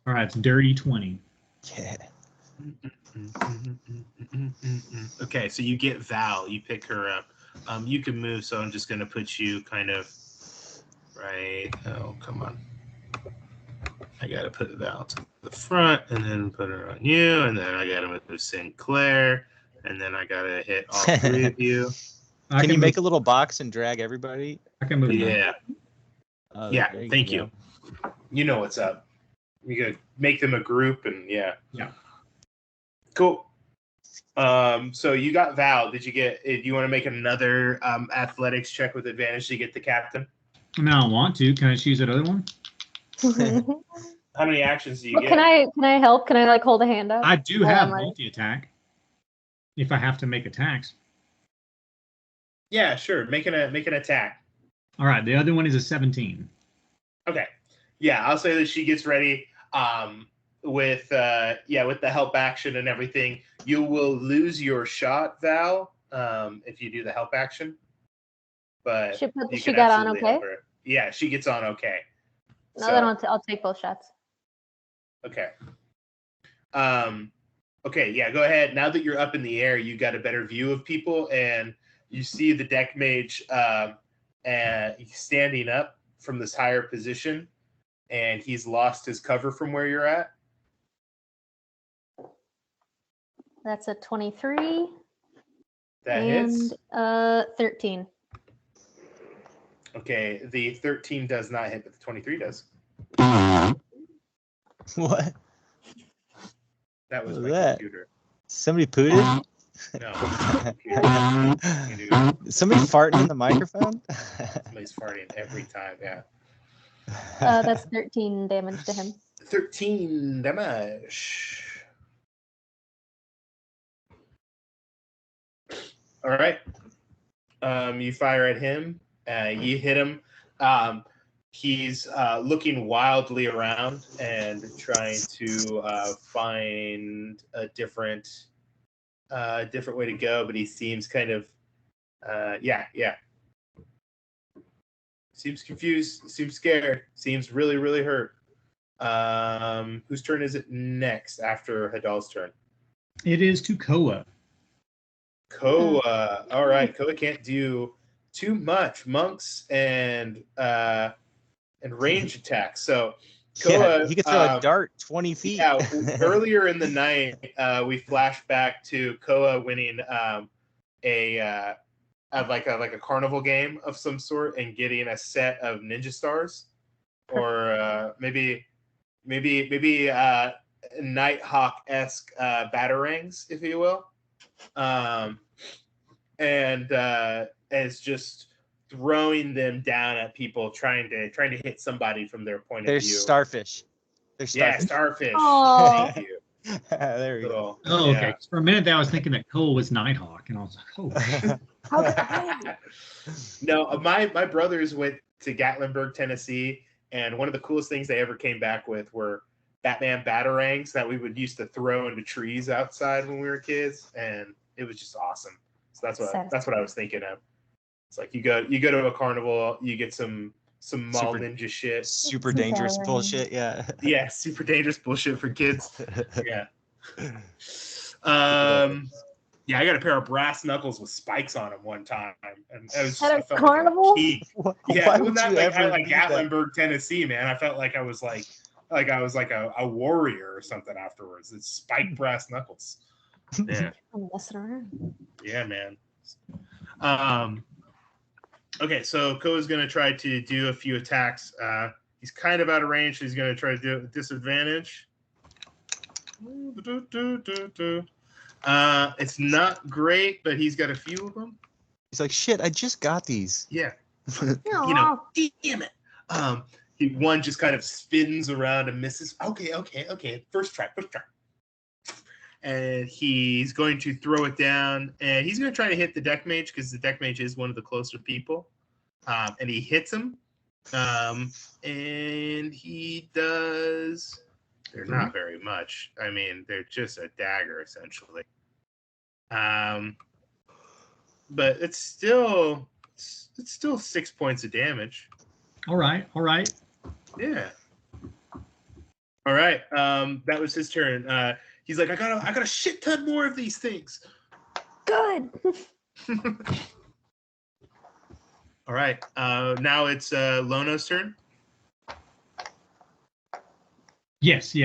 All right, it's dirty 20. Yeah. Okay, so you get Val. You pick her up. You can move, so I'm just going to put you kind of right. Oh, come on. I got to put Val to the front and then put her on you. And then I got to move Sinclair. And then I got to hit all three of you. Can you make a little box and drag everybody? I can move. Yeah. Yeah, there thank you. You know what's up. You got to make them a group and yeah. Yeah. Cool. So you got Val. Did you want to make another athletics check with advantage to get the captain? I mean, I don't want to. Can I choose that other one? How many actions do you get? Can I help? Can I like hold a hand up? I do have multi-attack. If I have to make attacks. Yeah, sure. Make an attack. All right. The other one is a 17. Okay. Yeah, I'll say that she gets ready. With the help action and everything, you will lose your shot, Val, if you do the help action. But she got on okay. Yeah, she gets on okay. No, then I'll take both shots. Okay. Okay, yeah, go ahead. Now that you're up in the air, you got a better view of people, and you see the deck mage standing up from this higher position, and he's lost his cover from where you're at. That's a 23. That hits. 13. Okay, the 13 does not hit, but the 23 does. What? That was my computer. Somebody pooted? No. Somebody farting in the microphone? Somebody's farting every time, yeah. That's 13 damage to him. 13 damage. All right. You fire at him. You hit him. He's looking wildly around and trying to find a different way to go, but he seems kind of seems confused, seems scared, seems really, really hurt. Whose turn is it next after Hadal's turn? It is to Koa. Koa. All right. Koa can't do too much. Monks and range attacks. So Koa, he could throw a dart 20 feet. Yeah. Earlier in the night, we flashed back to Koa winning a carnival game of some sort and getting a set of ninja stars, or maybe NightHawk-esque batarangs, if you will. And is just throwing them down at people, trying to hit somebody from their point of view. There's starfish. Yeah, starfish. Oh. Thank you. There we go. Oh, okay. For a minute there, I was thinking that Cole was NightHawk, and I was like, oh. No, my brothers went to Gatlinburg, Tennessee, and one of the coolest things they ever came back with were Batman batarangs that we would used to throw into trees outside when we were kids, and it was just awesome. So that's what I was thinking of. It's like you go to a carnival, you get some mall ninja shit. Super dangerous bullshit, yeah. Yeah, super dangerous bullshit for kids. Yeah. Yeah, I got a pair of brass knuckles with spikes on them one time, and I felt carnival. Like yeah, it was not like Gatlinburg, Tennessee, man. I felt like I was like I was like a warrior or something afterwards. It's spiked brass knuckles. Yeah. I'm messing around. Yeah, man. Okay, so Koa's going to try to do a few attacks. He's kind of out of range, so he's going to try to do it with disadvantage. It's not great, but he's got a few of them. He's like, shit, I just got these. Yeah. Damn it. One just kind of spins around and misses. Okay. First try. And he's going to throw it down, and he's going to try to hit the deck mage because the deck mage is one of the closer people. And he hits him, and he does. They're not very much. I mean, they're just a dagger essentially. But it's still 6 points of damage. All right. Yeah. All right. That was his turn. He's like, I got a shit ton more of these things. Good. All right. Now it's Lono's turn. Yes.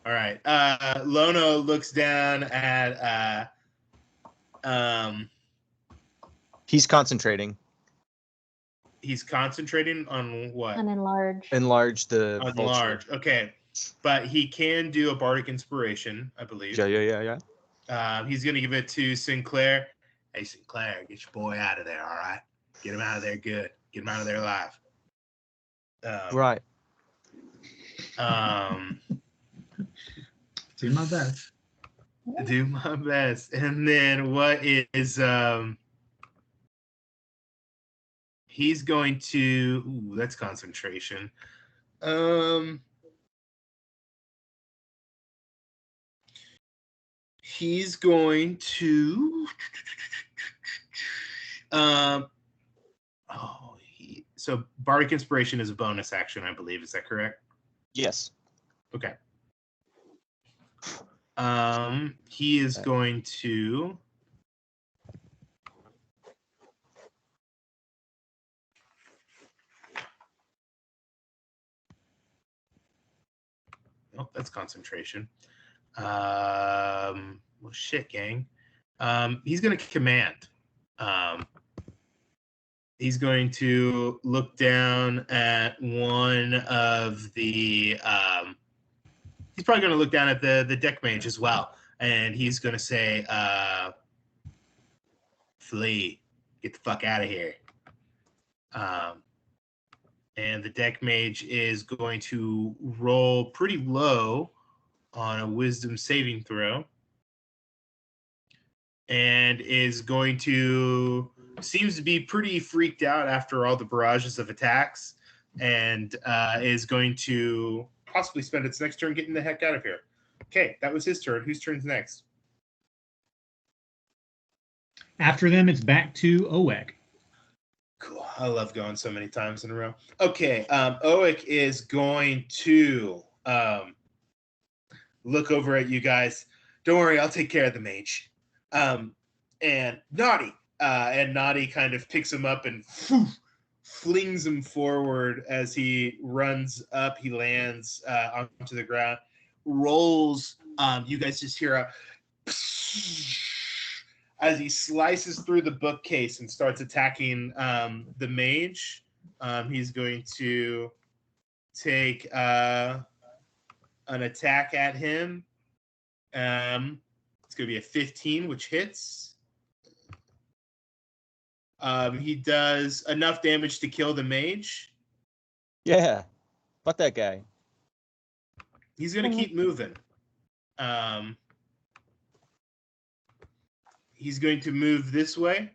All right. Lono looks down at He's concentrating. He's concentrating on what? And enlarge. Enlarge the Enlarge. Okay. But he can do a bardic inspiration, I believe. Yeah. He's gonna give it to Sinclair. Hey Sinclair, get your boy out of there, all right? Get him out of there good. Get him out of there alive. Right. Do my best. Do my best. And then what is he's going to that's concentration. He's going to so bardic inspiration is a bonus action, I believe. Is that correct? Yes. Okay. He is going to oh, that's concentration. Well, shit, gang. He's going to command. He's going to look down at one of the. He's probably going to look down at the deck mage as well, and he's going to say, "Flee, get the fuck out of here." And the deck mage is going to roll pretty low on a wisdom saving throw, and is going to seems to be pretty freaked out after all the barrages of attacks, and is going to possibly spend its next turn getting the heck out of here. Okay, that was his turn. Whose turn's next? After them, it's back to OWEC. Cool. I love going so many times in a row. Okay, OWEC is going to look over at you guys. Don't worry, I'll take care of the mage. And Naughty kind of picks him up and flings him forward as he runs up. He lands onto the ground, rolls. You guys just hear a as he slices through the bookcase and starts attacking the mage. He's going to take an attack at him. It's going to be a 15, which hits. He does enough damage to kill the mage. Yeah. Fuck that guy. He's going to keep moving. He's going to move this way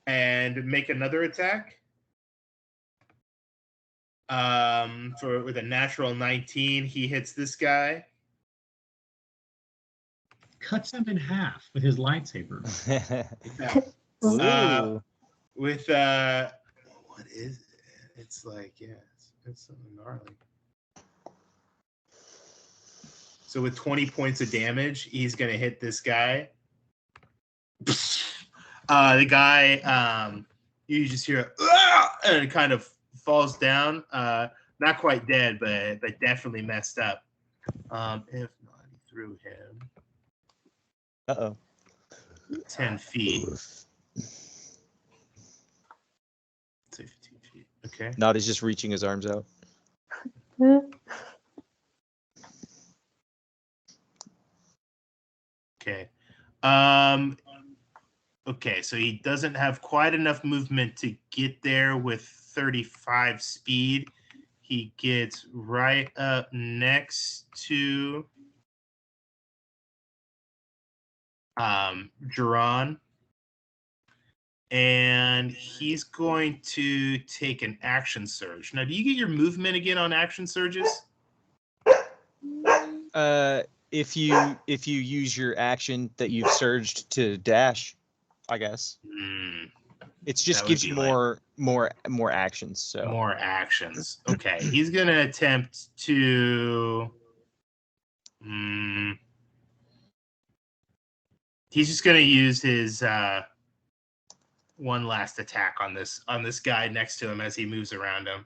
and make another attack. With a natural 19, he hits this guy. Cuts him in half with his lightsaber. With what is it? It's like, yeah, it's something gnarly. So with 20 points of damage, he's gonna hit this guy. The guy, you just hear and it kind of falls down. Not quite dead, but definitely messed up. If not, he threw him. 10 feet. 15 feet. Okay. Not he's just reaching his arms out. Okay. Okay, so he doesn't have quite enough movement to get there with 35 speed. He gets right up next to Duran. And he's going to take an action surge. Now, do you get your movement again on action surges? If you use your action that you've surged to dash, I guess. It just That would gives be you like- more actions. So More actions. Okay, he's gonna attempt to. He's just gonna use his one last attack on this guy next to him as he moves around him.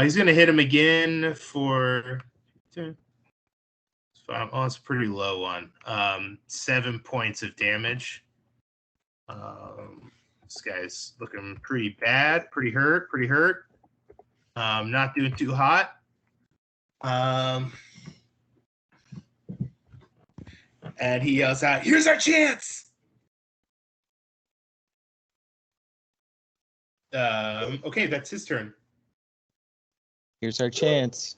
He's gonna hit him again for. Oh, it's a pretty low one. 7 points of damage. This guy's looking pretty bad, pretty hurt. Not doing too hot. And he yells out, "Here's our chance!" Okay, that's his turn. here's our chance.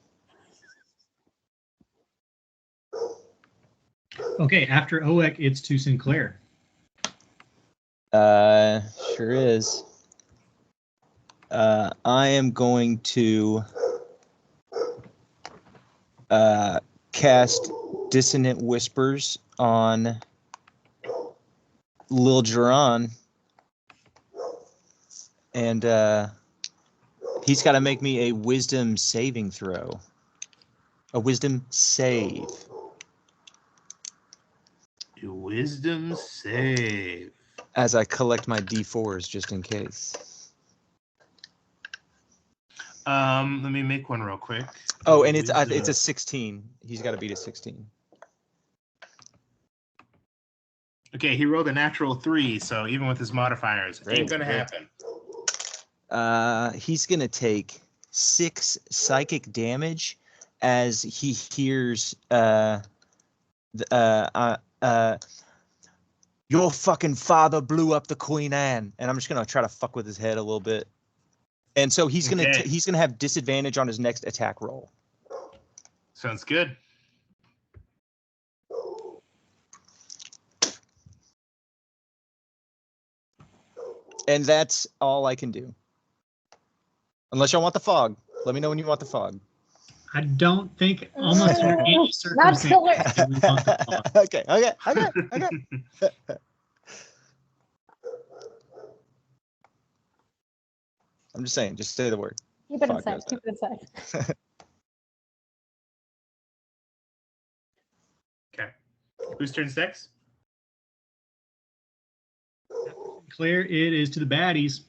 Okay, after OWEC, it's to Sinclair. Sure is. I am going to cast Dissonant Whispers on Lil Duran, and he's got to make me a Wisdom saving throw. A Wisdom save. A Wisdom save. As I collect my D4s just in case. Let me make one real quick. Oh, and it's a 16. He's got to beat a 16. Okay, he rolled a natural 3, so even with his modifiers, Great, ain't gonna great. happen. He's gonna take 6 psychic damage as he hears your fucking father blew up the Queen Anne, and I'm just gonna try to fuck with his head a little bit. And so he's gonna Okay. he's gonna have disadvantage on his next attack roll. Sounds good. And that's all I can do. Unless y'all want the fog. Let me know when you want the fog. I don't think almost under any Not circumstance killer. do we want the fog. Okay. I'm just saying, just say the word. Keep it Fog inside. does Keep it inside. Okay. Whose turn's next? Sinclair, it is to the baddies.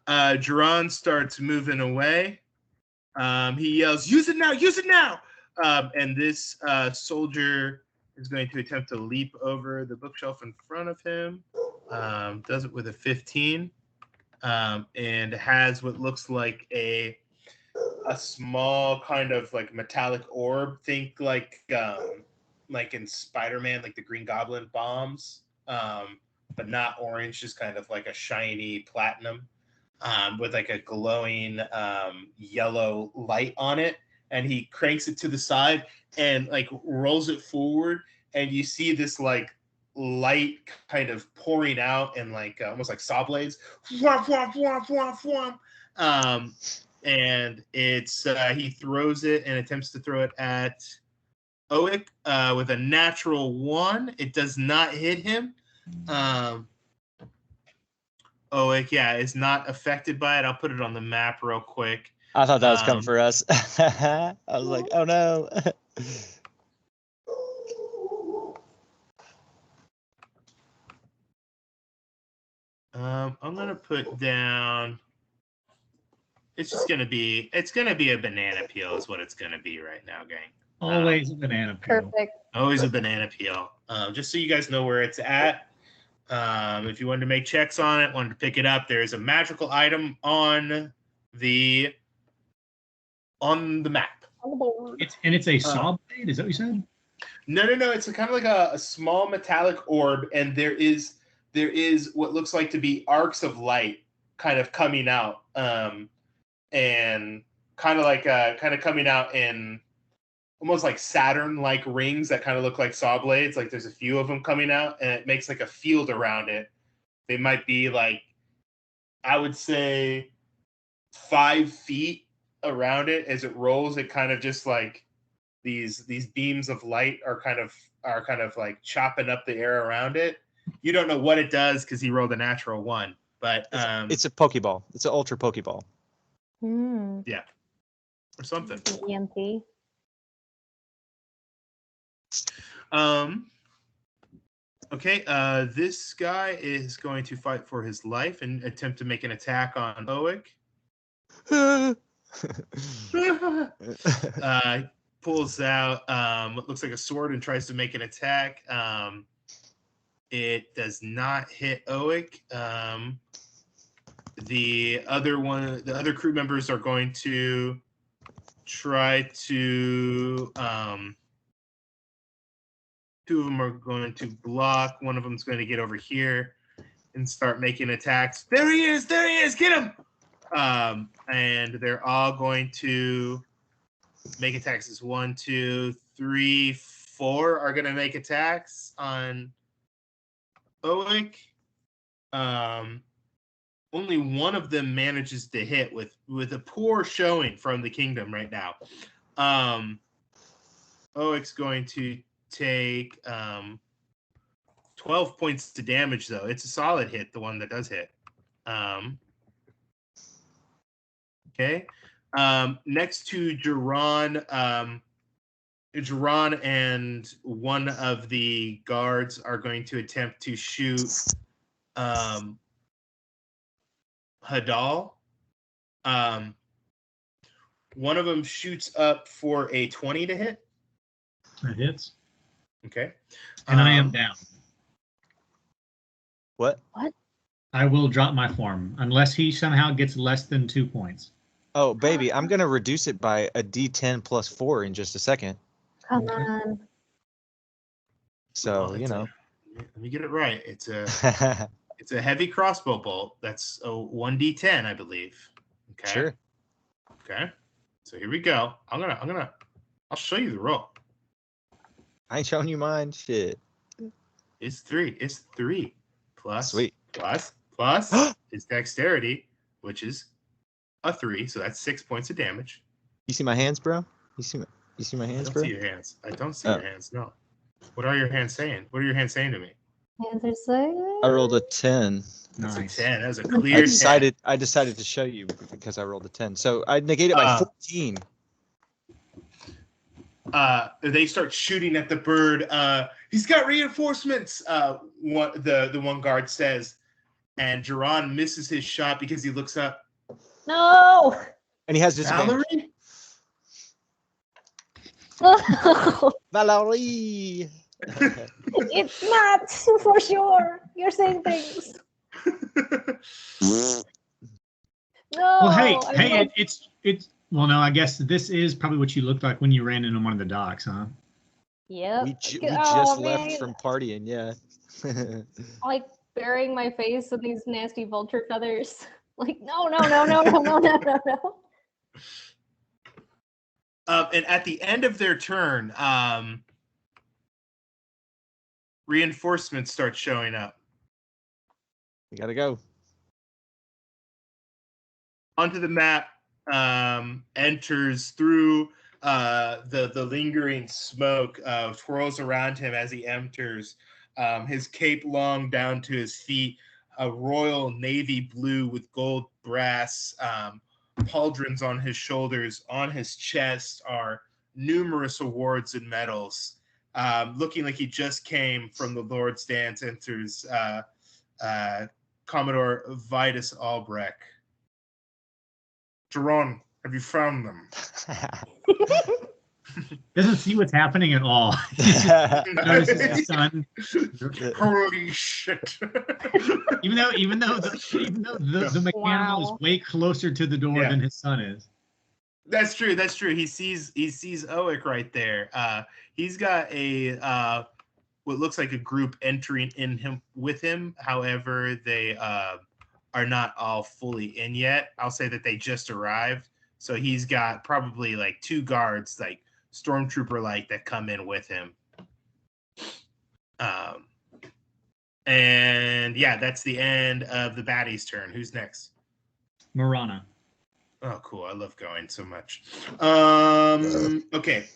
Duran starts moving away. He yells, "Use it now! Use it now!" And this soldier is going to attempt to leap over the bookshelf in front of him. Does it with a 15, and has what looks like a small kind of like metallic orb. Think like in Spider-Man, like the Green Goblin bombs, but not orange, just kind of like a shiny platinum. With like a glowing yellow light on it, and he cranks it to the side and like rolls it forward, and you see this like light kind of pouring out and like almost like saw blades. And it's he throws it and attempts to throw it at OWEC with a natural 1. It does not hit him. OWEC, yeah, is not affected by it. I'll put it on the map real quick. I thought that was coming for us. I was like, oh no. I'm gonna put down. It's gonna be a banana peel is what it's gonna be right now, gang. Always a banana peel. Perfect. Always a banana peel. Just so you guys know where it's at. If you wanted to make checks on it, wanted to pick it up, there is a magical item on the map. On the board. It's a saw blade. Is that what you said? No. It's kind of like a small metallic orb, and there is what looks like to be arcs of light kind of coming out, and kind of coming out in almost like Saturn-like rings that kind of look like saw blades. Like there's a few of them coming out, and it makes like a field around it. They might be like, I would say, 5 feet around it. As it rolls, it kind of just like these beams of light are kind of like chopping up the air around it. You don't know what it does because he rolled a natural 1, but it's a Pokeball. It's an Ultra Pokeball. Yeah, or something. EMP. Okay, this guy is going to fight for his life and attempt to make an attack on OWEC. Pulls out what looks like a sword and tries to make an attack. It does not hit OWEC. The other crew members are going to try to. 2 of them are going to block. One of them is going to get over here and start making attacks. There he is! There he is! Get him! And they're all going to make attacks. As 1, 2, 3, 4 are going to make attacks on OWEC. Only one of them manages to hit with a poor showing from the kingdom right now. OWEC's going to take 12 points to damage, though. It's a solid hit, the one that does hit. Okay. Next to Duran, Duran and one of the guards are going to attempt to shoot Hadal. One of them shoots up for a 20 to hit. That hits. Okay. And I am down. What? I will drop my form unless he somehow gets less than 2 points. Oh, baby, I'm going to reduce it by a D10 plus 4 in just a second. Come on. So, Well, you know. Let me get it right. It's a it's a heavy crossbow bolt. That's a 1d10, I believe. Okay. Sure. Okay. So here we go. I'll show you the roll. I ain't showing you mine. Shit. It's 3. It's 3 plus Sweet. plus his dexterity, which is a 3. So that's 6 points of damage. You see my hands, bro? You see my hands, bro? I don't see your hands. I don't see your hands. No. What are your hands saying? What are your hands saying to me? Hands are saying. I rolled a 10. That's Nice. a 10. That was a clear 10. I decided to show you because I rolled a 10. So I negated by 14. They start shooting at the bird. He's got reinforcements. The one guard says, and Duran misses his shot because he looks up. No. And he has disadvantage. No. Valerie. It's not for sure. You're saying things. No. Well, hey, it's. Well, no, I guess this is probably what you looked like when you ran into one of the docks, huh? Yep. We just left from partying, yeah. Like burying my face in these nasty vulture feathers. Like, no. And at the end of their turn, reinforcements start showing up. We gotta go. Onto the map, enters through the lingering smoke, twirls around him as he enters. His cape long down to his feet, a royal navy blue with gold brass pauldrons on his shoulders. On his chest are numerous awards and medals. Looking like he just came from the Lord's Dance, enters Commodore Vitus Albrecht. Duran, have you found them? Doesn't see what's happening at all. Notices his son. Holy shit! Even though the mechanical is way closer to the door than his son is. That's true. That's true. He sees OWEC right there. He's got a what looks like a group entering with him. However, they are not all fully in yet. I'll say that they just arrived. So he's got probably like 2 guards, like stormtrooper like, that come in with him. And yeah, that's the end of the baddie's turn. Who's next? Marana. Oh, cool. I love going so much. Okay.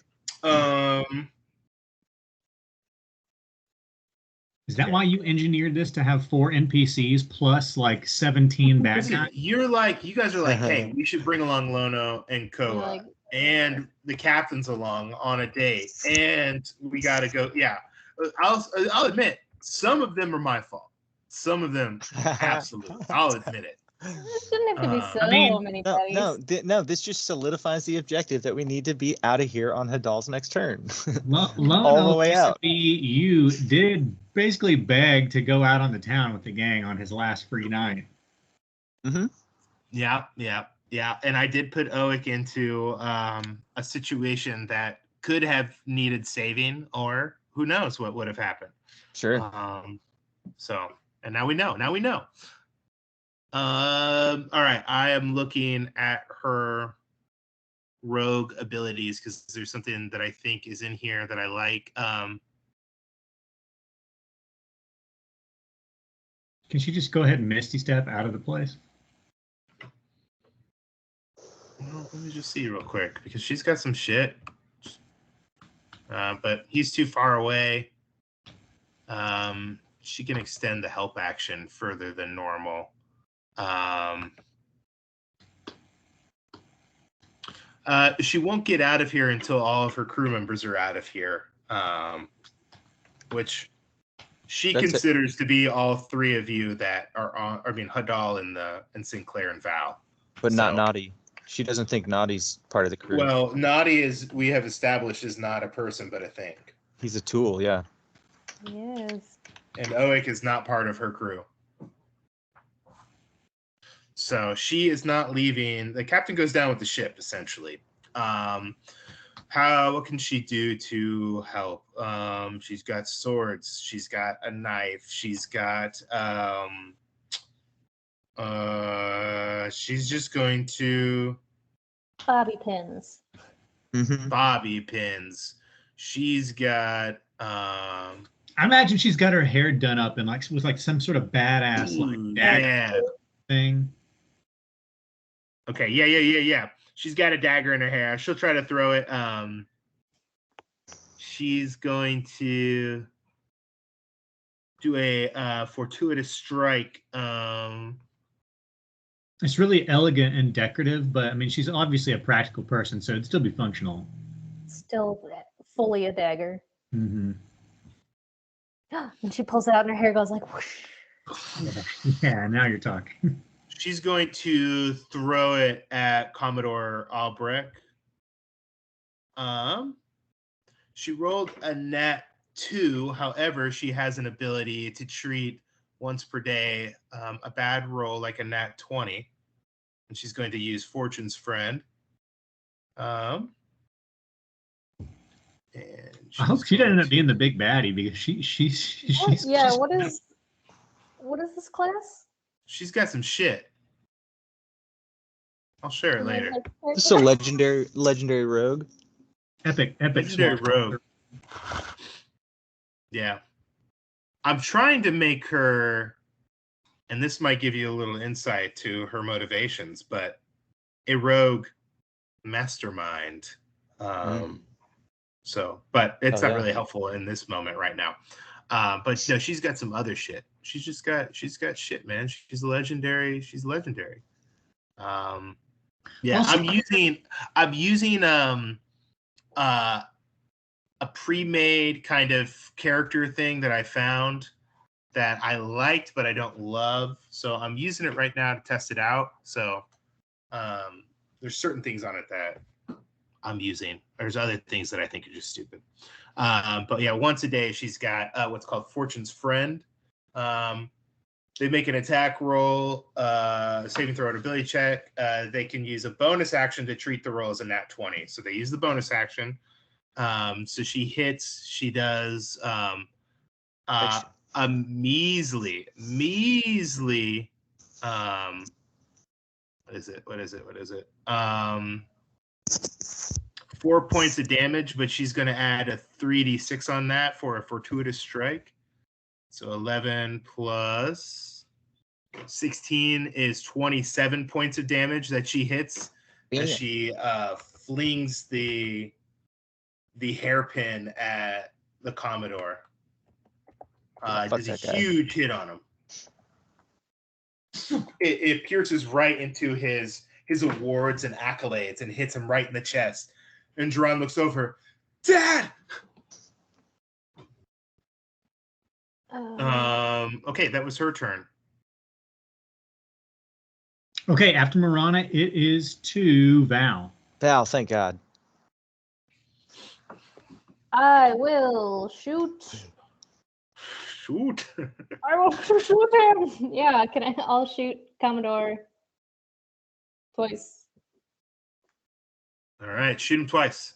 Is that why you engineered this to have 4 NPCs plus like 17 bad Listen, guys? you guys are like, hey, we should bring along Lono and Koa, Like, and the captain's along on a date, and we got to go. Yeah, I'll admit, some of them are my fault. Some of them, absolutely, I'll admit it. there shouldn't have to be so many baddies. No, this just solidifies the objective that we need to be out of here on Hadal's next turn. All the way out. You did basically beg to go out on the town with the gang on his last free night. Mm-hmm. Yeah. And I did put OWEC into a situation that could have needed saving, or who knows what would have happened. Sure. So, and now we know. All right, I am looking at her rogue abilities because there's something that I think is in here that I like. Can she just go ahead and Misty Step out of the place? Well, let me just see real quick because she's got some shit. But he's too far away. She can extend the help action further than normal. She won't get out of here until all of her crew members are out of here, which she considers to be all 3 of you that are on. I mean, Hadal and Sinclair and Val, but not Naughty. She doesn't think Naughty's part of the crew. Well, Naughty we have established is not a person but a thing. He's a tool, yeah. He is. And OWEC is not part of her crew. So she is not leaving. The captain goes down with the ship, essentially. What can she do to help? She's got swords. She's got a knife. She's got she's just going to bobby pins. Mm-hmm. Bobby pins. She's got I imagine she's got her hair done up and with like some sort of badass dagger thing. Okay, yeah. She's got a dagger in her hair. She'll try to throw it. She's going to do a fortuitous strike. It's really elegant and decorative, but I mean, she's obviously a practical person, so it'd still be functional. Still fully a dagger. Mm-hmm. And she pulls it out and her hair goes like whoosh. Yeah, now you're talking. She's going to throw it at Commodore Albrecht. She rolled a nat 2. However, she has an ability to treat once per day a bad roll like a nat 20. And she's going to use Fortune's Friend. And I hope she doesn't end up being the big baddie because she's yeah, what is this class? She's got some shit. I'll share it later. This is a legendary rogue. Epic legendary rogue. Yeah. I'm trying to make her, and this might give you a little insight to her motivations, but a rogue mastermind. So, but it's not really helpful in this moment right now. But no, she's got some other shit. She's got shit, man. She's legendary. Yeah, also, I'm using a pre-made kind of character thing that I found that I liked but I don't love. So I'm using it right now to test it out. So there's certain things on it that I'm using. There's other things that I think are just stupid. But yeah, once a day she's got what's called Fortune's Friend. They make an attack roll, saving throw, or ability check. They can use a bonus action to treat the roll as a nat 20. So they use the bonus action. So she hits. She does a measly. What is it? 4 points of damage, but she's going to add a 3d6 on that for a fortuitous strike. So 11 plus 16 is 27 points of damage that she hits as she flings the the hairpin at the Commodore. Does a huge hit on him. It pierces right into his awards and accolades and hits him right in the chest. And Jerron looks over, Dad. Okay, that was her turn. Okay, after Marana, it is to Val. Val, thank God. I will shoot. Shoot. I will shoot him. Yeah, I'll shoot Commodore twice. All right, shoot him twice.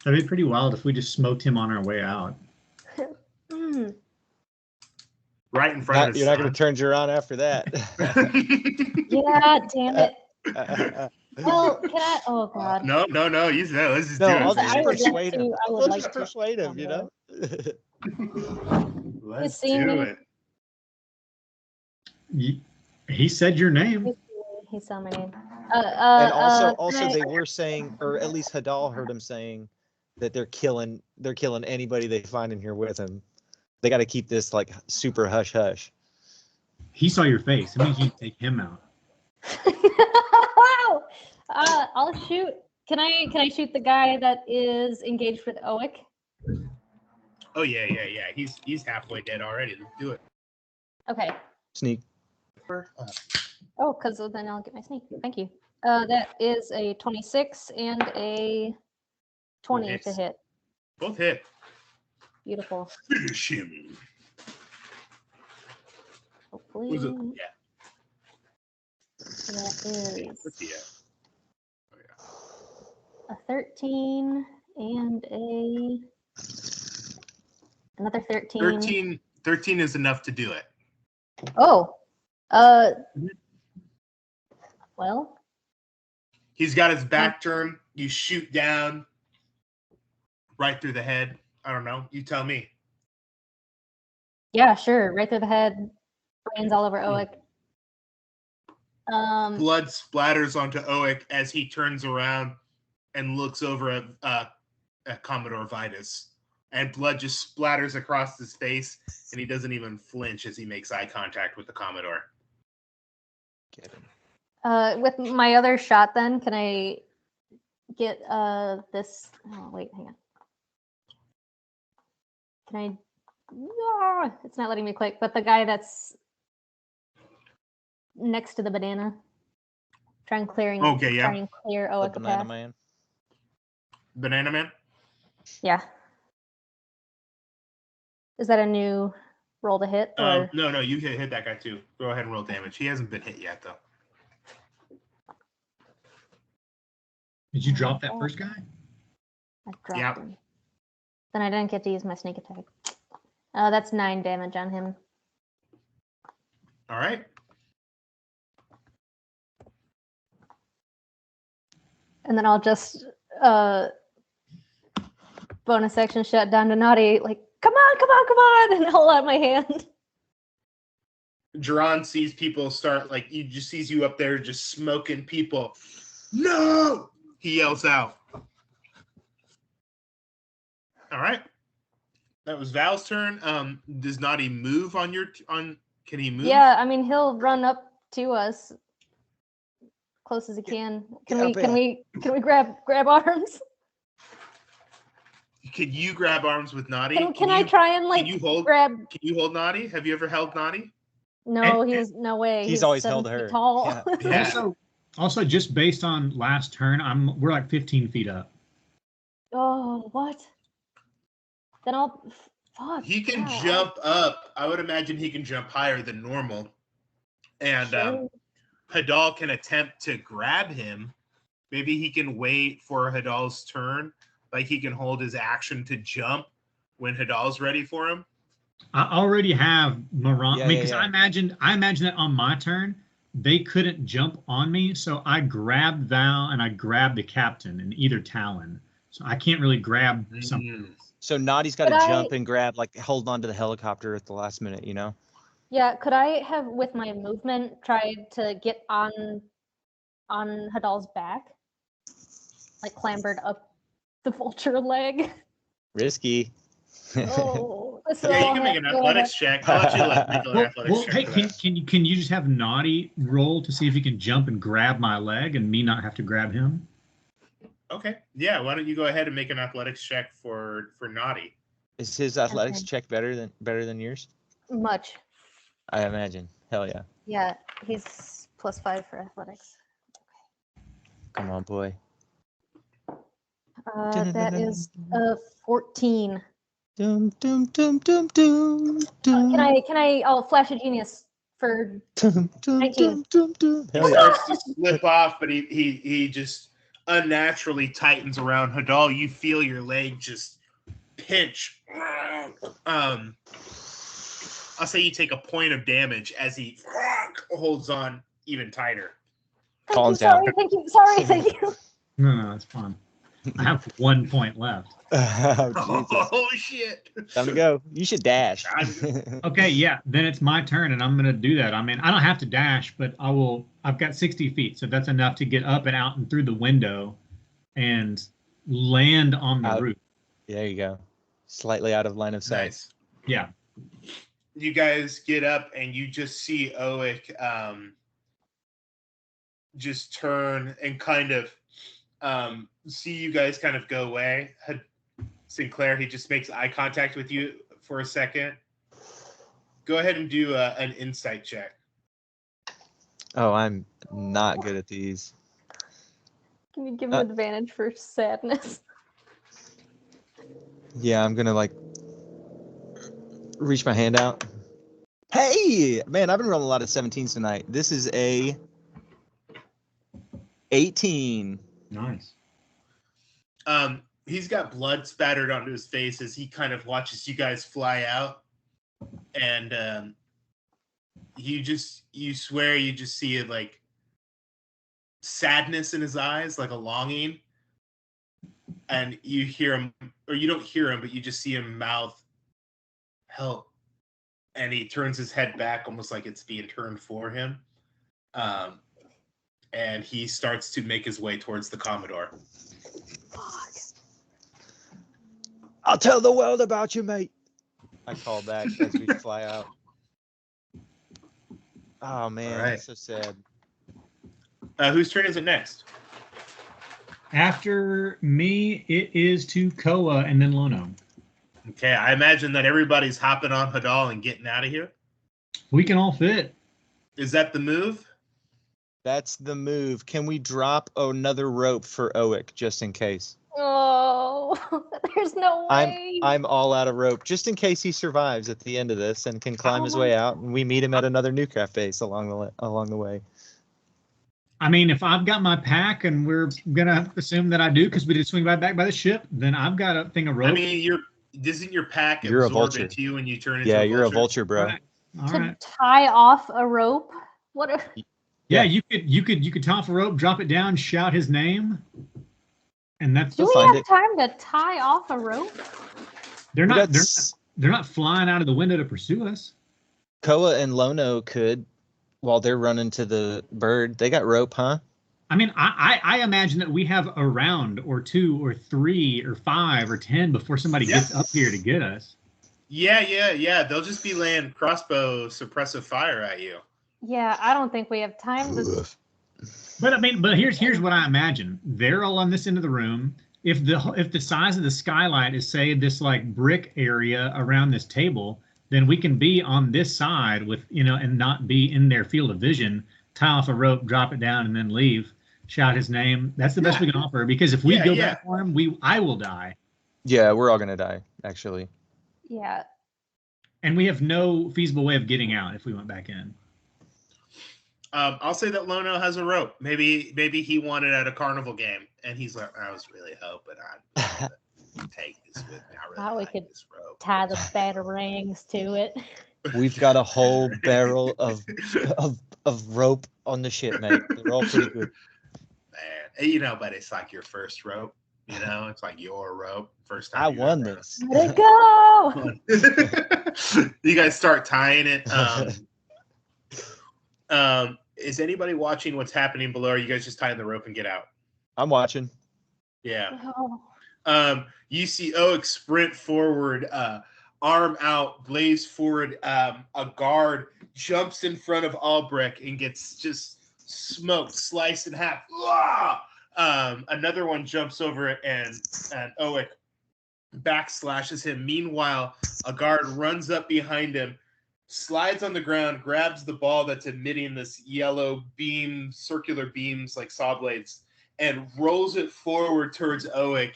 That'd be pretty wild if we just smoked him on our way out. Right in front of his You're not going to turn Jerron after that. Yeah, damn it. Well, can I? Oh God. No. You said let's just do it. I'll just I would persuade him. I would like to persuade him. You know. Let's see do me. it. He said your name. He saw my name. And also they were saying, or at least Hadal heard him saying, that they're killing anybody they find in here with him. They got to keep this like super hush hush. He saw your face. It means you take him out. Wow. I'll shoot. Can I shoot the guy that is engaged with OWEC? Oh yeah. He's halfway dead already. Let's do it. Okay. Sneak. Oh, because then I'll get my sneak. Thank you. That is a 26 and a 20 Nice. to hit. Both hit. Beautiful. Finish him. Hopefully. Was it? Yeah. That is What's he at? Oh, yeah. a 13 and another 13. 13 is enough to do it. Oh. Well. He's got his back turned. You shoot down right through the head. I don't know. You tell me. Yeah, sure. Right through the head. Brains all over OWEC. Blood splatters onto OWEC as he turns around and looks over at Commodore Vitus. And blood just splatters across his face, and he doesn't even flinch as he makes eye contact with the Commodore. Get him. With my other shot then, can I get this? Oh, wait, hang on. Can I? No, it's not letting me click, but the guy that's next to the banana. Try and clear OWEC The a banana path. man. Banana Man? Yeah. Is that a new roll to hit? Or? No, you hit that guy too. Go ahead and roll damage. He hasn't been hit yet, though. Did you drop that first guy? I dropped Yep. him. Then I didn't get to use my sneak attack. That's 9 damage on him. All right. And then I'll just bonus action shut down to Naughty, like, come on, and hold out my hand. Jerron sees people start, like, he just sees you up there just smoking people. No! He yells out. All right. That was Val's turn. Does Naughty move on can he move? Yeah, I mean, he'll run up to us close as he can. Can we grab arms? Can you grab arms with Naughty? Can I try and like grab? Can you hold Naughty? Have you ever held Naughty? No, no way. He's always 7 held feet her. Tall. Yeah. Also, just based on last turn, we're like 15 feet up. Oh, what? Then I'll. Fuck. He can yeah. jump up. I would imagine he can jump higher than normal. And Sure. Hadal can attempt to grab him. Maybe he can wait for Hadal's turn. Like he can hold his action to jump when Hadal's ready for him. I already have Moran. Yeah, I mean, because yeah. I imagine that on my turn, they couldn't jump on me, so I grabbed Val and I grabbed the captain in either talon. So I can't really grab something. So Naughty's got to Could jump and grab, like hold on to the helicopter at the last minute, you know? Yeah, could I have, with my movement, tried to get on Hadal's back? Like clambered up the vulture leg. Risky. Oh, this Yeah, you can make an athletics check. I'll let you make an athletics check. Hey, for that. can you just have Naughty roll to see if he can jump and grab my leg and me not have to grab him? Okay. Yeah. Why don't you go ahead and make an athletics check for Naughty? Is his athletics check better than yours? Much. I imagine. Hell yeah. Yeah, he's +5 for athletics. Come on, boy. That is 14. Dum dum dum dum dum dum. Can I? Oh, flash of genius for Dum, dum, 19. dum, dum, dum. He Hell yeah. starts to slip off, but he just unnaturally tightens around Hadal. You feel your leg just pinch. I'll say you take a point of damage as he holds on even tighter. Calm down. Thank you. Sorry, thank you. No, it's fine. I have 1 point left. Oh shit! Time to go. You should dash. Okay, yeah, then it's my turn, and I'm gonna do that. I mean, I don't have to dash, but I will. I've got 60 feet, so that's enough to get up and out and through the window, and land on the roof. There you go. Slightly out of line of sight. Nice. Yeah. You guys get up and you just see OWEC just turn and kind of see you guys kind of go away. Sinclair, he just makes eye contact with you for a second. Go ahead and do an insight check. Oh, I'm not good at these. Can you give him advantage for sadness? Yeah, I'm gonna like reach my hand out. Hey, man, I've been rolling a lot of 17s tonight. This is a 18. Nice. He's got blood spattered onto his face as he kind of watches you guys fly out, and you swear you just see it like sadness in his eyes, like a longing, and you hear him, or you don't hear him, but you just see him mouth help, and he turns his head back almost like it's being turned for him, and he starts to make his way towards the Commodore. I'll tell the world about you, mate. I call back as we fly out. Oh man, All right. That's so sad. Whose turn is it next? After me, it is to Koa and then Lono. Okay, I imagine that everybody's hopping on Hadal and getting out of here. We can all fit. Is that the move? That's the move. Can we drop another rope for OWEC just in case? Oh, there's no way. I'm all out of rope just in case he survives at the end of this and can climb his way out, and we meet him at another Nuecraft base along the way. I mean, if I've got my pack and we're gonna assume that I do because we did swing by back by the ship, then I've got a thing of rope. I mean, isn't your pack You're a absorb vulture. into you and you turn into a Yeah, vulture? you're a vulture, bro. All To right. tie off a rope? What? Yeah, you could tie off a rope, drop it down, shout his name, and that's. Do we have time to tie off a rope? They're not flying out of the window to pursue us. Koa and Lono could, while they're running to the bird. They got rope, huh? I mean, I imagine that we have a round or 2 or 3 or 5 or 10 before somebody gets up here to get us. Yeah. They'll just be laying crossbow suppressive fire at you. Yeah, I don't think we have time to. But I mean, here's what I imagine. They're all on this end of the room. If the size of the skylight is, say, this like brick area around this table, then we can be on this side with, and not be in their field of vision. Tie off a rope, drop it down, and then leave. Shout his name. That's the best we can offer. Because if we go back for him, I will die. Yeah, we're all gonna die, actually. Yeah. And we have no feasible way of getting out if we went back in. I'll say that Lono has a rope. Maybe he won it at a carnival game, and he's like, I was really hoping I'd take this with me. I really like this rope. Tie the batarangs to it. We've got a whole barrel of rope on the ship, mate. They're all pretty good. Man, but it's like your first rope. It's like your rope. First time I won this. Let it go. You guys start tying it. Is anybody watching what's happening below? Or are you guys just tying the rope and get out? I'm watching. Yeah. Oh. You see OWEC sprint forward, arm out, blaze forward. A guard jumps in front of Albrecht and gets just smoked, sliced in half. Another one jumps over and OWEC backslashes him. Meanwhile, a guard runs up behind him, slides on the ground, grabs the ball that's emitting this yellow beam, circular beams like saw blades, and rolls it forward towards OWEC.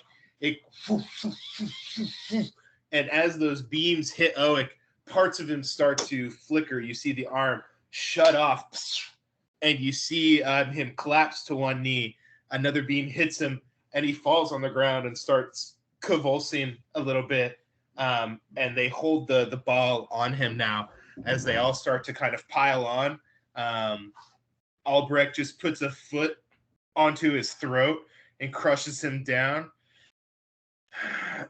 And as those beams hit OWEC, parts of him start to flicker. You see the arm shut off, and you see him collapse to one knee. Another beam hits him, and he falls on the ground and starts convulsing a little bit. And they hold the ball on him now as they all start to kind of pile on. Albrecht just puts a foot onto his throat and crushes him down.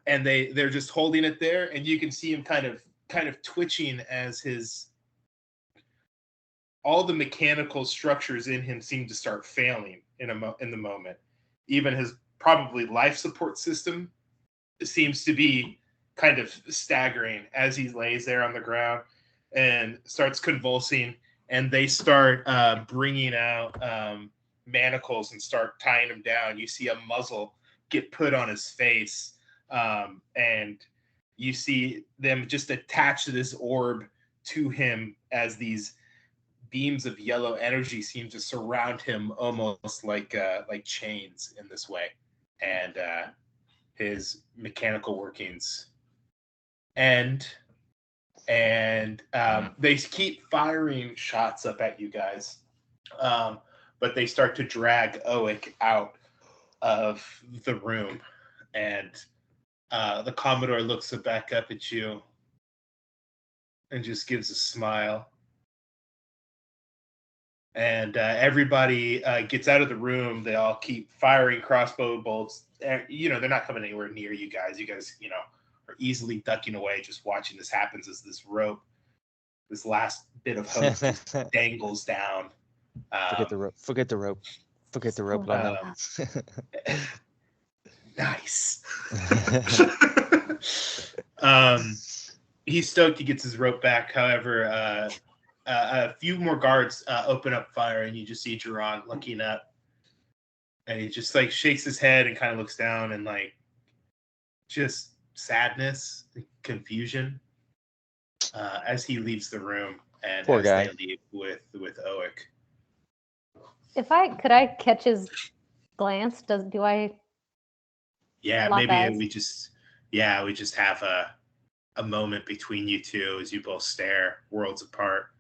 And they're just holding it there, and you can see him kind of twitching as all the mechanical structures in him seem to start failing in the moment. Even his probably life support system seems to be kind of staggering as he lays there on the ground and starts convulsing. And they start bringing out manacles and start tying him down. You see a muzzle get put on his face. And you see them just attach this orb to him as these beams of yellow energy seem to surround him almost like chains in this way. And his mechanical workings end. And they keep firing shots up at you guys. But they start to drag OWEC out of the room. And the Commodore looks back up at you and just gives a smile. And everybody gets out of the room. They all keep firing crossbow bolts. They're not coming anywhere near you guys. You guys, are easily ducking away, just watching this happens as this rope, this last bit of hope dangles down. Forget the rope. Forget the rope. Forget the rope. Nice. He's stoked he gets his rope back. However, a few more guards open up fire, and you just see Geron looking up, and he just shakes his head and kind of looks down and just sadness, confusion as he leaves the room and Poor as guy. they leave with OWEC. Could I catch his glance? Do I? Yeah, Lock maybe eyes? we just have a moment between you two as you both stare worlds apart.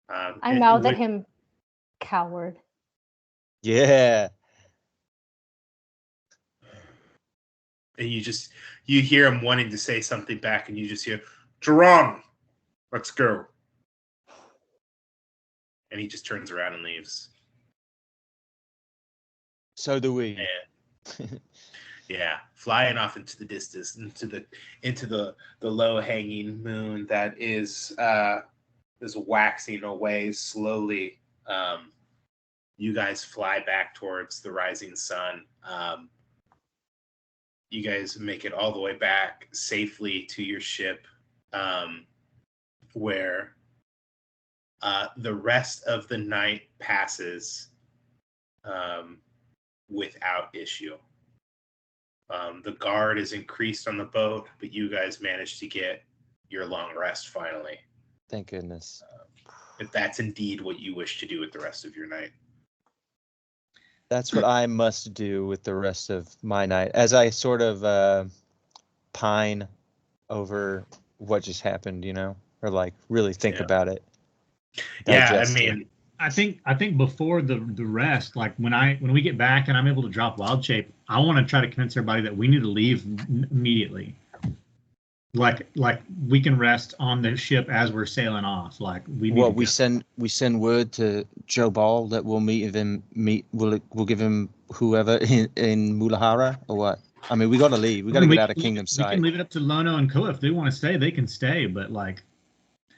I mouth at him, coward. Yeah. And you hear him wanting to say something back, and you just hear, Geron, let's go. And he just turns around and leaves. So do we. Yeah, flying off into the distance, into the low hanging moon that is waxing away slowly. You guys fly back towards the rising sun. You guys make it all the way back safely to your ship, where the rest of the night passes without issue. The guard is increased on the boat, but you guys managed to get your long rest finally. Thank goodness. If that's indeed what you wish to do with the rest of your night. That's what I must do with the rest of my night, as I sort of pine over what just happened, or really think about it. Digest it. I think before the rest, when we get back and I'm able to drop wild shape, I want to try to convince everybody that we need to leave immediately. Like we can rest on the ship as we're sailing off. We send word to Joe Ball that we'll we'll give him whoever in Mulahara, or what? I mean, we got to leave. We got to get out of Kingdom Sight. We can leave it up to Lono and Ko. If they want to stay, they can stay. But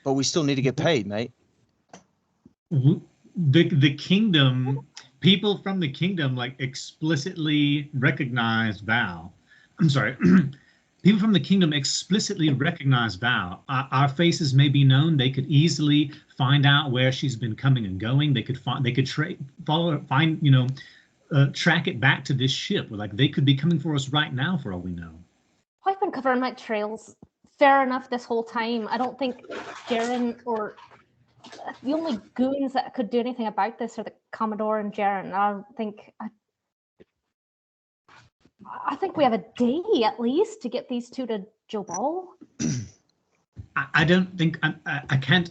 we still need to get paid, mate. The kingdom, people from the kingdom explicitly recognized Val. I'm sorry. People from the kingdom explicitly recognize Val. Our faces may be known. They could easily find out where she's been coming and going. They could find. They could track it back to this ship. Like they could be coming for us right now, for all we know. I've been covering my trails fair enough this whole time. I don't think Jaren or the only goons that could do anything about this are the Commodore and Jaren. I think we have a day at least to get these two to Jobal. I don't think I can't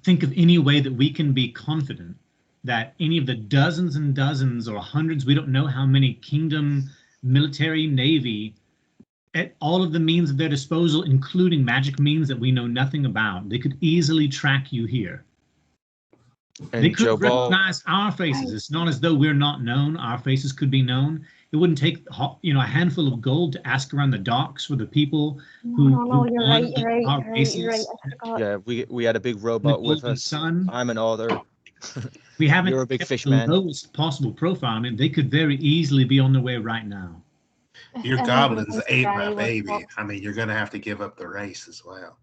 think of any way that we can be confident that any of the dozens and dozens or hundreds, we don't know how many kingdom, military, navy, at all of the means at their disposal, including magic means that we know nothing about, they could easily track you here. And they could recognize our faces. It's not as though we're not known. Our faces could be known. It wouldn't take, a handful of gold to ask around the docks for the people who. No, you're right. Yeah, we had a big robot with us. Sun. I'm an author. We haven't. You're a big fish the man. Lowest possible profile. I mean, they could very easily be on their way right now. Your goblins ate my baby. I mean, you're gonna have to give up the race as well.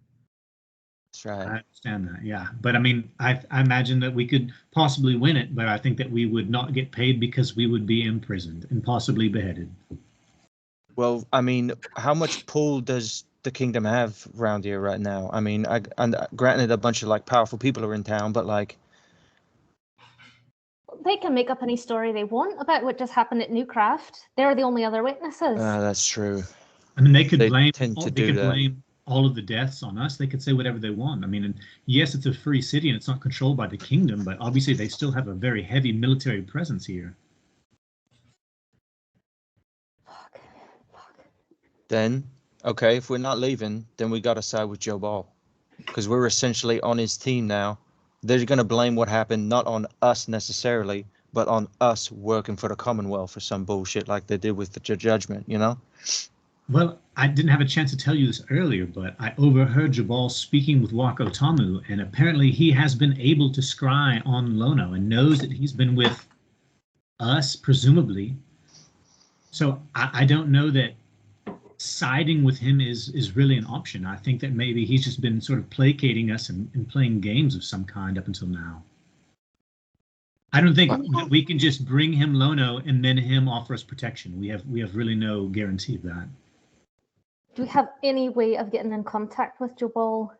That's right. I understand that, yeah. But I mean, I imagine that we could possibly win it, but I think that we would not get paid because we would be imprisoned and possibly beheaded. Well, I mean, how much pull does the kingdom have around here right now? I mean, granted, a bunch of powerful people are in town, but they can make up any story they want about what just happened at Nuecraft. They're the only other witnesses. That's true. I mean, they could blame all of the deaths on us. They could say whatever they want. I mean, and yes, it's a free city and it's not controlled by the kingdom, but obviously they still have a very heavy military presence here. Fuck. Then, okay, if we're not leaving, then we got to side with Jobal, because we're essentially on his team now. They're going to blame what happened not on us necessarily, but on us working for the Commonwealth for some bullshit like they did with the judgment, Well, I didn't have a chance to tell you this earlier, but I overheard Jabal speaking with Wako Tamu, and apparently he has been able to scry on Lono and knows that he's been with us, presumably. So I don't know that siding with him is really an option. I think that maybe he's just been sort of placating us and playing games of some kind up until now. I don't think that we can just bring him Lono and then him offer us protection. We have really no guarantee of that. Do we have any way of getting in contact with Jobal?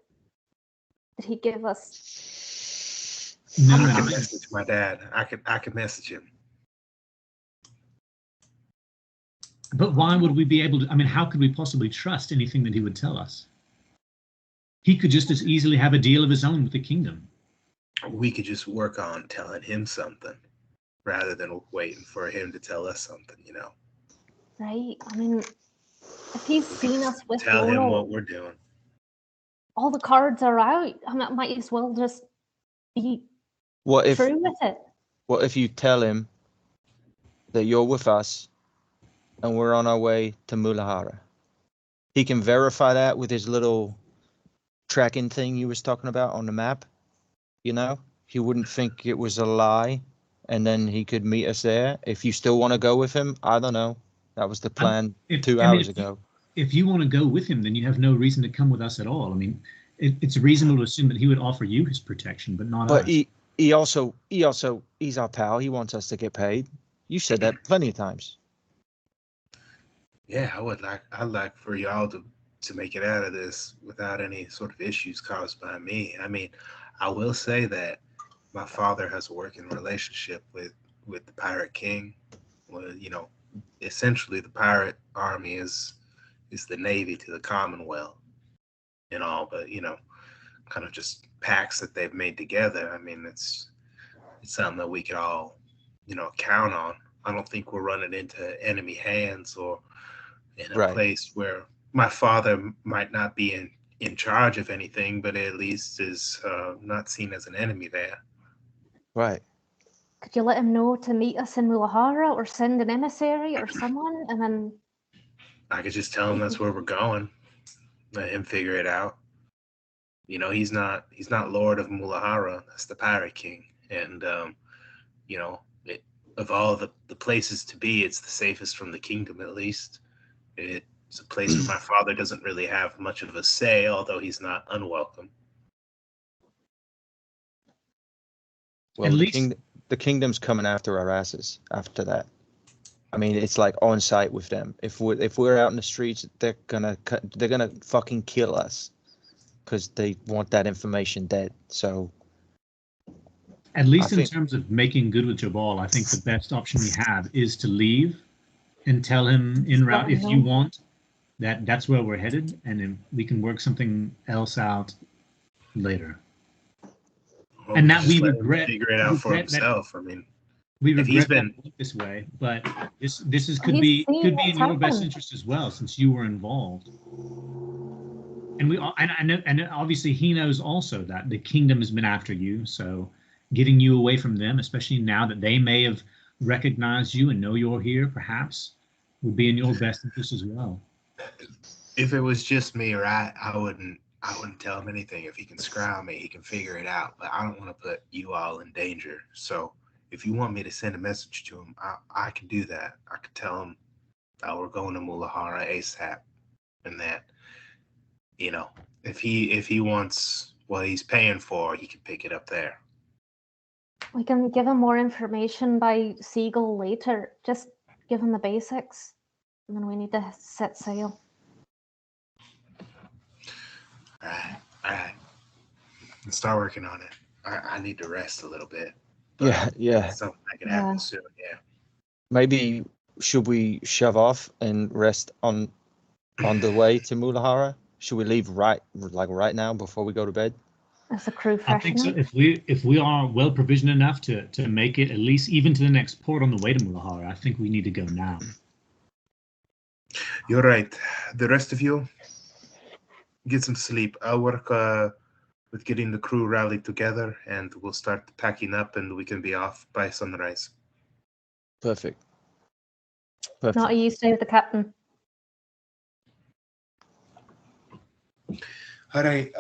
Did he give us? No. I can message my dad. I can message him. But why would we be able to? I mean, how could we possibly trust anything that he would tell us? He could just as easily have a deal of his own with the kingdom. We could just work on telling him something rather than waiting for him to tell us something, Right. I mean, if he's seen us with tell him what we're doing. All the cards are out. I might as well just be true with it. What if you tell him that you're with us and we're on our way to Mulahara? He can verify that with his little tracking thing you was talking about on the map. He wouldn't think it was a lie, and then he could meet us there. If you still want to go with him, I don't know. That was the plan 2 hours ago. If you want to go with him, then you have no reason to come with us at all. I mean, it's reasonable to assume that he would offer you his protection, but not us. But he's our pal. He wants us to get paid. You said that plenty of times. Yeah, I'd like for y'all to make it out of this without any sort of issues caused by me. I mean, I will say that my father has a working relationship with the Pirate King. Well, essentially the pirate army is the Navy to the Commonwealth and all, but kind of just pacts that they've made together. I mean, it's something that we could all count on. I don't think we're running into enemy hands or in a place where my father might not be in charge of anything, but at least is not seen as an enemy there. Right. Could you let him know to meet us in Mulahara or send an emissary or someone, and then I could just tell him that's where we're going. Let him figure it out. He's not Lord of Mulahara. That's the Pirate King, and of all the places to be, it's the safest from the kingdom, at least. It's a place where my father doesn't really have much of a say, although he's not unwelcome. Well, At the least- the kingdom's coming after our asses after that. I mean, it's like on site with them. If we're out in the streets, they're gonna fucking kill us because they want that information dead. So At least I in think- terms of making good with Jabal, I think the best option we have is to leave and tell him in route if you want that that's where we're headed, and then we can work something else out later. Well, And that just we let him regret- figure it out for regret that- himself. I mean, We If he's regret that been- it went this way, but this is He's could be seen in what's your best happened. interest as well, since you were involved. And I know, and obviously he knows also that the kingdom has been after you, so getting you away from them, especially now that they may have recognized you and know you're here, perhaps would be in your best interest as well. if it was just me, right, I wouldn't tell him anything. If he can scrounge me, he can figure it out. But I don't want to put you all in danger. So if you want me to send a message to him, I can do that. I could tell him that we're going to Mulahara ASAP, and that, you know, if he wants what he's paying for, he can pick it up there. We can give him more information by Seagull later. Just give him the basics, and then we need to set sail. All right. Let's start working on it. I need to rest a little bit. yeah. Something that can Yeah. happen soon. Yeah. Maybe should we shove off and rest on the way to Mulahara? Should we leave right now before we go to bed? As a crew I think so. freshener. If we are well provisioned enough to make it at least even to the next port on the way to Mulahara, I think we need to go now. You're right. The rest of you, get some sleep. I'll work with getting the crew rallied together, and we'll start packing up, and we can be off by sunrise. Perfect. Not you stay with the captain. All right.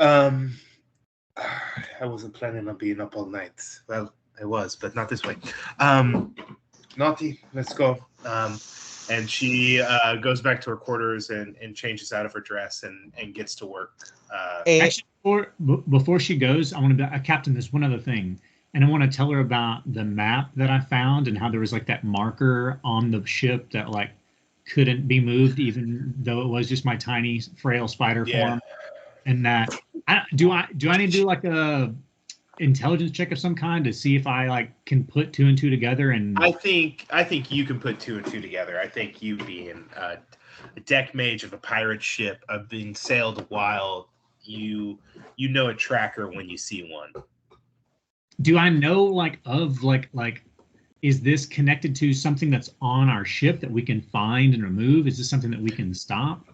I wasn't planning on being up all night. Well, I was, but not this way. Naughty, let's go. And she goes back to her quarters and changes out of her dress and gets to work. Actually, before she goes, I want to Captain, there's one other thing. And I want to tell her about the map that I found and how there was like that marker on the ship that like couldn't be moved, even though it was just my tiny frail spider form. And that do I need to do like a intelligence check of some kind to see if I like can put two and two together? And I think you can put two and two together. I think you being a deck mage of a pirate ship, being sailed wild, you know a tracker when you see one. do I know like is this connected to something that's on our ship that we can find and remove? Is this something that we can stop?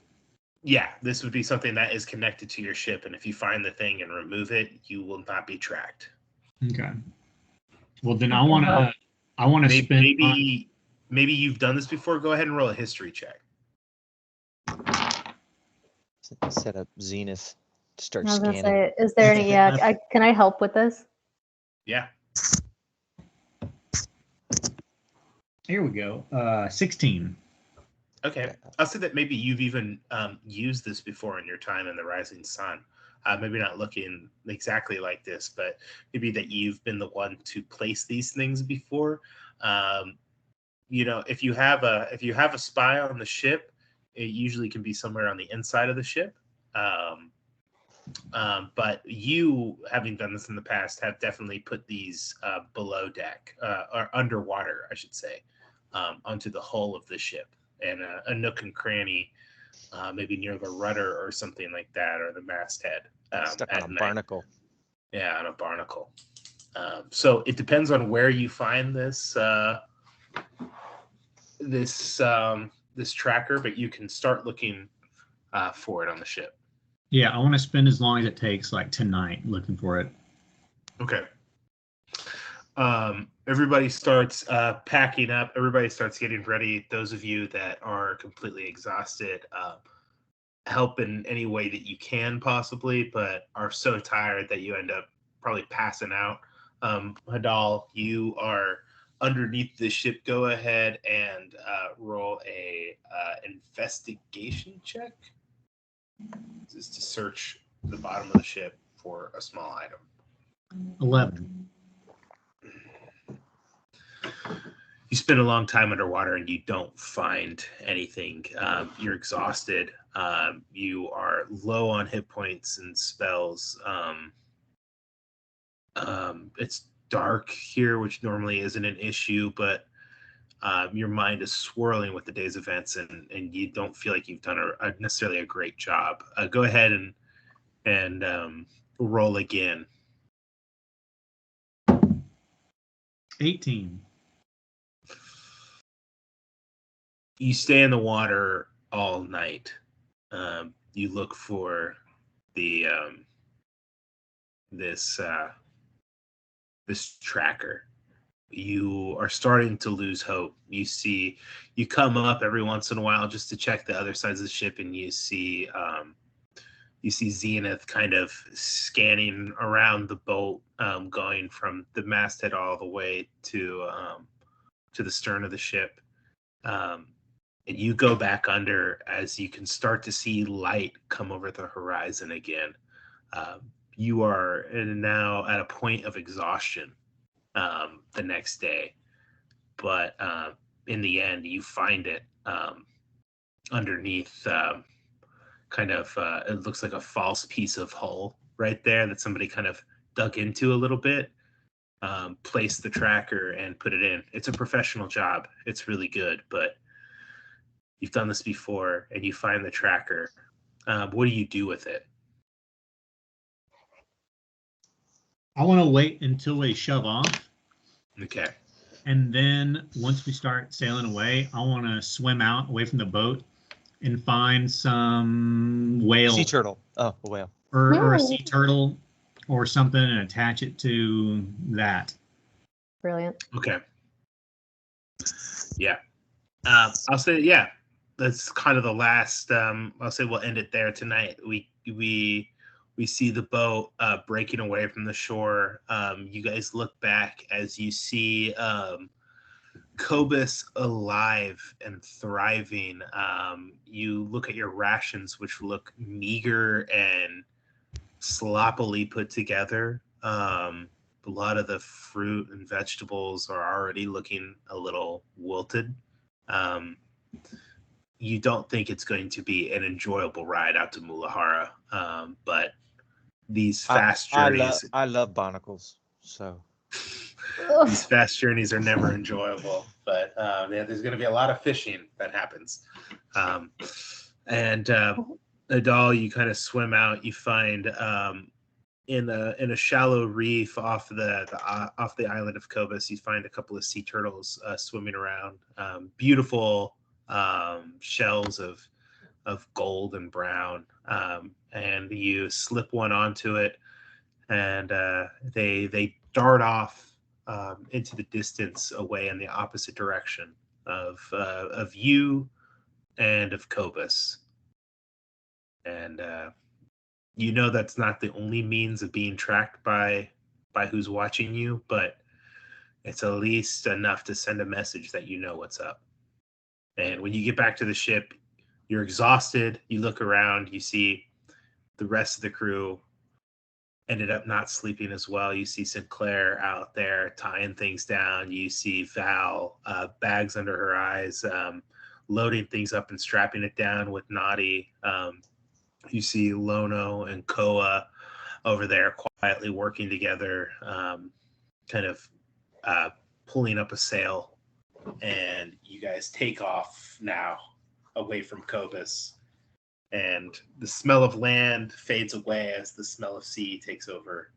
Yeah, this would be something that is connected to your ship, and if you find the thing and remove it, you will not be tracked. Okay. Well, then I want to spend. Maybe you've done this before. Go ahead and roll a history check. Set up Zenith. Start I was gonna scanning. say, is there any? Yeah, can I help with this? Yeah. Here we go. 16. Okay. I'll say that maybe you've even used this before in your time in the Rising Sun. Maybe not looking exactly like this, but maybe that you've been the one to place these things before. You know, if you have a spy on the ship, it usually can be somewhere on the inside of the ship. But you, having done this in the past, have definitely put these below deck or underwater, I should say, onto the hull of the ship. And a nook and cranny, maybe near the rudder or something like that, or the masthead. Stuck at on a night. barnacle. Yeah, on a barnacle. So it depends on where you find this this tracker, but you can start looking for it on the ship. Yeah, I want to spend as long as it takes, like tonight, looking for it. Okay. Everybody starts packing up. Everybody starts getting ready. Those of you that are completely exhausted, help in any way that you can possibly, but are so tired that you end up probably passing out. Hadal, you are underneath the ship, go ahead and roll a investigation check. This is to search the bottom of the ship for a small item. 11. You spend a long time underwater and you don't find anything. You're exhausted. You are low on hit points and spells. It's dark here, which normally isn't an issue, but your mind is swirling with the day's events, and you don't feel like you've done necessarily a great job. Go ahead and roll again. 18. You stay in the water all night. You look for the this tracker. You are starting to lose hope. You come up every once in a while just to check the other sides of the ship, and you see Zenith kind of scanning around the boat, going from the masthead all the way to the stern of the ship. And you go back under as you can start to see light come over the horizon again. You are now at a point of exhaustion the next day. But in the end, you find it underneath it looks like a false piece of hull right there that somebody kind of dug into a little bit, placed the tracker and put it in. It's a professional job. It's really good, but you've done this before and you find the tracker. What do you do with it? I want to wait until we shove off. Okay. And then once we start sailing away, I want to swim out away from the boat and find some whale. Sea turtle. Oh, a whale. Or a sea turtle or something and attach it to that. Brilliant. Okay. Yeah. I'll say, yeah, that's kind of the last. I'll say we'll end it there tonight. We see the boat breaking away from the shore. You guys look back as you see Cobus alive and thriving. You look at your rations, which look meager and sloppily put together. A lot of the fruit and vegetables are already looking a little wilted. You don't think it's going to be an enjoyable ride out to Mulahara, but these fast journeys. I love barnacles, so these fast journeys are never enjoyable. But yeah, there's going to be a lot of fishing that happens. Adal, you kind of swim out. You find in a shallow reef off the island of Cobus, you find a couple of sea turtles swimming around. Beautiful shells of gold and brown, and you slip one onto it, and they dart off into the distance away in the opposite direction of you and of Cobus. And you know that's not the only means of being tracked by who's watching you, but it's at least enough to send a message that you know what's up. And when you get back to the ship, you're exhausted. You look around, you see the rest of the crew ended up not sleeping as well. You see Sinclair out there tying things down. You see Val, bags under her eyes, loading things up and strapping it down with Naughty. You see Lono and Koa over there quietly working together, kind of pulling up a sail. And you guys take off now away from Cobus. And the smell of land fades away as the smell of sea takes over.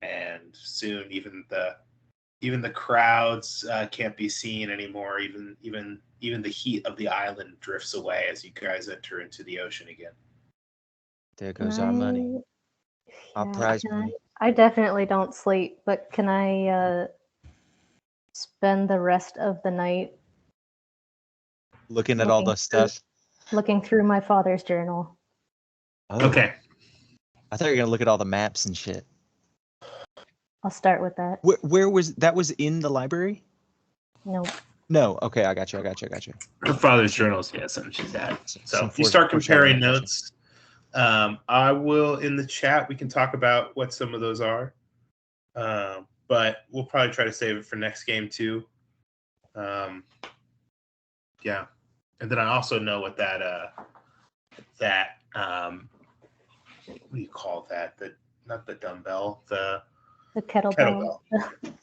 And soon even the crowds can't be seen anymore. Even the heat of the island drifts away as you guys enter into the ocean again. There goes our money. Our prize money. I definitely don't sleep, but can I spend the rest of the night looking at all the stuff? Looking through my father's journal. Oh. Okay. I thought you were going to look at all the maps and shit. I'll start with that. Where was that? Was in the library? Nope. No. Okay, I got you. Her father's journals, yeah, something she's had. So Some you start foreshadowing, comparing notes. I will, in the chat, we can talk about what some of those are. But we'll probably try to save it for next game too. Yeah. And then I also know what that what do you call that? Not the dumbbell, the kettlebell.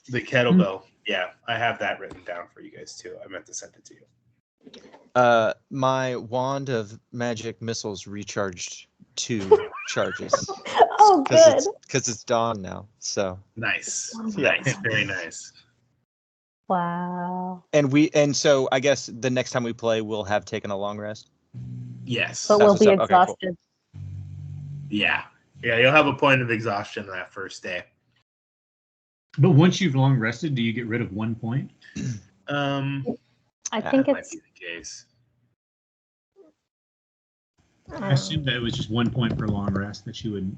The kettlebell. Yeah, I have that written down for you guys too. I meant to send it to you. My wand of magic missiles recharged 2 charges. Oh, good. Because it's dawn now. So Nice. Yeah. Nice. Very nice. Wow. and so I guess the next time we play, we'll have taken a long rest. Yes. But That's we'll be what's up. Okay, cool. exhausted. Yeah. Yeah, you'll have a point of exhaustion that first day. But once you've long rested, do you get rid of 1 point? I think That might it's. be the case. I assumed that it was just 1 point per long rest that you would.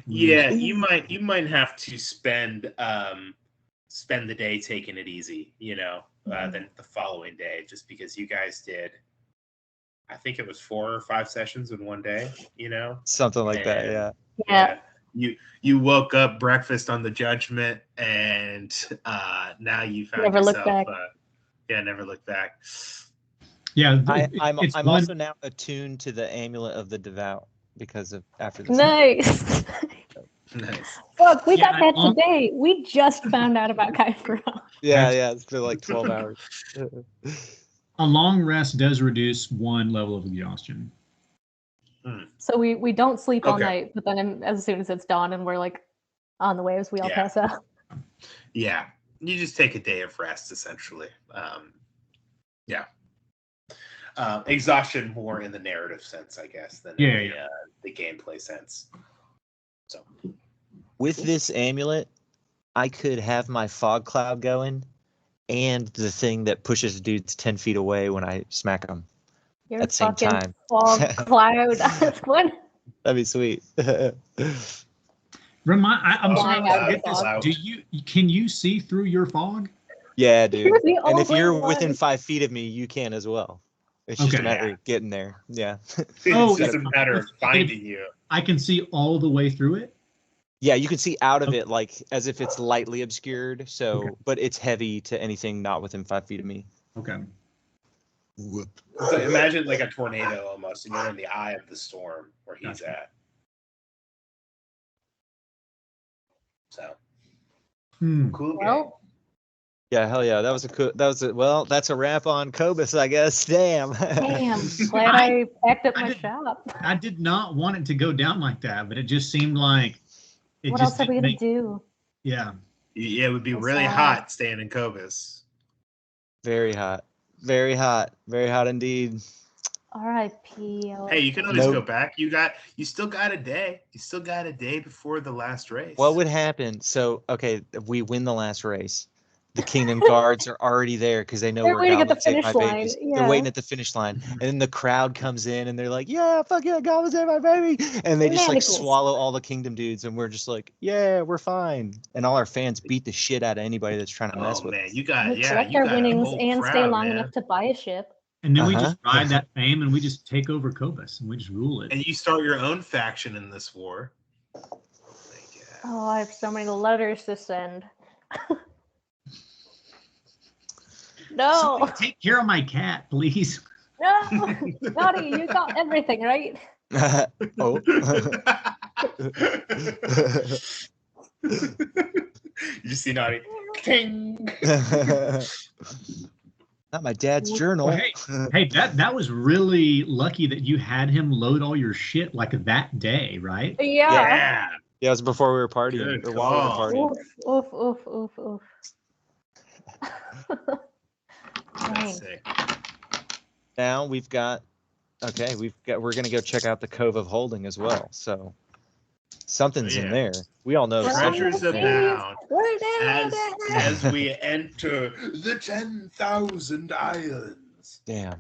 Yeah, you might have to spend the day taking it easy, than the following day, just because you guys did. I think it was 4 or 5 sessions in one day, Something like that, yeah. Yeah. You woke up, breakfast on the judgment, and now you found Never yourself. looked back. Never looked back. Yeah, I'm it's also now attuned to the amulet of the devout because of after this. Nice. Nice. Look, we Yeah, got that today. We just found out about Kypher. Yeah, it's been like 12 hours. a long rest does reduce 1 level of exhaustion. So we don't sleep all Okay. night, but then as soon as it's dawn and we're like on the waves, we all Yeah. pass out. Yeah, you just take a day of rest, essentially. Yeah. Exhaustion more in the narrative sense, I guess, than in the gameplay sense. So, With this amulet, I could have my fog cloud going and the thing that pushes dudes 10 feet away when I smack them You're at the same fucking time. fog cloud. What? That'd be sweet. I'm sorry, Flying out I of forget the this. fog. Can you see through your fog? Yeah, dude. You're the And if only you're one. within 5 feet of me, you can as well. It's just Okay. a matter of getting there. Yeah. it's just a matter of finding you. I can see all the way through it. Yeah, you can see out of it like as if it's lightly obscured. So, Okay. but it's heavy to anything not within 5 feet of me. Okay. So imagine like a tornado almost, and you're in the eye of the storm where he's Gotcha. at. So cool. Well, Yeah, hell yeah. That's a wrap on Cobus, I guess. Damn. damn. Glad I packed up I my did- shop. I did not want it to go down like that, but it just seemed like it What just else are we didn't gonna make- do? Yeah. Yeah, it would be That's really sad. hot staying in Cobus. Very hot. Very hot. Very hot indeed. R.I.P. Hey, you can always Nope. go back. You still got a day. You still got a day before the last race. What would happen? So, okay, if we win the last race, the Kingdom Guards are already there because they know They're we're waiting at goblin the take my finish line, babies. yeah. They're waiting at the finish line, and then the crowd comes in and they're like, "Yeah, fuck yeah, goblin take my baby!" And they just like Manacles. swallow all the Kingdom dudes, and we're just like, "Yeah, we're fine." And all our fans beat the shit out of anybody that's trying to mess Oh with man, us. you got We yeah, collect you our got a winnings whole and stay crowd, long man. enough to buy a ship. And then we Uh-huh. just ride that fame and we just take over Cobus and we just rule it. And you start your own faction in this war. Oh, I have so many letters to send. No, Somebody take care of my cat, please. no, Naughty, you got everything, right? Oh. You just see Naughty. Ting. Not my dad's journal. Well, hey, that was really lucky that you had him load all your shit like that day, right? Yeah. Yeah. Yeah, it was before we were partying. Good Or while we were call. partying. Oof, oof, oof, oof, oof. Dang. That's sick. Now we're gonna go check out the Cove of Holding as well. So something's in Yeah. there. We all know Treasures something's in there. abound Where did as we enter the 10,000 islands. Damn.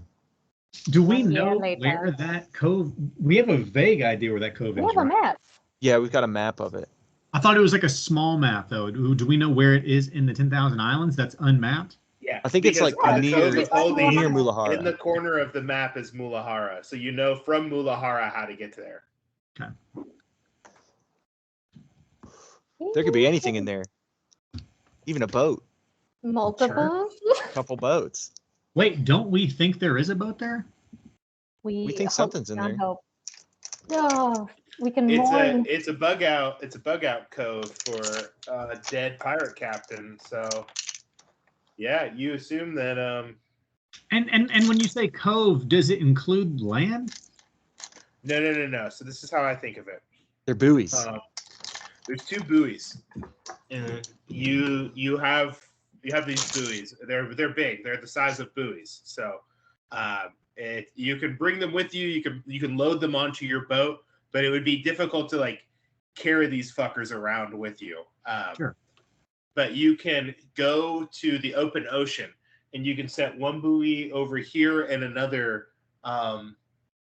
Do we Yeah, know they where have. that cove? We have a vague idea where that cove We is. have a right? map. Yeah, we've got a map of it. I thought it was like a small map, though. Do we know where it is in the 10,000 islands? That's unmapped. Yeah. I think it's like on the near Cove of Holding, near Mulahara. in the corner of the map is Mulahara, so you know from Mulahara how to get to there. Okay. There could be anything in there, even a boat, Multiple. a couple boats. Wait, don't we think there is a boat there? We think something's in there. Hope. No, we can mourn. It's a bug out. It's a bug out cove for a dead pirate captain. So, yeah, you assume that. And when you say cove, does it include land? No. So this is how I think of it. They're buoys. There's two buoys, and you have these buoys. They're big. They're the size of buoys. So, you can bring them with you. You can load them onto your boat, but it would be difficult to like carry these fuckers around with you. Sure. But you can go to the open ocean, and you can set one buoy over here and another,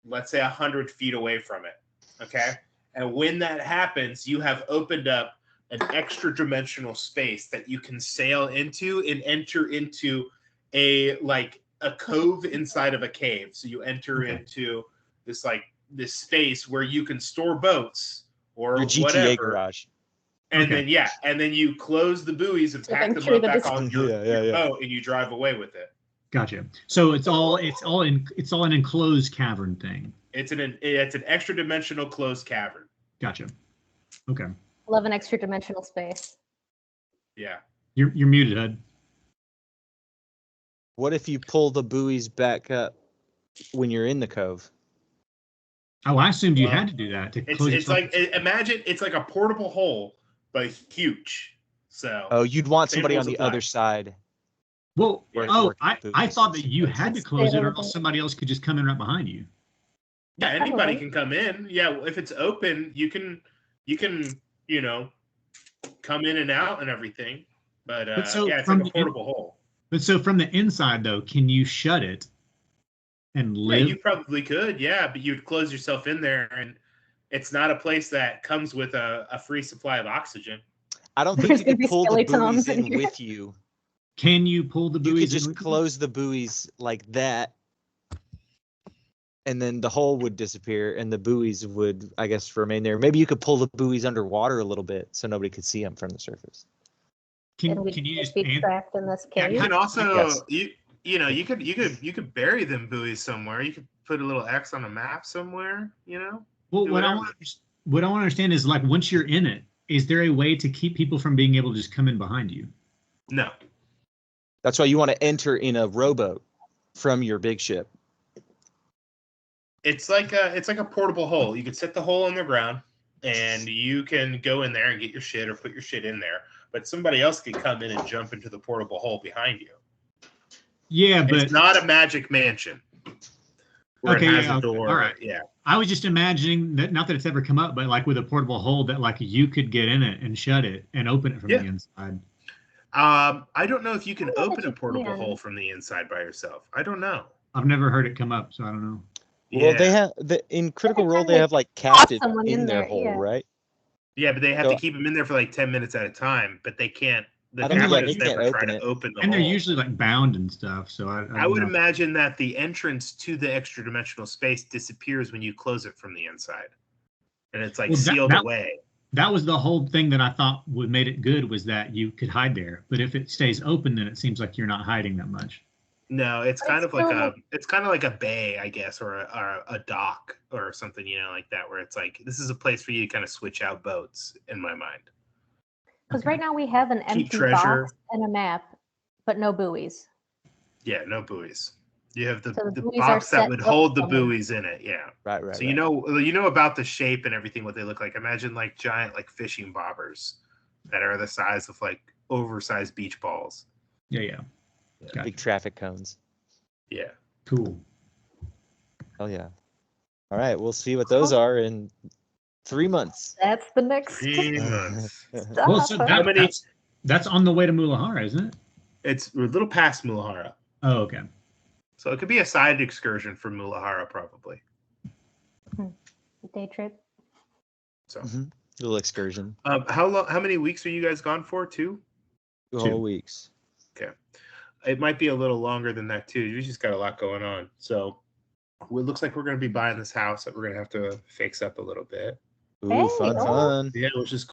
let's say 100 feet away from it. Okay. And when that happens, you have opened up an extra dimensional space that you can sail into and enter into a cove inside of a cave. So you enter into this space where you can store boats or Your GTA whatever. garage. And then you close the buoys and pack them up back on your boat, and you drive away with it. Gotcha. So it's all an enclosed cavern thing. It's an extra dimensional closed cavern. Gotcha. Okay. Love an extra dimensional space. Yeah. You're muted, Hud. What if you pull the buoys back up when you're in the cove? Oh, I assumed you had to do that to close. It's like imagine it's like a portable hole, but huge. So. Oh, you'd want somebody on the other side. Well, Where I thought that you had to close it, or else somebody else could just come in right behind you. Yeah, anybody can come in. Yeah, if it's open, you can come in and out and everything. But it's like a portable hole. But so from the inside though, can you shut it and live? Yeah, you probably could. Yeah, but you'd close yourself in there, and it's not a place that comes with a free supply of oxygen. I don't think you could pull the buoys in with you. Can you pull the buoys? You could just close the buoys like that, and then the hole would disappear, and the buoys would, I guess, remain there. Maybe you could pull the buoys underwater a little bit so nobody could see them from the surface. Can you just be trapped in this cave? You can also you could bury them buoys somewhere. You could put a little X on a map somewhere. Well, what I want to understand is, like, once you're in it, is there a way to keep people from being able to just come in behind you? No. That's why you want to enter in a rowboat from your big ship. It's like a portable hole. You can set the hole on the ground, and you can go in there and get your shit or put your shit in there. But somebody else can come in and jump into the portable hole behind you. Yeah, but it's not a magic mansion. Where it has a door. All right. Yeah. I was just imagining that, not that it's ever come up, but like with a portable hole that like you could get in it and shut it and open it from the inside. I don't know if you can open a portable hole from the inside by yourself. I don't know. I've never heard it come up, so I don't know. Well, they have in Critical Role they have like captive in their hole, right? Yeah, but they have to keep them in there for like 10 minutes at a time. But they can't. The captives never try to open the hole. And they're usually like bound and stuff. So I would imagine that the entrance to the extra dimensional space disappears when you close it from the inside, and it's like sealed away. That was the whole thing that I thought would made it good, was that you could hide there. But if it stays open, then it seems like you're not hiding that much. No, it's kind of like a bay, I guess, or a dock or something, like that, where it's like this is a place for you to kind of switch out boats, in my mind. Because right now we have an empty box and a map, but no buoys. Yeah, no buoys. You have the box that would hold the buoys in it. Yeah. Right. So you know about the shape and everything, what they look like. Imagine like giant like fishing bobbers that are the size of like oversized beach balls. Yeah. Gotcha. Big traffic cones. Yeah. Cool. Hell yeah. All right, we'll see what those are in 3 months. That's the next 3 months. Well, so that's on the way to Mulahara, isn't it? It's a little past Mulahara. Oh, okay. So it could be a side excursion from Mulahara, probably. Day trip. So little excursion. How many weeks are you guys gone for? 2? 2 whole weeks. Okay. it might be a little longer than that too. We just got a lot going on. So it looks like we're going to be buying this house that we're going to have to fix up a little bit. Ooh, Hey, fun, oh. fun. Yeah, which is